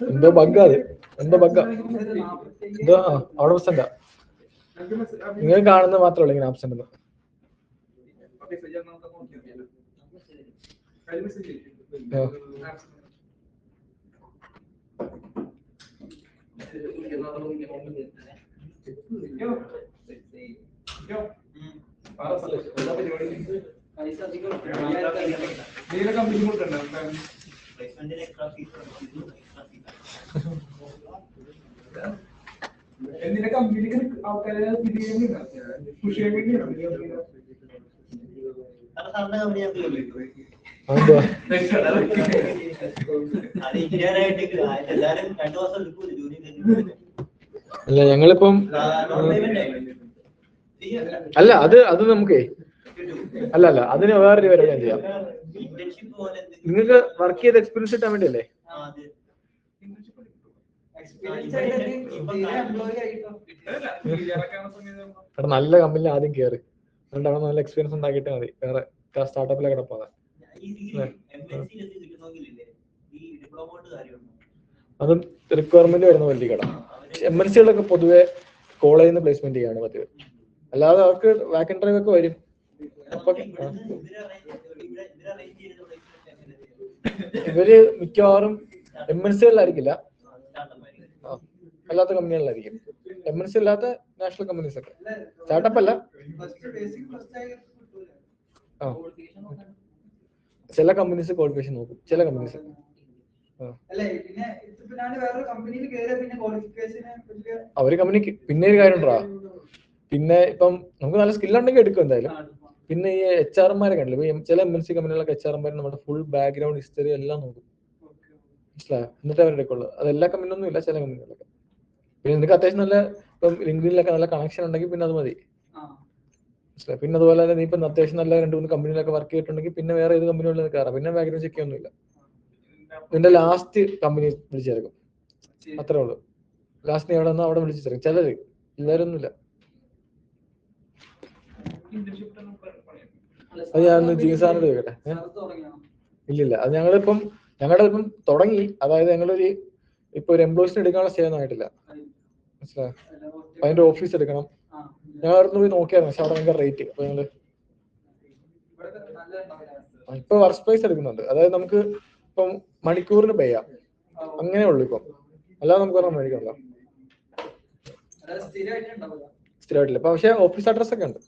എന്തോ ബഗ്ഗാ അത്, എന്തോ ബഗ്ഗാ. എന്തോ അവിടെ പ്രശ്നമില്ല. നിങ്ങൾ കാണുന്നത് മാത്രമല്ല ഇങ്ങനെ ആബ്സെന്റ് എന്ന്. എന്തിന്റെ കമ്പനിക്ക് ആൾക്കാരെ പുഷ് ചെയ്യാൻ വേണ്ടിയാണ്. അല്ല ഞങ്ങളിപ്പം അല്ല അത് നമുക്കേ അല്ല അതിന് വേറൊരു കാര്യം ഞാൻ ചെയ്യാം. നിങ്ങൾക്ക് വർക്ക് ചെയ്ത് എക്സ്പീരിയൻസ് കിട്ടാൻ വേണ്ടിയല്ലേ? നല്ല കമ്പനി ആദ്യം കയറി എന്നിട്ട് അവിടെ നല്ല എക്സ്പീരിയൻസ് ഉണ്ടാക്കിയിട്ട് മതി വേറെ സ്റ്റാർട്ടപ്പിലൊക്കെ കിടപ്പാതെ. അതും റിക്വയർമെന്റ് വരുന്ന വലിയ കട. MNC-കളൊക്കെ പൊതുവെ കോളേജിൽ നിന്ന് പ്ലേസ്മെന്റ് ചെയ്യാണ് പതിവ്. അല്ലാതെ അവർക്ക് വാക്കന്റ് ഡ്രൈവ് ഒക്കെ വരും. അപ്പൊ ഇവര് മിക്കവാറും MNC-കളിലായിരിക്കില്ല, അല്ലാത്ത കമ്പനികളിലായിരിക്കും. MNC അല്ലാത്ത നാഷണൽ കമ്പനീസ് ഒക്കെ. സ്റ്റാർട്ടപ്പ് അല്ല, ചില കമ്പനീസ് ക്വാളിഫിക്കേഷൻ നോക്കും. ചില കമ്പനീസ് അവര് കമ്പനിക്ക് പിന്നെ ഒരു കാര്യം ഉണ്ടോ, പിന്നെ ഇപ്പം നമുക്ക് നല്ല സ്കില്ലുണ്ടെങ്കിൽ എടുക്കും എന്തായാലും. പിന്നെ ഈ HR-മാരെ കണ്ടില്ല, ഇപ്പൊ ചില MNC കമ്പനികളൊക്കെ HR-മാരെ നമ്മുടെ ഫുൾ ബാക്ക്ഗ്രൗണ്ട് ഹിസ്റ്ററി എല്ലാം നോക്കും, മനസ്സിലായോ? എന്നിട്ട് അവരുടെ എടുക്കുള്ളൂ. അത് എല്ലാ കമ്പനിയൊന്നും ഇല്ല, ചില കമ്പനികളൊക്കെ. പിന്നെ നിനക്ക് അത്യാവശ്യം നല്ല ഇപ്പം ലിങ്ക്ഡിനിലൊക്കെ നല്ല കണക്ഷൻ ഉണ്ടെങ്കിൽ പിന്നെ അത് മതി. പിന്നെ അതുപോലെ തന്നെ നീ ഇപ്പം അത്യാവശ്യം നല്ല 2-3 കമ്പനിയിലൊക്കെ വർക്ക് ചെയ്തിട്ടുണ്ടെങ്കിൽ പിന്നെ വേറെ ഏത് കമ്പനികളിൽ കയറാം. പിന്നെ ബാക്ക്ഗ്രൗണ്ട് ചെക്ക് ഒന്നുമില്ല. നിന്റെ ലാസ്റ്റ് കമ്പനി വിളിച്ചേർക്കും, അത്രേ ഉള്ളൂ. ലാസ്റ്റ് നീ എവിടെ നിന്നോ അവിടെ വിളിച്ചേർക്കും. ചിലര്, എല്ലാവരൊന്നുമില്ല. അത് ഞാൻ ജീവസാറിനോട് ചോദിക്കട്ടെ. ഇല്ലില്ല, അത് ഞങ്ങളിപ്പം തുടങ്ങി. അതായത് ഞങ്ങളൊരു ഇപ്പൊ ഒരു എംപ്ലോയീസിനെ എടുക്കാനുള്ള സ്റ്റേ ഒന്നും ആയിട്ടില്ല, മനസ്സിലായോ? അതിന്റെ ഓഫീസ് എടുക്കണം. ഞങ്ങൾ അവിടെ പോയി നോക്കിയായിരുന്നു, പക്ഷെ അവിടെ ഭയങ്കര റേറ്റ്. അപ്പൊ ഞങ്ങള് ഇപ്പൊ വർക്ക് സ്പേസ് എടുക്കുന്നുണ്ട്. അതായത് നമുക്ക് ഇപ്പം മണിക്കൂറിന് പേ ചെയ്യാം, അങ്ങനെ ഉള്ളു ഇപ്പം. അല്ലാതെ നമുക്ക് പറഞ്ഞാൽ മേടിക്കണല്ലോ, സ്ഥിരമായിട്ടില്ല. ഇപ്പൊ പക്ഷെ ഓഫീസ് അഡ്രസ് ഒക്കെ ഉണ്ട്.